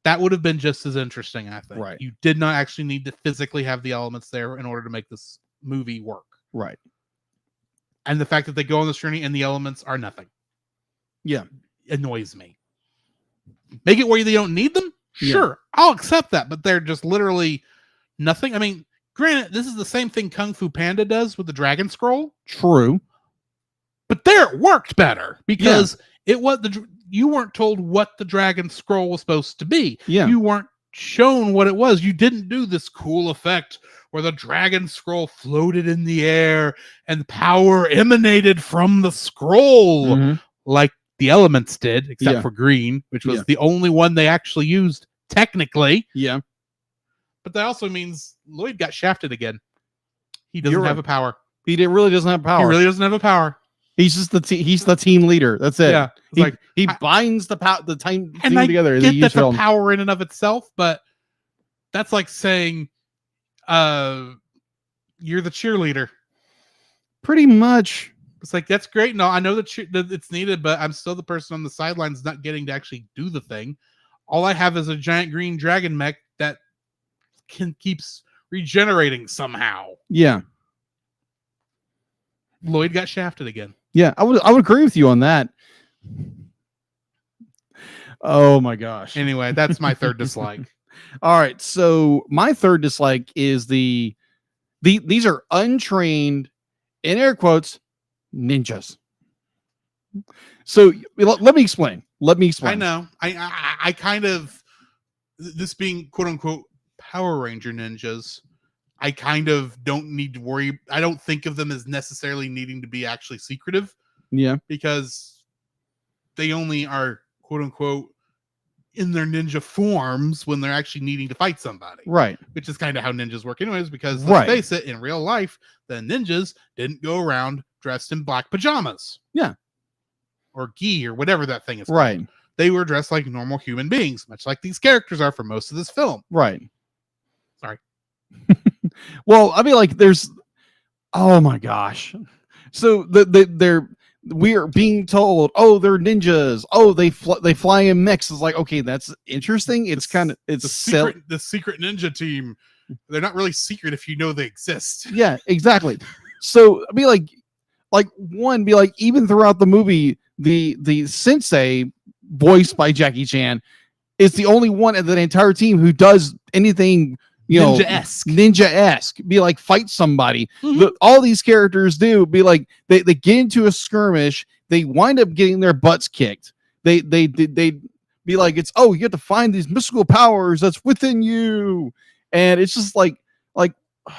That would have been just as interesting, I think. Right. You did not actually need to physically have the elements there in order to make this movie work. Right. And the fact that they go on this journey and the elements are nothing. Yeah. Annoys me. Make it where they don't need them? Yeah. Sure. I'll accept that, but they're just literally nothing. I mean, granted, this is the same thing Kung Fu Panda does with the Dragon Scroll, True. but there it worked better because it was you weren't told what the Dragon Scroll was supposed to be. Yeah. You weren't shown what it was. You didn't do this cool effect where the Dragon Scroll floated in the air and power emanated from the scroll Mhm. like the elements did, except Yeah. for green, which was Yeah. the only one they actually used technically. Yeah. But that also means Lloyd got shafted again. He doesn't You're have right. a power. Really doesn't have power. He really doesn't have a power. He's just he's the team leader. That's it. Yeah. It's He, like, he I- binds the team and I together. get They that's use a film. power in and of itself, but that's like saying you're the cheerleader. Pretty much. It's like, that's great. No, I know that it's needed, but I'm still the person on the sidelines not getting to actually do the thing. All I have is a giant green dragon mech that keeps regenerating somehow. Yeah. Lloyd got shafted again. Yeah. I would agree with you on that. Oh my gosh. Anyway, that's my third dislike. All right. So my third dislike is these are untrained, in air quotes, ninjas. So let me explain. I know. I kind of, this being quote unquote Power Ranger ninjas, I kind of don't need to worry. I don't think of them as necessarily needing to be actually secretive Yeah. because they only are quote unquote in their ninja forms when they're actually needing to fight somebody, Right. which is kind of how ninjas work anyways, because Right. let's face it, in real life, the ninjas didn't go around dressed in black pajamas. Yeah. Or gi or whatever that thing is called. Right. They were dressed like normal human beings, much like these characters are for most of this film. Right. Sorry. Well, I mean, like, oh my gosh. So we are being told, oh, they're ninjas. Oh, they fly in mechs. It's like, okay, that's interesting. It's kind of The secret ninja team. They're not really secret if you know they exist. yeah, exactly. So I mean, like even throughout the movie, the sensei voiced by Jackie Chan is the only one of the entire team who does anything, you know, Ninja-esque. ninja-esque, be like fight somebody. Mhm. All these characters do be like they get into a skirmish, they wind up getting their butts kicked. They be like, it's, oh, you have to find these mystical powers that's within you, and it's just like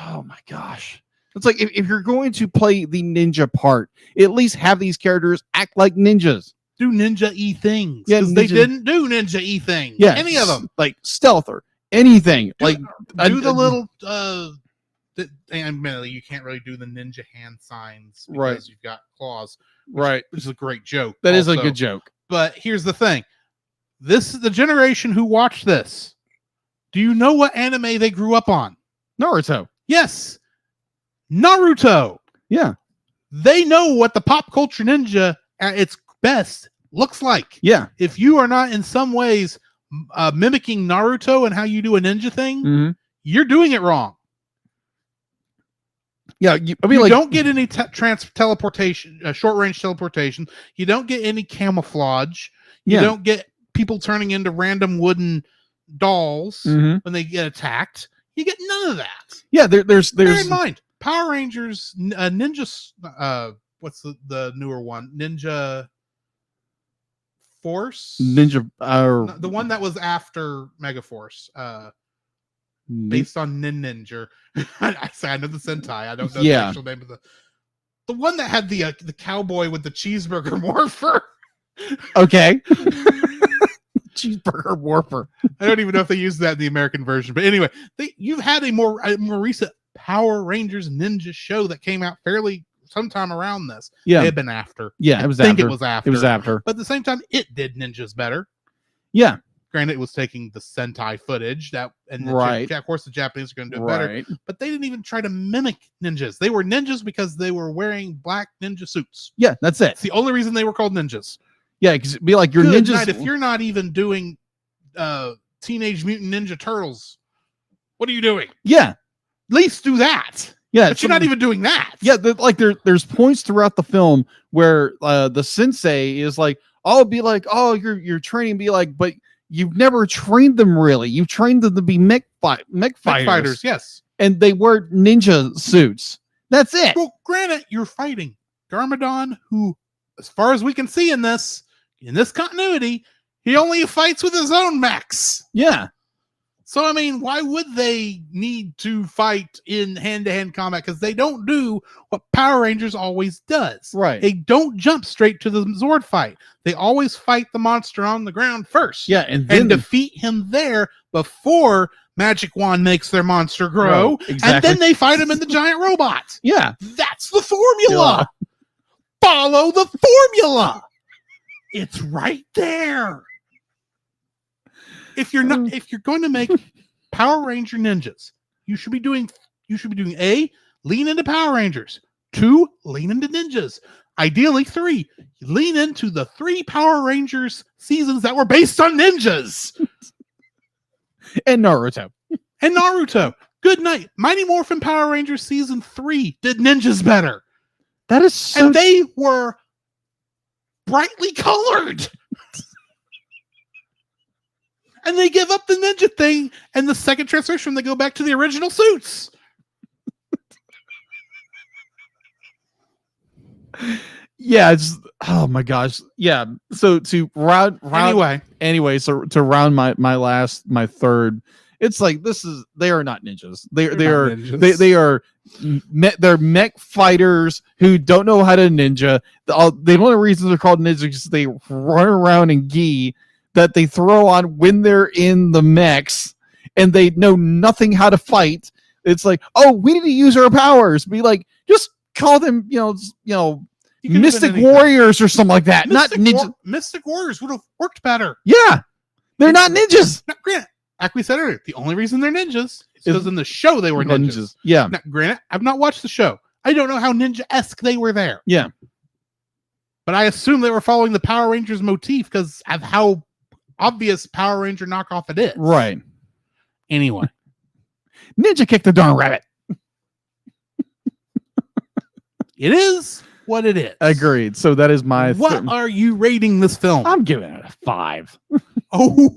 oh my gosh. It's like if you're going to play the ninja part, at least have these characters act like ninjas. Do ninja-y things. Yeah, 'Cause they ninja- didn't do ninja-y things. Yeah, Any of them. like stealth or anything. Like Do the little and admittedly, you can't really do the ninja hand signs because Right. you've got claws, right. which is a great joke. That is a also. good joke. But here's the thing. This is the generation who watched this. Do you know what anime they grew up on? Naruto. Yes. Naruto. Yeah. They know what the pop culture ninja at its best looks like. Yeah. If you are not in some ways mimicking Naruto and how you do a ninja thing, Mm-hmm. you're doing it wrong. Yeah. I mean, You like, don't get any teleportation, short range teleportation. You don't get any camouflage. You yeah. don't get people turning into random wooden dolls Mhm. when they get attacked. You get none of that. Yeah. There's Bear in mind, Power Rangers, Ninja. What's the newer one? Ninja Force. ninja. No, the one that was after Megaforce. Based on Ninja. I know the Sentai. I don't know the Yeah. actual name of the one that had the cowboy with the cheeseburger morpher. Okay. Cheeseburger warper. I don't even know if they used that in the American version, but anyway, you've had a more recent Power Rangers Ninja show that came out fairly sometime around this. It Yeah. had been after. Yeah. It was I think after. it was after. It was after. But at the same time, it did ninjas better. Yeah. Granted, it was taking the Sentai footage Right. Of course, the Japanese are going to do it better. Right. But they didn't even try to mimic ninjas. They were ninjas because they were wearing black ninja suits. Yeah. That's it. It's the only reason they were called ninjas. Yeah. Because be like your Good ninjas. night, if you're not even doing Teenage Mutant Ninja Turtles, what are you doing? Yeah. At least do that. Yeah. But you're not even doing that. Yeah, there's points throughout the film where the sensei is like, "Oh, be like, oh, you're training, be like, but you've never trained them really. You've trained them to be mech fighters, yes. and they wear ninja suits. That's it. Well, granted, you're fighting Garmadon, who, as far as we can see in this continuity, he only fights with his own mechs. Yeah, So, I mean, why would they need to fight in hand-to-hand combat? Because they don't do what Power Rangers always does. right. They don't jump straight to the Zord fight. They always fight the monster on the ground first. Yeah, and then And defeat him there before Magic Wand makes their monster grow. Exactly. And then they fight him in the giant robot. Yeah, That's the formula. Follow the formula. It's right there. If you're going to make Power Ranger ninjas, you should be doing A, lean into Power Rangers. 2, lean into ninjas. Ideally 3, lean into the 3 Power Rangers seasons that were based on ninjas. and Naruto. And Naruto. Good night. Mighty Morphin Power Rangers season 3 did ninjas better. That is so. And they were brightly colored. And they give up the ninja thing, and the second transformation, they go back to the original suits. Yeah, it's, oh my gosh. Yeah. So to round Anyway, so to round my third, it's like they are not ninjas. They're mech fighters who don't know how to ninja. The only reason they're called ninjas is they run around in gi that they throw on when they're in the mechs, and they know nothing how to fight. It's like, oh, we need to use our powers. Be like, just call them, you could have Mystic been anything. Warriors or something like that. Not ninjas. Mystic Warriors would have worked better. Yeah, they're not ninjas. Now, granted, like we said earlier, the only reason they're ninjas is because in the show they were ninjas. Yeah, Now, granted, I've not watched the show. I don't know how ninja-esque they were there. yeah. But I assume they were following the Power Rangers motif because of how obvious Power Ranger knockoff it is. Right. Anyway. Ninja kick the darn rabbit. It is what it is. Agreed. So that is my. What are you rating this film? I'm giving it a 5. Oh,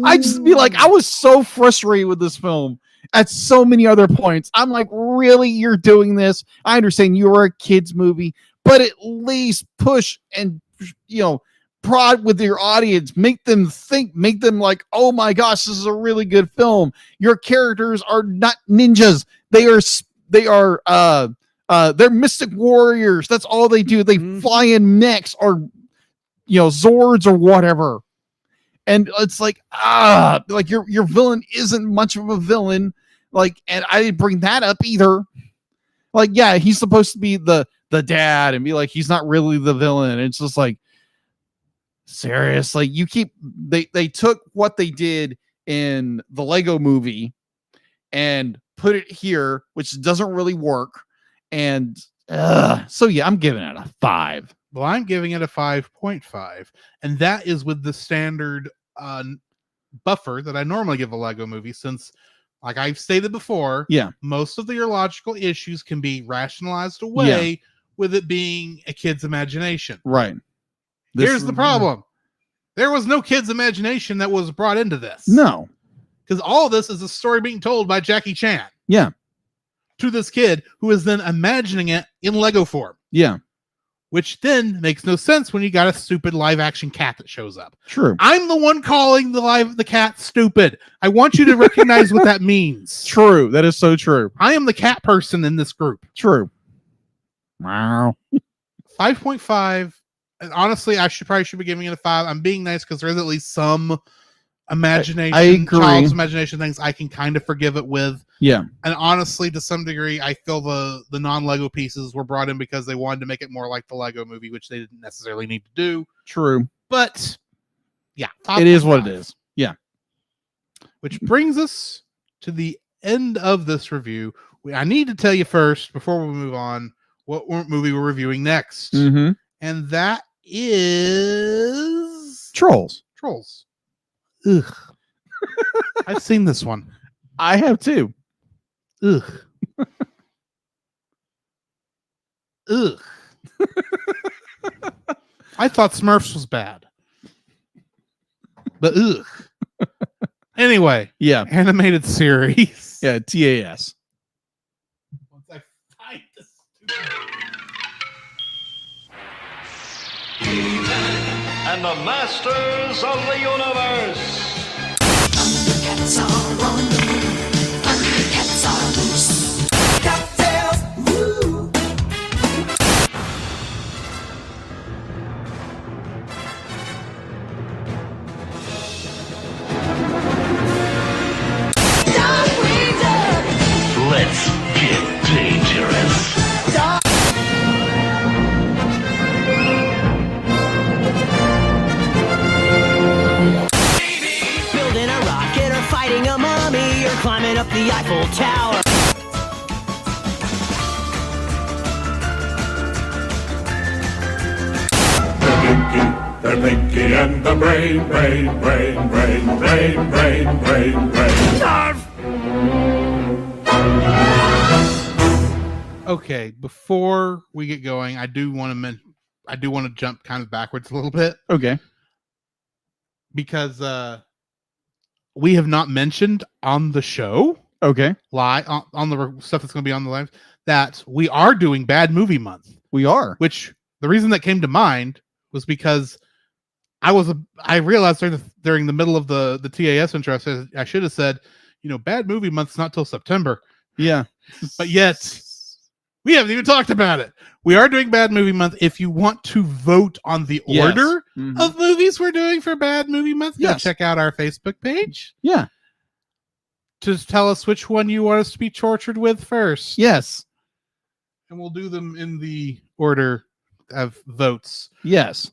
I just be like, I was so frustrated with this film. at so many other points. I'm like, really, you're doing this? I understand you are a kids movie, but at least push and prod with your audience, make them think, make them like, oh my gosh, this is a really good film. Your characters are not ninjas. They're mystic warriors. That's all they do. They fly in mechs or Zords or whatever. And it's like, like your villain isn't much of a villain. Like, and I didn't bring that up either. Like, yeah, he's supposed to be the dad and be like, he's not really the villain. It's just like, serious. Like, they took what they did in the Lego movie and put it here, which doesn't really work. And so yeah, I'm giving it a 5. Well, I'm giving it a 5.5, and that is with the standard buffer that I normally give a Lego movie, since, like I've stated before, most of your logical issues can be rationalized away with it being a kid's imagination. Right. Here's the problem. There was no kid's imagination that was brought into this. No. Because all of this is a story being told by Jackie Chan. Yeah. To this kid who is then imagining it in Lego form. Yeah. Which then makes no sense when you got a stupid live action cat that shows up. True. I'm the one calling the cat stupid. I want you to recognize what that means. True. That is so true. I am the cat person in this group. True. Wow. 5.5. And honestly, I probably should be giving it a 5. I'm being nice because there is at least some imagination, I agree. child's imagination things I can kind of forgive it with. Yeah. And honestly, to some degree, I feel the non-Lego pieces were brought in because they wanted to make it more like the Lego movie, which they didn't necessarily need to do. True. But yeah, it is what it is. Yeah. Which brings us to the end of this review. I need to tell you first, before we move on, what movie we're reviewing next. Mm-hmm. And that is Trolls. Ugh. I've seen this one. I have too. Ugh. Ugh. I thought Smurfs was bad. But ugh. Anyway. Yeah. Animated series. Yeah, TAS. Once I find this and the masters of the universe. Thundercats are on the move. Thundercats are loose. Cocktails, woo. Let's get dangerous. Building a rocket or fighting a mummy or climbing up the Eiffel Tower. The pinky and the brain. Okay, before we get going, I do want to jump kind of backwards a little bit. Okay. Because we have not mentioned on the show, Okay. live on the stuff that's going to be on the live, that we are doing Bad Movie Month. We are. Which the reason that came to mind was because I realized during the middle of the TAS intro, I should have said, Bad Movie Month's not till September. Yeah. But yet we haven't even talked about it. We are doing Bad Movie Month. If you want to vote on the order of movies we're doing for Bad Movie Month, go check out our Facebook page. Yeah. Just tell us which one you want us to be tortured with first. Yes. And we'll do them in the order of votes. Yes.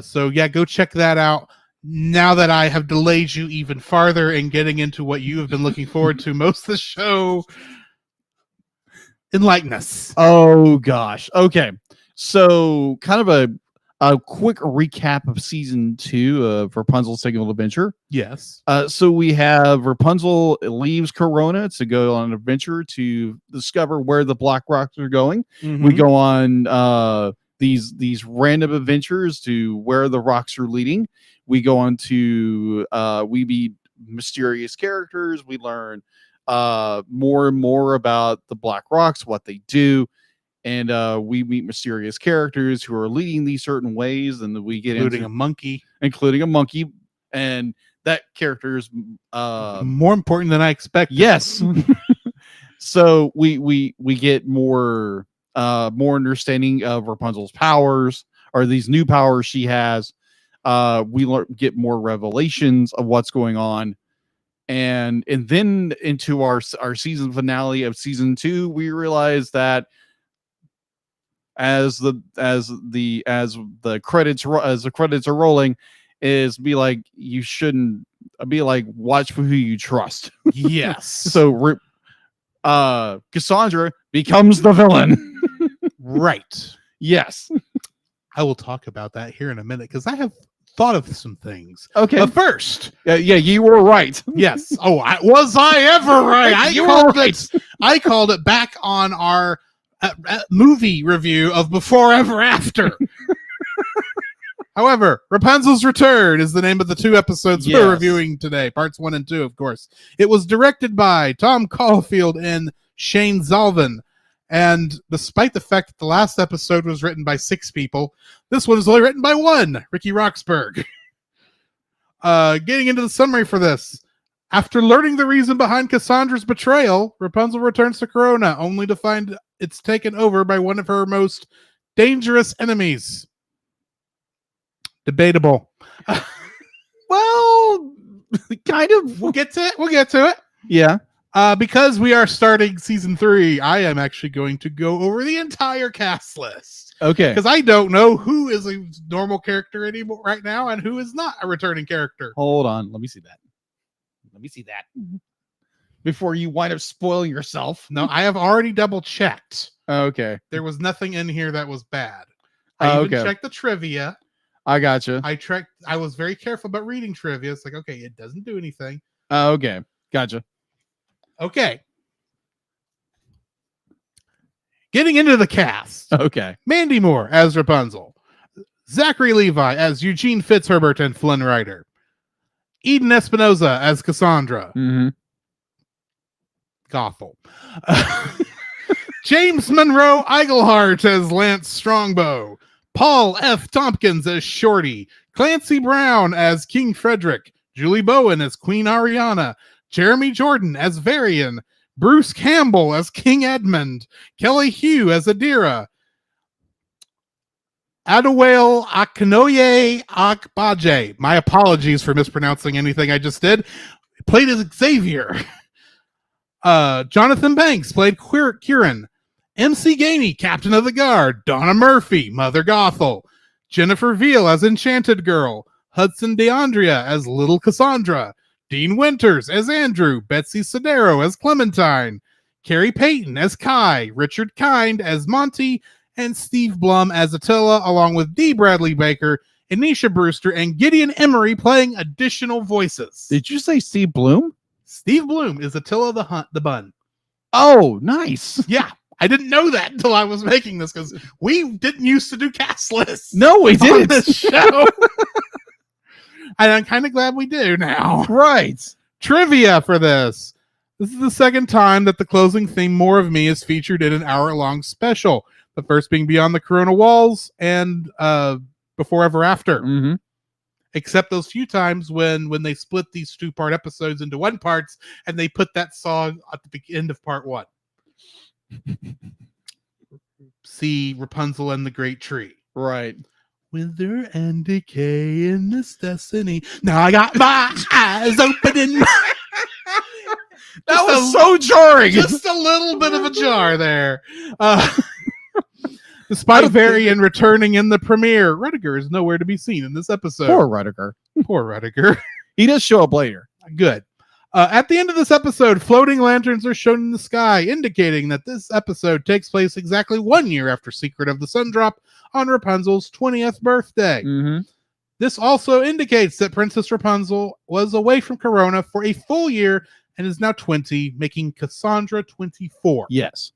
So yeah, go check that out. Now that I have delayed you even farther in getting into what you have been looking forward to most of the show, enlighten us. Oh gosh. Okay. So kind of a quick recap of season 2 of Rapunzel's Single Adventure. Yes. So we have Rapunzel leaves Corona to go on an adventure to discover where the Black Rocks are going. Mm-hmm. We go on these random adventures to where the rocks are leading. We go on to we meet mysterious characters. We learn more and more about the Black Rocks, what they do, and we meet mysterious characters who are leading these certain ways, and we get including into a monkey. and that character is More important than I expected. yes. So we get more understanding of Rapunzel's powers, or these new powers she has. We get more revelations of what's going on, and then into our season finale of season 2, we realize that as the credits are rolling, is be like, you shouldn't be like, watch for who you trust. Yes. So Cassandra becomes the villain. Right. Yes. I will talk about that here in a minute because I have thought of some things. Okay. But first, Yeah, you were right. yes. Oh, was I ever right? You were right. I called it back on our movie review of Before Ever After. However, Rapunzel's Return is the name of the 2 episodes we're Yes. reviewing today, parts 1 and 2, of course. It was directed by Tom Caulfield and Shane Zalvin. And despite the fact that the last episode was written by 6 people, this one is only written by 1, Ricky Roxburgh. Getting into the summary for this. After learning the reason behind Cassandra's betrayal, Rapunzel returns to Corona, only to find it's taken over by one of her most dangerous enemies. Debatable. Well, kind of. We'll get to it. We'll get to it. Yeah. Because we are starting season 3, I am actually going to go over the entire cast list. Okay. Because I don't know who is a normal character anymore right now and who is not a returning character. Hold on. Let me see that. Before you wind up spoiling yourself. No, I have already double checked. Okay. There was nothing in here that was bad. I even Okay. checked the trivia. I gotcha. I was very careful about reading trivia. It's like, okay, it doesn't do anything. Okay. Gotcha. Okay. Getting into the cast. Okay. Mandy Moore as Rapunzel. Zachary Levi as Eugene Fitzherbert and Flynn Rider. Eden Espinosa as Cassandra. Mm-hmm. Gothel. James Monroe Eigelhart as Lance Strongbow. Paul F. Tompkins as Shorty. Clancy Brown as King Frederick. Julie Bowen as Queen Ariana. Jeremy Jordan as Varian. Bruce Campbell as King Edmund. Kelly Hugh as Adira. Adewale Akinoye Akbaje. My apologies for mispronouncing anything I just did. Played as Xavier. Jonathan Banks played Kieran. MC Gainey, Captain of the Guard. Donna Murphy, Mother Gothel. Jennifer Veal as Enchanted Girl. Hudson DeAndrea as Little Cassandra. Dean Winters as Andrew. Betsy Sodero as Clementine. Carrie Payton as Kai. Richard Kind as Monty. And Steve Blum as Attila, along with D. Bradley Baker, Anisha Brewster, and Gideon Emery playing additional voices. Did you say Steve Bloom? Steve Bloom is Attila the Bun. Oh, nice. Yeah, I didn't know that until I was making this because we didn't used to do cast lists. No, we on didn't. this show. And I'm kind of glad we do now. Right. Trivia for this. This is the second time that the closing theme, More of Me, is featured in an hour-long special. The first being Beyond the Corona Walls and Before Ever After. Mm-hmm. Except those few times when they split these 2-part episodes into 1 parts and they put that song at the end of part 1. See Rapunzel and the Great Tree. Right. Wither and decay in this destiny. Now I got my eyes opening. That was so jarring. Just a little bit of a jar there. Despite Varian returning in the premiere, Rudiger is nowhere to be seen in this episode. Poor Rudiger. Poor Rudiger. He does show up later. Good. At the end of this episode, floating lanterns are shown in the sky, indicating that this episode takes place exactly 1 year after Secret of the Sun Drop on Rapunzel's 20th birthday. Mm-hmm. This also indicates that Princess Rapunzel was away from Corona for a full year and is now 20, making Cassandra 24. Yes.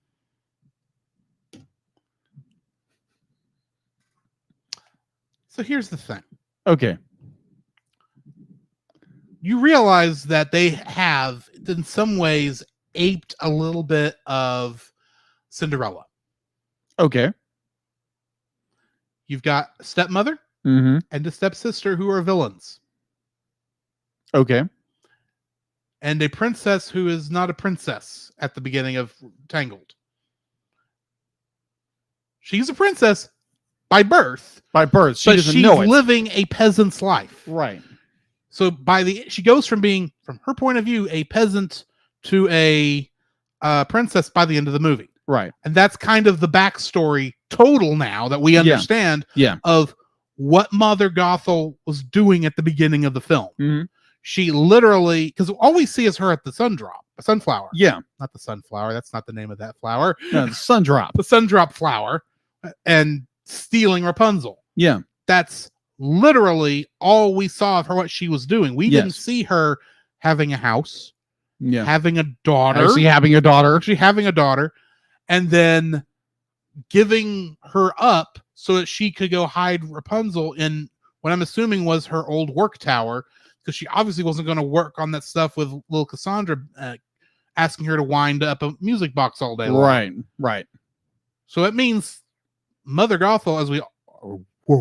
So here's the thing. Okay. You realize that they have, in some ways, aped a little bit of Cinderella. Okay. You've got a stepmother Mm-hmm. and a stepsister who are villains, Okay. and a princess who is not a princess at the beginning of Tangled. She's a princess by birth, By birth, she but doesn't she's know it. living a peasant's life. Right. So she goes from being, from her point of view, a peasant to a princess by the end of the movie. Right. And that's kind of the backstory total now that we understand Yeah. of what Mother Gothel was doing at the beginning of the film. Mhm. She literally, because all we see is her at the sunflower. Yeah. Not the sunflower. That's not the name of that flower. No, the sun drop. The sundrop flower, and stealing Rapunzel. Yeah. That's literally all we saw of her, what she was doing. We didn't Yes. see her having a house, Yeah. having a daughter. Actually having a daughter. Actually having a daughter, and then giving her up so that she could go hide Rapunzel in what I'm assuming was her old work tower, because she obviously wasn't going to work on that stuff with little Cassandra asking her to wind up a music box all day long. Right. Right. So it means Mother Gothel, as we're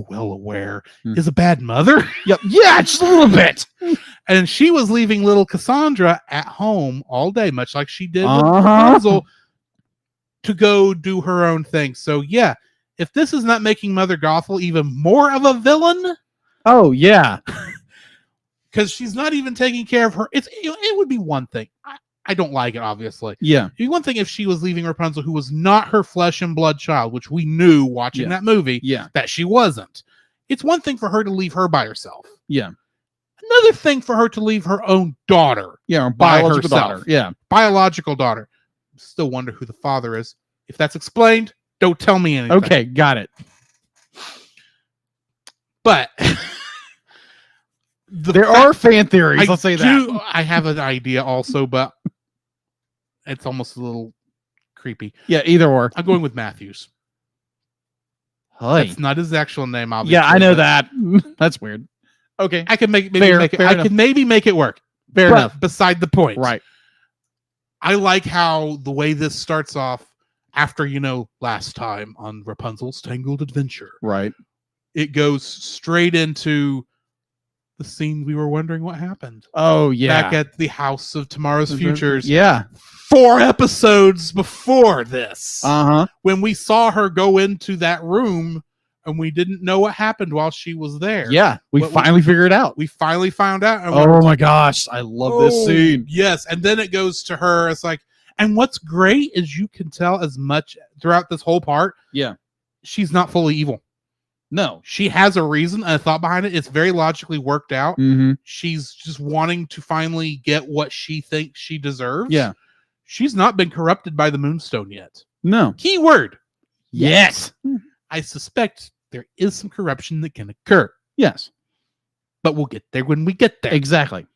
well aware, Hmm. is a bad mother. Yep. Yeah, just a little bit. And she was leaving little Cassandra at home all day, much like she did with Uh-huh. Rapunzel, to go do her own thing. So yeah, if this is not making Mother Gothel even more of a villain, Oh yeah. because she's not even taking care of her, it would be one thing. I don't like it, obviously. Yeah. It'd be one thing if she was leaving Rapunzel, who was not her flesh and blood child, which we knew watching Yeah. that movie Yeah. that she wasn't. It's one thing for her to leave her by herself. Yeah. Another thing for her to leave her own daughter, Yeah. Our by biological herself. daughter. Yeah. biological daughter. Still wonder who the father is. If that's explained, don't tell me anything. Okay. Got it. But There are fan theories. I'll say that. I have an idea also, but it's almost a little creepy. Yeah. Either or. I'm going with Matthews. Hi. That's not his actual name, obviously. Yeah, I know but that. That's weird. Okay. I can maybe Fair, make it. fair I enough. can maybe make it work. Fair But enough. Beside the point. Right. I like how the way this starts off after, last time on Rapunzel's Tangled Adventure. Right. It goes straight into the scene we were wondering what happened. Oh yeah. Back at the House of Tomorrow's Futures. Yeah. 4 episodes before this. Uh-huh. When we saw her go into that room and we didn't know what happened while she was there. Yeah. We What- finally figured it out. We finally found out. And Oh my gosh. I love this Oh, scene. Yes. And then it goes to her. It's like, and what's great is you can tell as much throughout this whole part. Yeah. She's not fully evil. No. She has a reason and a thought behind it. It's very logically worked out. Mm-hmm. She's just wanting to finally get what she thinks she deserves. Yeah. She's not been corrupted by the Moonstone yet. No. Keyword. Yes. I suspect there is some corruption that can occur, Yes. but we'll get there when we get there. Exactly.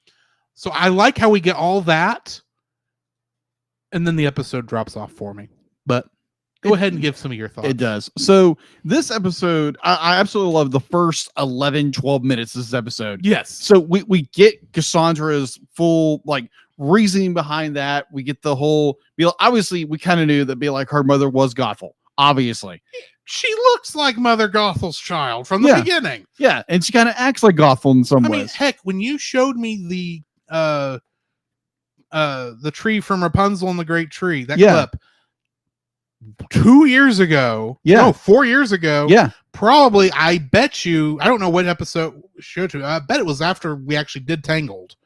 So I like how we get all that, and then the episode drops off for me. But go ahead and give some of your thoughts. It does. So this episode, I absolutely love the first 11, 12 minutes of this episode. Yes. So we get Cassandra's full reasoning behind that. We get the whole obviously we kind of knew that her mother was Gothel. Obviously. She looks like Mother Gothel's child from the Yeah. beginning. Yeah. And she kind of acts like Gothel in some I mean, ways. heck, when you showed me the tree from Rapunzel and the Great Tree, that Yeah. clip 2 years ago, Yeah. no, 4 years ago, Yeah. probably, I bet you, I don't know what episode showed to. I bet it was after we actually did Tangled.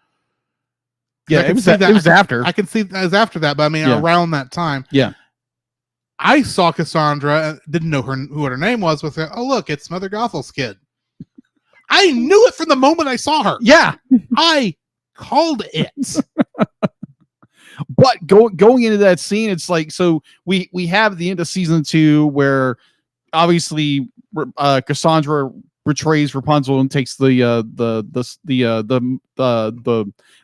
Yeah. I can It was, see that- it was after. I can see that as after that, but I mean, Yeah. around that time. Yeah. I saw Cassandra, didn't know who her name was, with oh, look, it's Mother Gothel's kid. I knew it from the moment I saw her. Yeah. I called it. But going into that scene, it's so we have the end of season 2 where obviously Cassandra betrays Rapunzel and takes the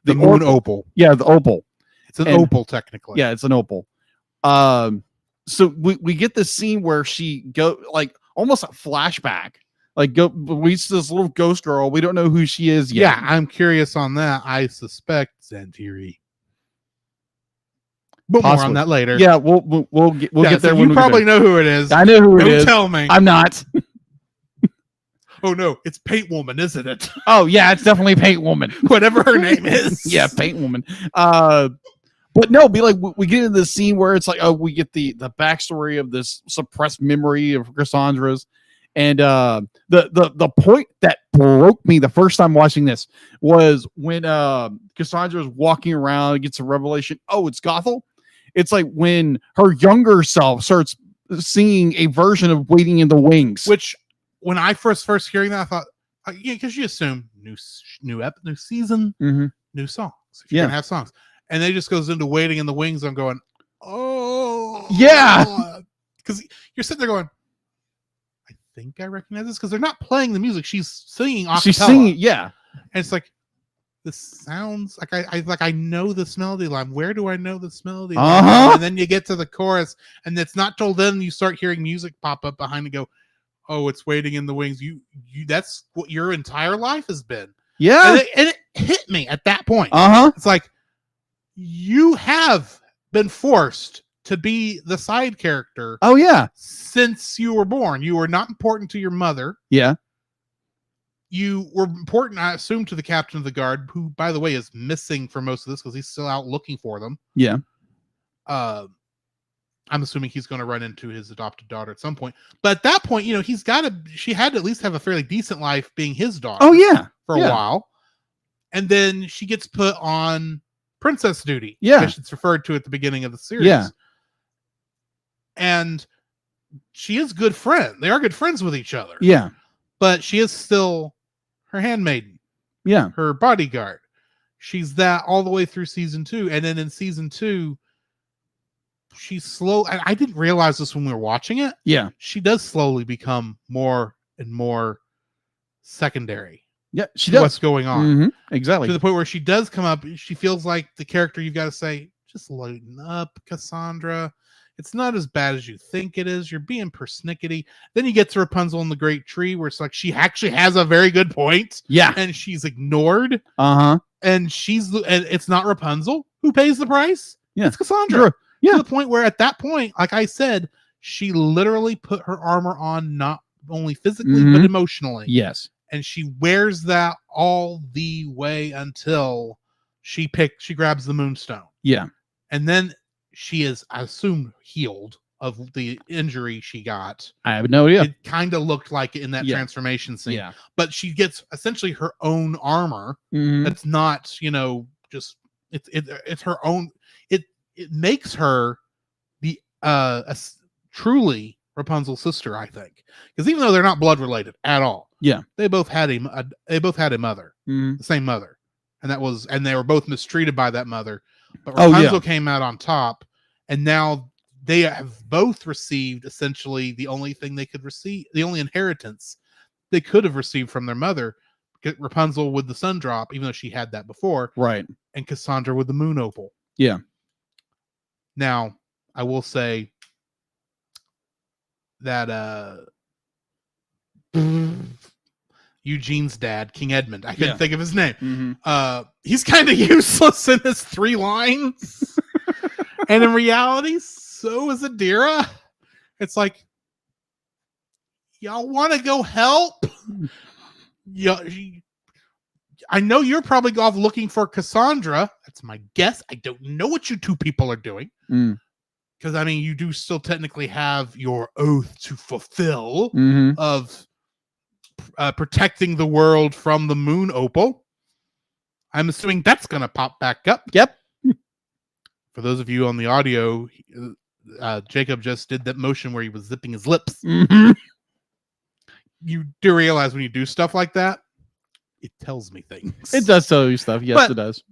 moon opal. Yeah, the opal. It's an And- opal, technically. Yeah, it's an opal. So we get this scene where she go almost a flashback. We see this little ghost girl. We don't know who she is yet. Yeah, I'm curious on that. I suspect Zantiri. But more Possibly. on that later. Yeah, we'll get Yeah, get there so when you we probably get there. know who it is. I know who it Don't is. tell me. I'm not. Oh no, it's Paint Woman, isn't it? Oh yeah, it's definitely Paint Woman. Whatever her name is. Yeah, Paint Woman. But no, be like we get into the scene where it's like, oh, we get the backstory of this suppressed memory of Cassandra's, and the point that broke me the first time watching this was when Cassandra was walking around and gets a revelation. Oh, it's Gothel. It's like when her younger self starts singing a version of "Waiting in the Wings," Which, when I first hearing that, I thought, yeah, because you assume new season, Mhm. new songs. If you're Yeah. gonna have songs, and they just goes into "Waiting in the Wings." I'm going, oh Yeah. because you're sitting there going, I think I recognize this because they're not playing the music. She's singing. A she's cappella. singing. Yeah, And it's like, this sounds like I know this melody line. Where do I know this melody line? Uh-huh. And then you get to the chorus, and it's not till then you start hearing music pop up behind and go, oh, it's Waiting in the Wings. You that's what your entire life has been. yeah. And it hit me at that point. Uh-huh. It's like, you have been forced to be the side character Oh yeah. since you were born. You were not important to your mother. Yeah. You were important, I assume, to the captain of the guard, who, by the way, is missing for most of this because he's still out looking for them. Yeah. I'm assuming he's going to run into his adopted daughter at some point. But at that point, she had to at least have a fairly decent life being his daughter Oh yeah. for a yeah. while. And then she gets put on princess duty. Yeah. Which it's referred to at the beginning of the series. Yeah. And she is good friend. They are good friends with each other. Yeah. But she is still her handmaiden, Yeah. her bodyguard. She's that all the way through season 2. And then in season 2, she's slow. And I didn't realize this when we were watching it. Yeah. She does slowly become more and more secondary Yeah. She to does. what's going on. Mhm. Exactly. To the point where she does come up. She feels like the character you've got to say, just lighten up, Cassandra. It's not as bad as you think it is. You're being persnickety. Then you get to Rapunzel in the Great Tree, where it's like she actually has a very good point, Yeah. and she's ignored. Uh-huh. And it's not Rapunzel who pays the price. Yeah. It's Cassandra. Sure. Yeah. To the point where at that point, like I said, she literally put her armor on, not only physically, but Mhm. emotionally. Yes. And she wears that all the way until she grabs the Moonstone. Yeah. And then she is, I assume, healed of the injury she got. I have no idea. It kind of looked like it in that Yeah. transformation scene. Yeah. But she gets essentially her own armor. Mhm. That's not, just it's her own. It makes her the truly Rapunzel's sister, I think, because even though they're not blood related at all, Yeah. they both had a mother, Mhm. the same mother, and they were both mistreated by that mother. But Oh, yeah. Rapunzel came out on top, and now they have both received essentially the only thing they could receive, the only inheritance they could have received from their mother. Rapunzel with the sun drop, even though she had that before, Right. and Cassandra with the moon opal. Yeah. Now, I will say that Eugene's dad, King Edmund, I couldn't Yeah. think of his name. Mhm. He's kind of useless in his 3 lines. And in reality, so is Adira. It's like, y'all want to go help? Yeah, I know you're probably off looking for Cassandra. That's my guess. I don't know what you two people are doing. Mm. Because, I mean, you do still technically have your oath to fulfill Mhm. of protecting the world from the moon opal. I'm assuming that's going to pop back up. Yep. For those of you on the audio, Jacob just did that motion where he was zipping his lips. Mhm. You do realize when you do stuff like that, it tells me things. It does tell you stuff. Yes, But- it does.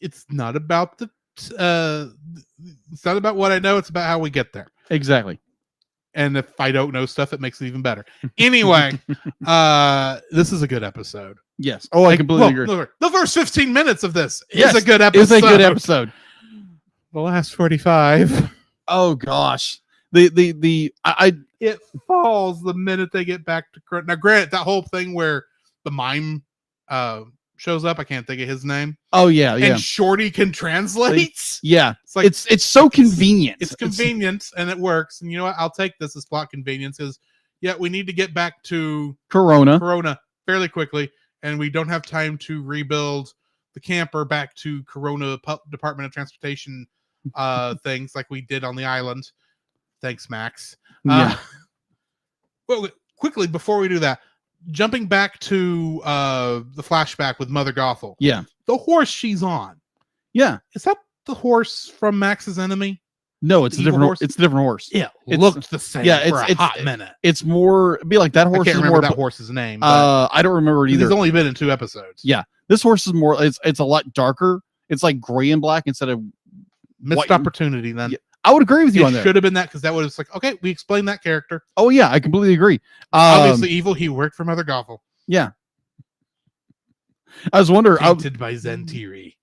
It's not about it's not about what I know. It's about how we get there. Exactly. And if I don't know stuff, it makes it even better. Anyway, this is a good episode. Yes. Oh, I completely agree. Look, the first 15 minutes of this Yes, is a good episode. It's a good episode. The last 45. Oh gosh. I It falls the minute they get back to now. Granted, that whole thing where the mime shows up. I can't think of his name. Oh yeah, yeah, And Shorty can translate. yeah. It's like It's so convenient. it's convenient and it works. And you know what? I'll take this as plot convenience because yeah, we need to get back to Corona. fairly quickly, and we don't have time to rebuild the camper back to Corona Department of Transportation things like we did on the island. Thanks, Max. Yeah. Well, quickly before we do that, jumping back to the flashback with Mother Gothel. Yeah. The horse she's on. Yeah. Is that the horse from Max's enemy? No, it's a Evil different horse? It's a different horse. Yeah, It's- looked the same. yeah, for a hot minute. It's more be like that I horse can't is remember more that horse's name. But I don't remember it he's either. only been in 2 episodes. Yeah. This horse is more it's a lot darker. It's like gray and black instead of Missed What- opportunity then. Yeah, I would agree with you It on that. should have been that because that was like, okay, we explained that character. Oh yeah, I completely agree. Obviously evil. He worked for Mother Gothel. Yeah. I was wondering Painted by Zentiri.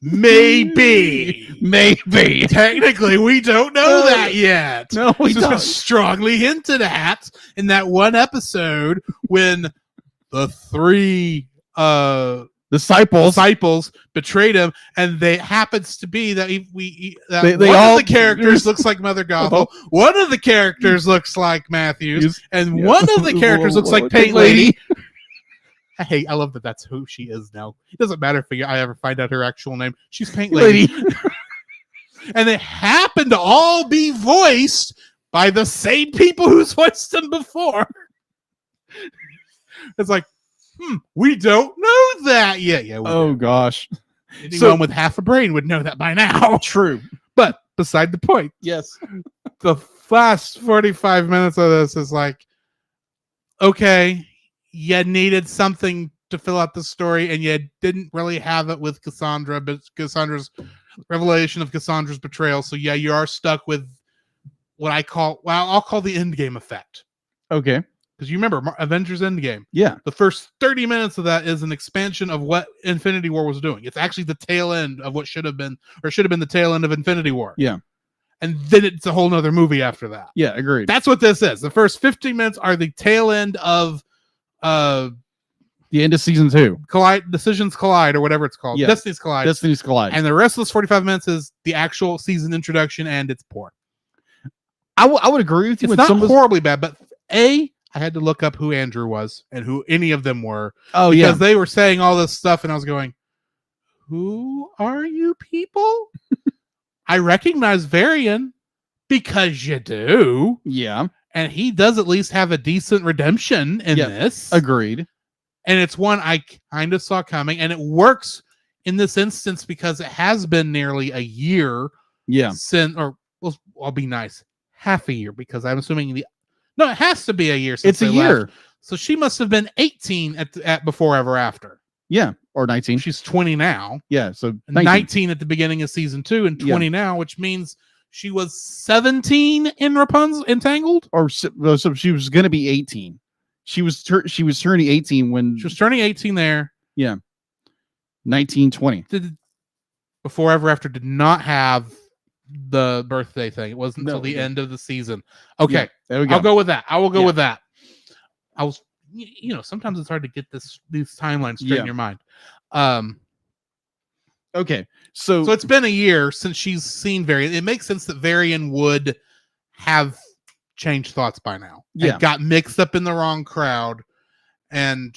Maybe. maybe. Technically, we don't know that yet. No, we This was don't. strongly hinted at in that one episode when the 3 disciples betrayed him, and they happens to be that that They one all- of the characters looks like Mother Gothel, one of the characters looks like Matthews, and one of the characters looks like Paint Lady. I love that that's who she is now. It doesn't matter if I ever find out her actual name. She's Paint Lady. And they happen to all be voiced by the same people who's voiced them before. It's like, we don't know that yet. Yeah, we Oh do. gosh. Anyone with half a brain would know that by now. True. But beside the point, Yes. the last 45 minutes of this is like, okay, you needed something to fill out the story, and you didn't really have it with Cassandra, but Cassandra's revelation of Cassandra's betrayal. So yeah, you are stuck with what I'll call the Endgame effect. Okay. Because you remember Avengers Endgame. Yeah. The first 30 minutes of that is an expansion of what Infinity War was doing. It's actually the tail end of what should have been the tail end of Infinity War. Yeah. And then it's a whole nother movie after that. Yeah, agreed. That's what this is. The first 15 minutes are the tail end of The end of season 2. Decisions Collide, or whatever it's called. Yeah. Destiny's Collide. Destiny's Collide. And the rest of those 45 minutes is the actual season introduction, and it's poor. I would agree with you. It's with not some of horribly bad, but I had to look up who Andrew was and who any of them were. Oh Because yeah. they were saying all this stuff, and I was going, who are you people? I recognize Varian because you do. Yeah. And he does at least have a decent redemption in Yeah. this. Agreed. And it's one I kind of saw coming, and it works in this instance because it has been nearly a year Yeah. since, or well, I'll be nice, half a year, because I'm assuming it has to be a year since It's a they year. left. So she must have been 18 at Before Ever After. Yeah. Or 19. She's 20 now. Yeah. So 19 at the beginning of season 2 and 20 now, which means she was 17 in Rapunzel Entangled. Or so she was going to be 18. She was turning 18 when She was turning 18 there. 1920. Before Ever After did not have the birthday thing. It wasn't No, until the yeah. end of the season. Okay. Yeah, there we go. I'll go with that. I will go Yeah. with that. I was, sometimes it's hard to get these timelines straight Yeah. in your mind. Okay. So So it's been a year since she's seen Varian. It makes sense that Varian would have changed thoughts by now. And Yeah. got mixed up in the wrong crowd. And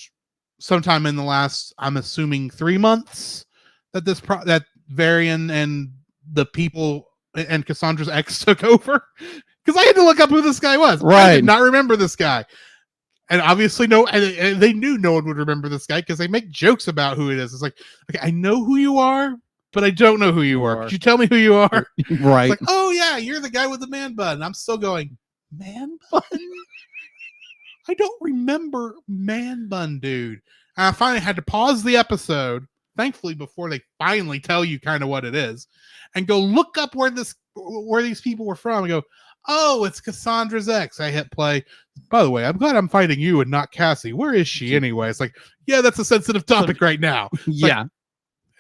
sometime in the last, I'm assuming 3 months, that that Varian and the people and Cassandra's ex took over. Because I had to look up who this guy was. I Right. did not remember this guy. And obviously, and they knew no one would remember this guy because they make jokes about who it is. It's like, okay, I know who you are, but I don't know who you are. Could you tell me who you are? right. It's like, oh yeah, you're the guy with the man bun. And I'm still going, man bun? I don't remember man bun, dude. And I finally had to pause the episode, thankfully, before they finally tell you kind of what it is, and go look up where these people were from and go, oh, it's Cassandra's ex. I hit play. By the way, I'm glad I'm fighting you and not Cassie. Where is she anyway? It's like, yeah, that's a sensitive topic right now. It's like, Yeah.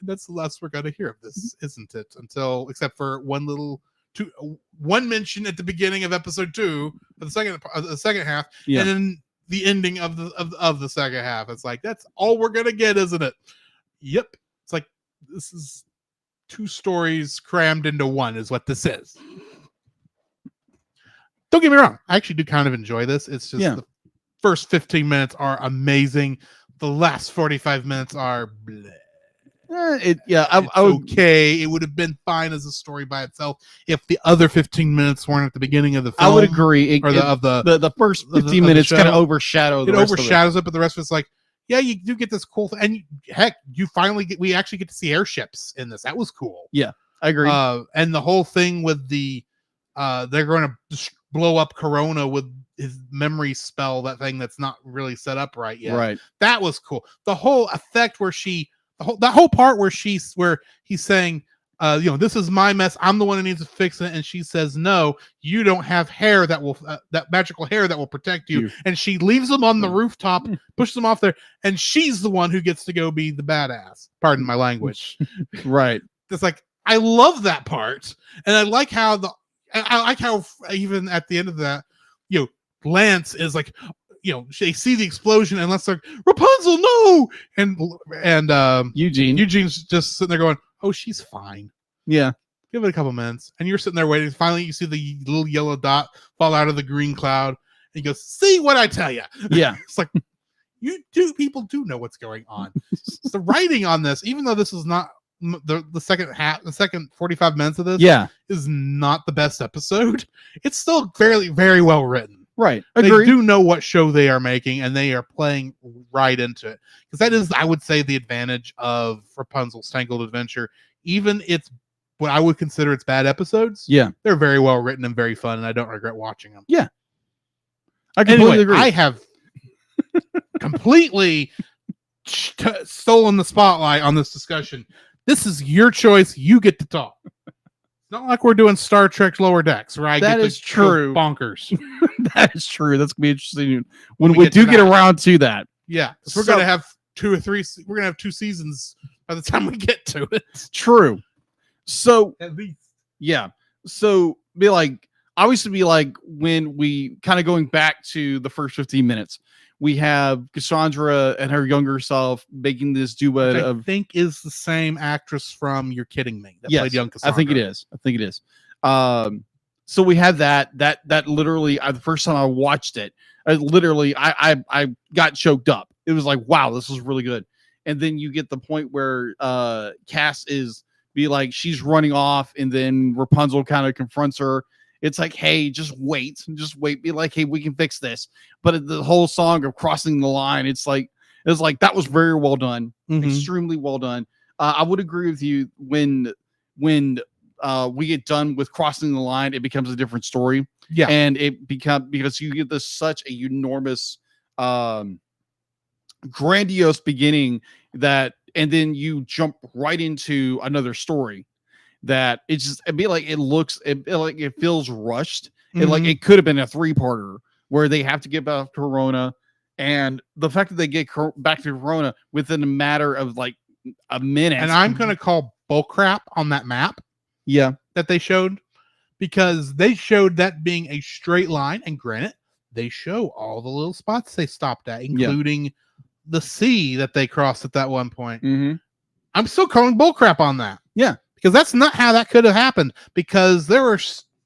that's the last we're going to hear of this, isn't it? Except for one mention at the beginning of episode 2, of the second half, Yeah. and then the ending of the second half. It's like, that's all we're gonna get, isn't it? Yep. It's like, this is 2 stories crammed into one is what this is. Don't get me wrong, I actually do kind of enjoy this. It's just the first 15 minutes are amazing. The last 45 minutes are bleh. I would, okay. It would have been fine as a story by itself if the other 15 minutes weren't at the beginning of the film. I would agree. The first 15 minutes kind of overshadow. It overshadows it, but the rest of it's like, yeah, you do get this cool thing, and heck, we actually get to see airships in this. That was cool. Yeah, I agree. And the whole thing with the they're going to blow up Corona with his memory spell, that thing that's not really set up right yet. Right. That was cool. The whole effect where that whole part where he's saying, this is my mess. I'm the one who needs to fix it. And she says, no, you don't have hair that will, that magical hair that will protect you. And she leaves him on the rooftop, pushes him off there. And she's the one who gets to go be the badass. Pardon my language. Right. It's like, I love that part. And I like how even at the end of that, Lance is like, they see the explosion and Lance like, Rapunzel, no. And Eugene's just sitting there going, oh, she's fine. Yeah. Give it a couple minutes. And you're sitting there waiting. Finally, you see the little yellow dot fall out of the green cloud. And he goes, see what I tell you. Yeah. It's like, people do know what's going on. The writing on this, even though this is not the second half, the second 45 minutes of this is not the best episode. It's still very, very well written. Right. Agreed. They do know what show they are making, and they are playing right into it. Because that is, I would say, the advantage of Rapunzel's Tangled Adventure. Even it's what I would consider its bad episodes. Yeah. They're very well written and very fun, and I don't regret watching them. Yeah. I completely agree. I have completely stolen the spotlight on this discussion. This is your choice. You get to talk. Not like we're doing Star Trek Lower Decks, right? That is true. Bonkers. That is true. That's gonna be interesting when we do get around to that. Yeah, we're gonna have 2 or 3. We're gonna have 2 seasons by the time we get to it. True. So at least, yeah. So obviously when we kind of going back to the first 15 minutes, we have Cassandra and her younger self making this duet I think is the same actress from You're Kidding Me that played young Cassandra. I think it is. So we have that literally the first time I watched it, I got choked up. It was like, wow, this is really good. And then you get the point where Cass she's running off, and then Rapunzel kind of confronts her. It's like, hey, just wait. Be like, hey, we can fix this. But the whole song of crossing the line, it's like that was very well done, extremely well done. I would agree with you when we get done with crossing the line, it becomes a different story. Yeah, and it because you get such a enormous, grandiose beginning and then you jump right into another story. That it feels rushed. It could have been a 3-parter where they have to get back to Corona, and the fact that they get back to Corona within a matter of like a minute. And I'm gonna call bullcrap on that map. Yeah, that they showed, because they showed that being a straight line, and granted, they show all the little spots they stopped at, including the sea that they crossed at that one point. I'm still calling bullcrap on that. Yeah. Because that's not how that could have happened. Because there were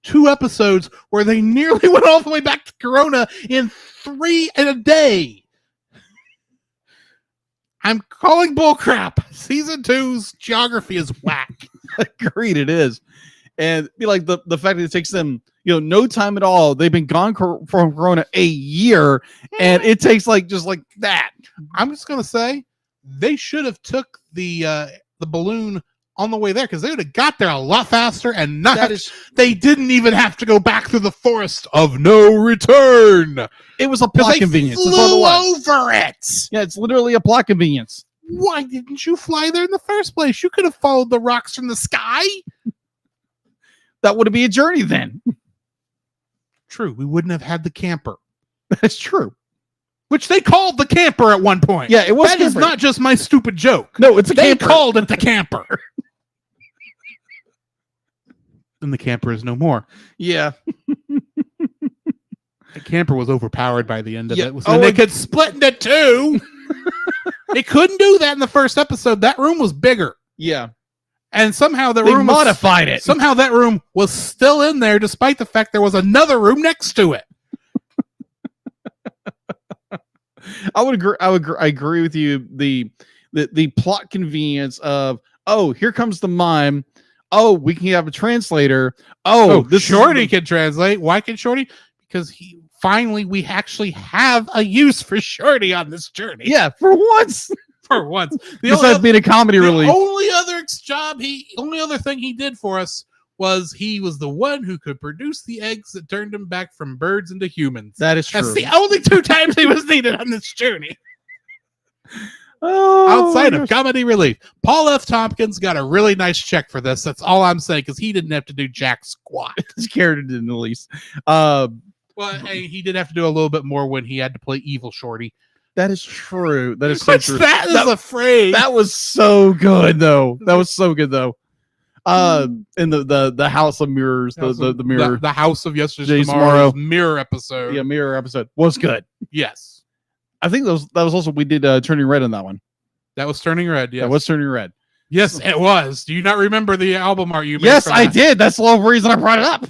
2 episodes where they nearly went all the way back to Corona in 3 in a day. I'm calling bullcrap. Season 2's geography is whack. Agreed, it is. And the fact that it takes them, no time at all. They've been gone from Corona a year, and it takes just like that. I'm just gonna say they should have took the balloon on the way there, because they would have got there a lot faster, and they didn't even have to go back through the forest of no return. It was a plot convenience. Flew over it. Yeah, it's literally a plot convenience. Why didn't you fly there in the first place? You could have followed the rocks from the sky. That would be a journey then. True, we wouldn't have had the camper. That's true. Which they called the camper at one point. Yeah, it was. That is not just my stupid joke. No, it's a camper. They called it the camper. And the camper is no more. Yeah. The camper was overpowered by the end of Yeah. it. So they could split into two. They couldn't do that in the first episode. That room was bigger. Yeah. And somehow the They room modified it. Somehow that room was still in there, despite the fact there was another room next to it. I agree with you. The plot convenience of, oh, here comes the mime. Oh, we can have a translator. Oh, this Shorty can translate. Why can Shorty? Because we actually have a use for Shorty on this journey. Yeah, for once. For once. Besides being a comedy relief. Only other thing he did for us was he was the one who could produce the eggs that turned him back from birds into humans. That is true. That's the only 2 times he was needed on this journey. Oh, Outside of comedy relief. Paul F. Tompkins got a really nice check for this. That's all I'm saying, because he didn't have to do jack squat. His character didn't, at least. Well, he did have to do a little bit more when he had to play Evil Shorty. That is true. That is so true. That is a phrase. That was so good, though. That was so good, though. In the House of Mirrors, the mirror, the House of Yesterday's Tomorrow's mirror episode. Yeah, mirror episode was good. Yes. I think that was also, we did Turning Red on that one. That was Turning Red. Yes. That was Turning Red. Yes, it was. Do you not remember the album art you made? Yes, I did. That's the whole reason I brought it up.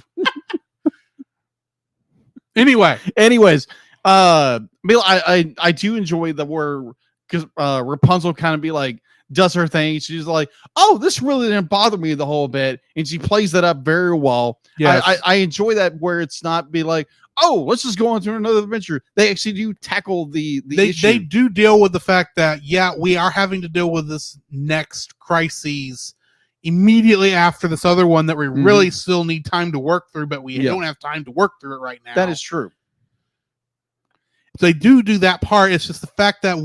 Anyways, Bill, I do enjoy the where, because Rapunzel kind of be like, does her thing. She's like, oh, this really didn't bother me the whole bit, and she plays that up very well. Yes. I enjoy that, where it's not be like, oh, let's just go on to another adventure. They actually do tackle the issue. They do deal with the fact that, yeah, we are having to deal with this next crises immediately after this other one that we really still need time to work through, but we don't have time to work through it right now. That is true. They do that part. It's just the fact that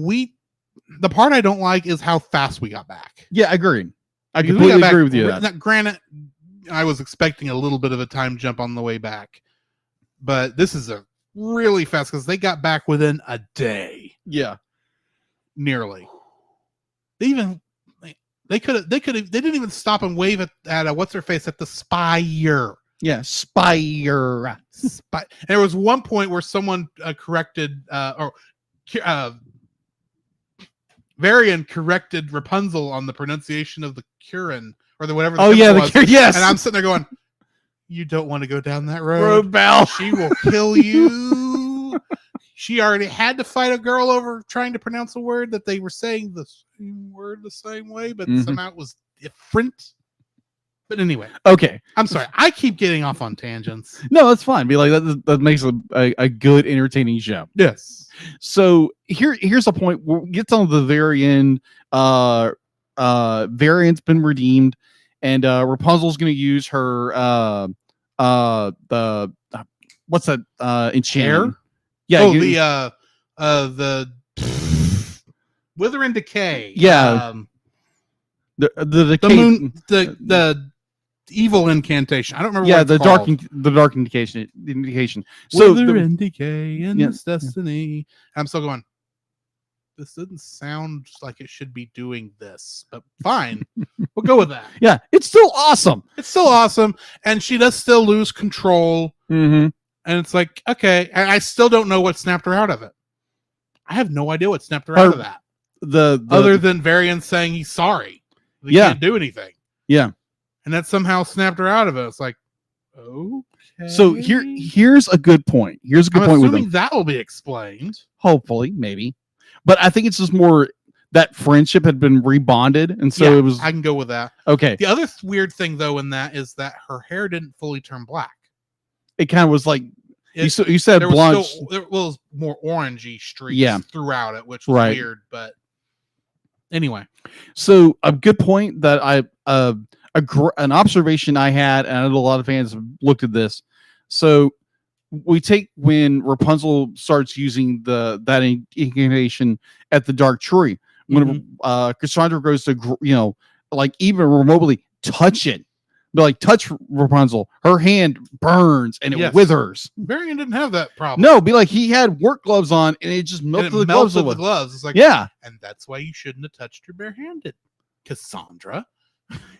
the part I don't like is how fast we got back. Yeah, agreed. I Because completely agree with you. Now, granted, I was expecting a little bit of a time jump on the way back, but this is a really fast, because they got back within a day. Yeah, nearly. They didn't even stop and wave at what's her face at the Spire. Yeah, Spire. There was one point where someone corrected Varian corrected Rapunzel on the pronunciation of the Curin or the whatever. Oh yeah, yes. And I'm sitting there going, "You don't want to go down that road, Road Bell. She will kill you." She already had to fight a girl over trying to pronounce a word that they were saying the same word the same way, but somehow it was different. But anyway, okay. I'm sorry. I keep getting off on tangents. No, that's fine. Be like that makes a good, entertaining show. Yes. So here's a point. We'll get to the very end. Variant's been redeemed, and Rapunzel's going to use her the what's that enchantment? Yeah. The Wither and Decay. Yeah. The moon, the evil incantation. I don't remember. Yeah, what it's called. the dark indication. So Wither and decay in this destiny. I'm still going, this doesn't sound like it should be doing this, but fine. We'll go with that. Yeah, it's still awesome. It's still awesome. And she does still lose control. Mm-hmm. And it's like, okay. And I still don't know what snapped her out of it. I have no idea what snapped her out of that. The other than Varian saying he's sorry. They can't do anything. Yeah. And that somehow snapped her out of it. It's like, okay. So here's a good point. Here's a good point with them. That will be explained. Hopefully, maybe. But I think it's just more that friendship had been rebonded, and so it was. I can go with that. Okay. The other weird thing, though, in that is that her hair didn't fully turn black. It kind of was like you said blonde. There was more orangey streaks throughout it, which was weird. But anyway, so a good point that an observation I had, and I know a lot of fans have looked at this. So we take when Rapunzel starts using that incantation at the Dark Tree, when Cassandra goes to like even remotely touch it, but like touch Rapunzel, her hand burns and it withers. Varian didn't have that problem. No, be like he had work gloves on and it just melted the gloves away. It's like, and that's why you shouldn't have touched her barehanded, Cassandra.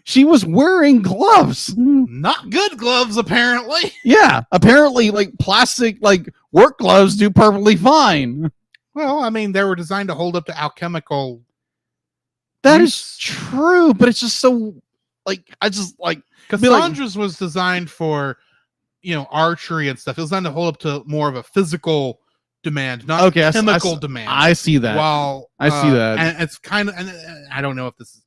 She was wearing gloves. Not good gloves, apparently. Yeah, apparently like plastic, like work gloves do perfectly fine. Well, I mean, they were designed to hold up to alchemical. That use. is true, but it's just so like I just like be like- Cassandra's was designed for, archery and stuff. It was designed to hold up to more of a physical demand, not Okay, I chemical s- demand. I see that. While I see that. and it's kind of, and I don't know if this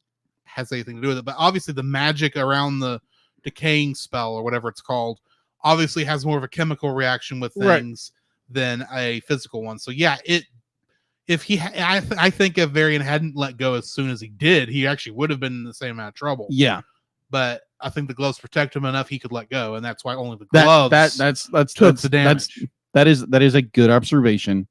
has anything to do with it, but obviously the magic around the decaying spell or whatever it's called obviously has more of a chemical reaction with Right. things than a physical one. So yeah, I think if Varian hadn't let go as soon as he did, he actually would have been in the same amount of trouble. Yeah, But I think the gloves protect him enough he could let go, and that's why only the that gloves that's took the damage. that is a good observation,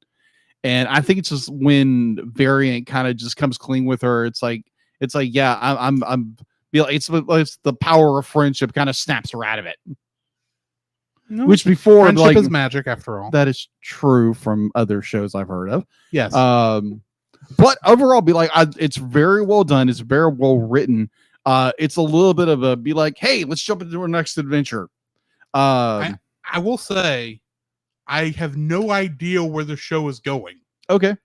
and I think it's just when Variant kind of just comes clean with her. It's like yeah, I'm it's the power of friendship kind of snaps her out of it. No, Which before friendship like is magic after all. that is true from other shows I've heard of. Yes. But overall, be like, it's very well done. It's very well written. It's a little bit of a be like, hey, let's jump into our next adventure. I will say, I have no idea where the show is going, Okay.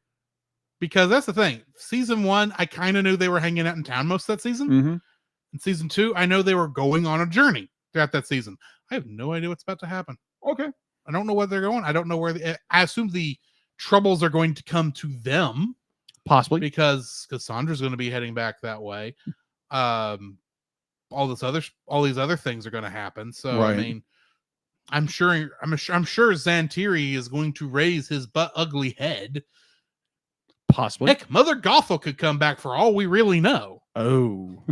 because that's the thing. Season 1, I kind of knew they were hanging out in town most of that season. Mm-hmm. In season 2, I know they were going on a journey throughout that season. I have no idea what's about to happen. Okay. I don't know where they're going. I don't know where. I assume the troubles are going to come to them Possibly. because Cassandra's going to be heading back that way. All these other things are going to happen. So Right. I mean, I'm sure Xantiri is going to raise his butt ugly head. Possibly. Heck, Mother Gothel could come back for all we really know. Oh.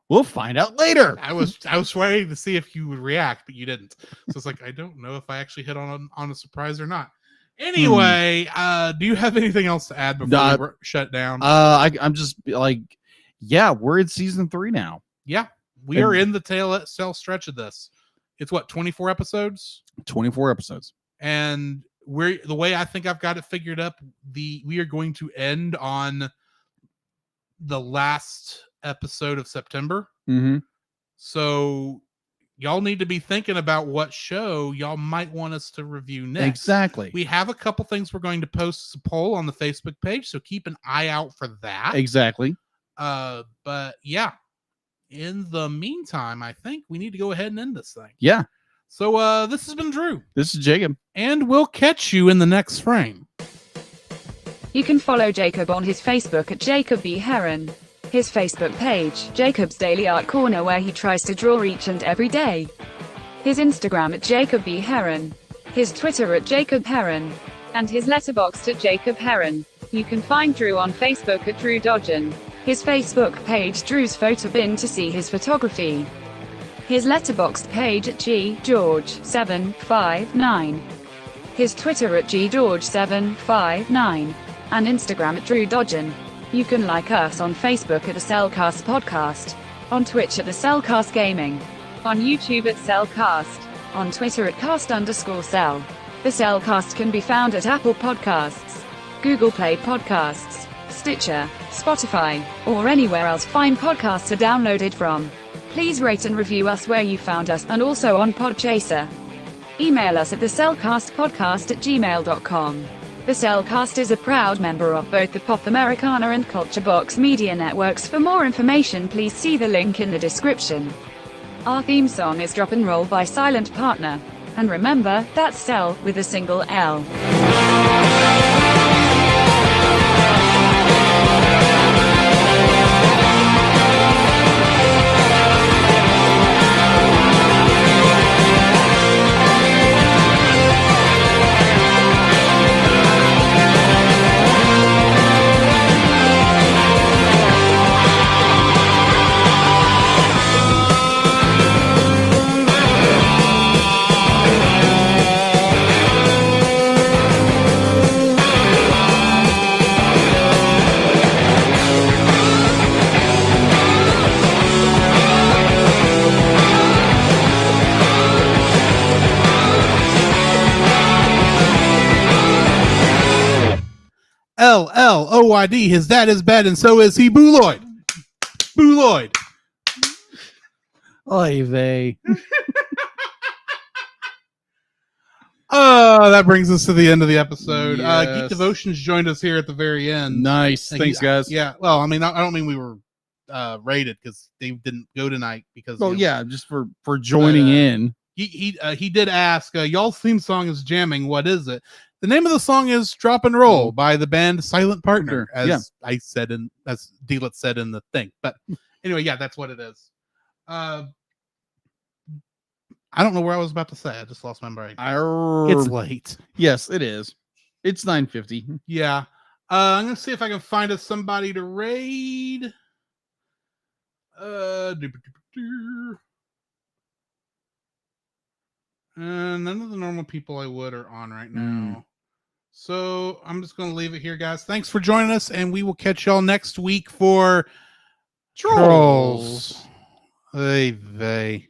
We'll find out later. I was waiting to see if you would react, but you didn't. So it's like I don't know if I actually hit on a surprise or not. Anyway, do you have anything else to add before we shut down? I'm just like, yeah, we're in season 3 now. Yeah, we are in the tail stretch of this. It's what, 24 episodes? 24 episodes. And the way I think I've got it figured up, we are going to end on the last episode of September. Mm-hmm. So y'all need to be thinking about what show y'all might want us to review next. Exactly. We have a couple things we're going to post as a poll on the Facebook page, so keep an eye out for that. Exactly. But yeah, in the meantime, I think we need to go ahead and end this thing. Yeah. So this has been Drew. This is Jacob. And we'll catch you in the next frame. You can follow Jacob on his Facebook at Jacob B. Heron. His Facebook page, Jacob's Daily Art Corner, where he tries to draw each and every day. His Instagram at Jacob B. Heron. His Twitter at Jacob Heron. And his letterboxd at Jacob Heron. You can find Drew on Facebook at Drew Dodgen. His Facebook page, Drew's Photo Bin, to see his photography. His letterboxd page at GGeorge759. His Twitter at GGeorge759. And Instagram at Drew Dodgen. You can like us on Facebook at the Cellcast Podcast, on Twitch at the Cellcast Gaming, On YouTube at Cellcast. on Twitter at cast_cell. The Cellcast can be found at Apple Podcasts, Google Play Podcasts, Stitcher, Spotify, or anywhere else fine podcasts are downloaded from. Please rate and review us where you found us, and also on Podchaser. Email us at thecellcastpodcast@gmail.com. The Cellcast is a proud member of both the Pop Americana and Culture Box media networks. For more information, please see the link in the description. Our theme song is Drop and Roll by Silent Partner. And remember, that's Cell with a single L. LLOYD. His dad is bad, and so is he. Boo Lloyd. Oy vey. That brings us to the end of the episode. Geek Yes. Devotions joined us here at the very end. Nice. And Thanks, guys. Yeah. Well, I mean, I don't mean we were rated because they didn't go tonight because. Well, you know, yeah, just for joining in. He did ask. Y'all's theme song is jamming. What is it? The name of the song is "Drop and Roll" by the band Silent Partner, as Yeah. I said as Dealet said in the thing. But anyway, yeah, that's what it is. I don't know where I was about to say. I just lost my brain. It's late. Yes, it is. It's 9:50. Yeah. I'm gonna see if I can find us somebody to raid. And none of the normal people I would are on right now. So I'm just gonna leave it here, guys. Thanks for joining us, and we will catch y'all next week for Trolls. Hey, they.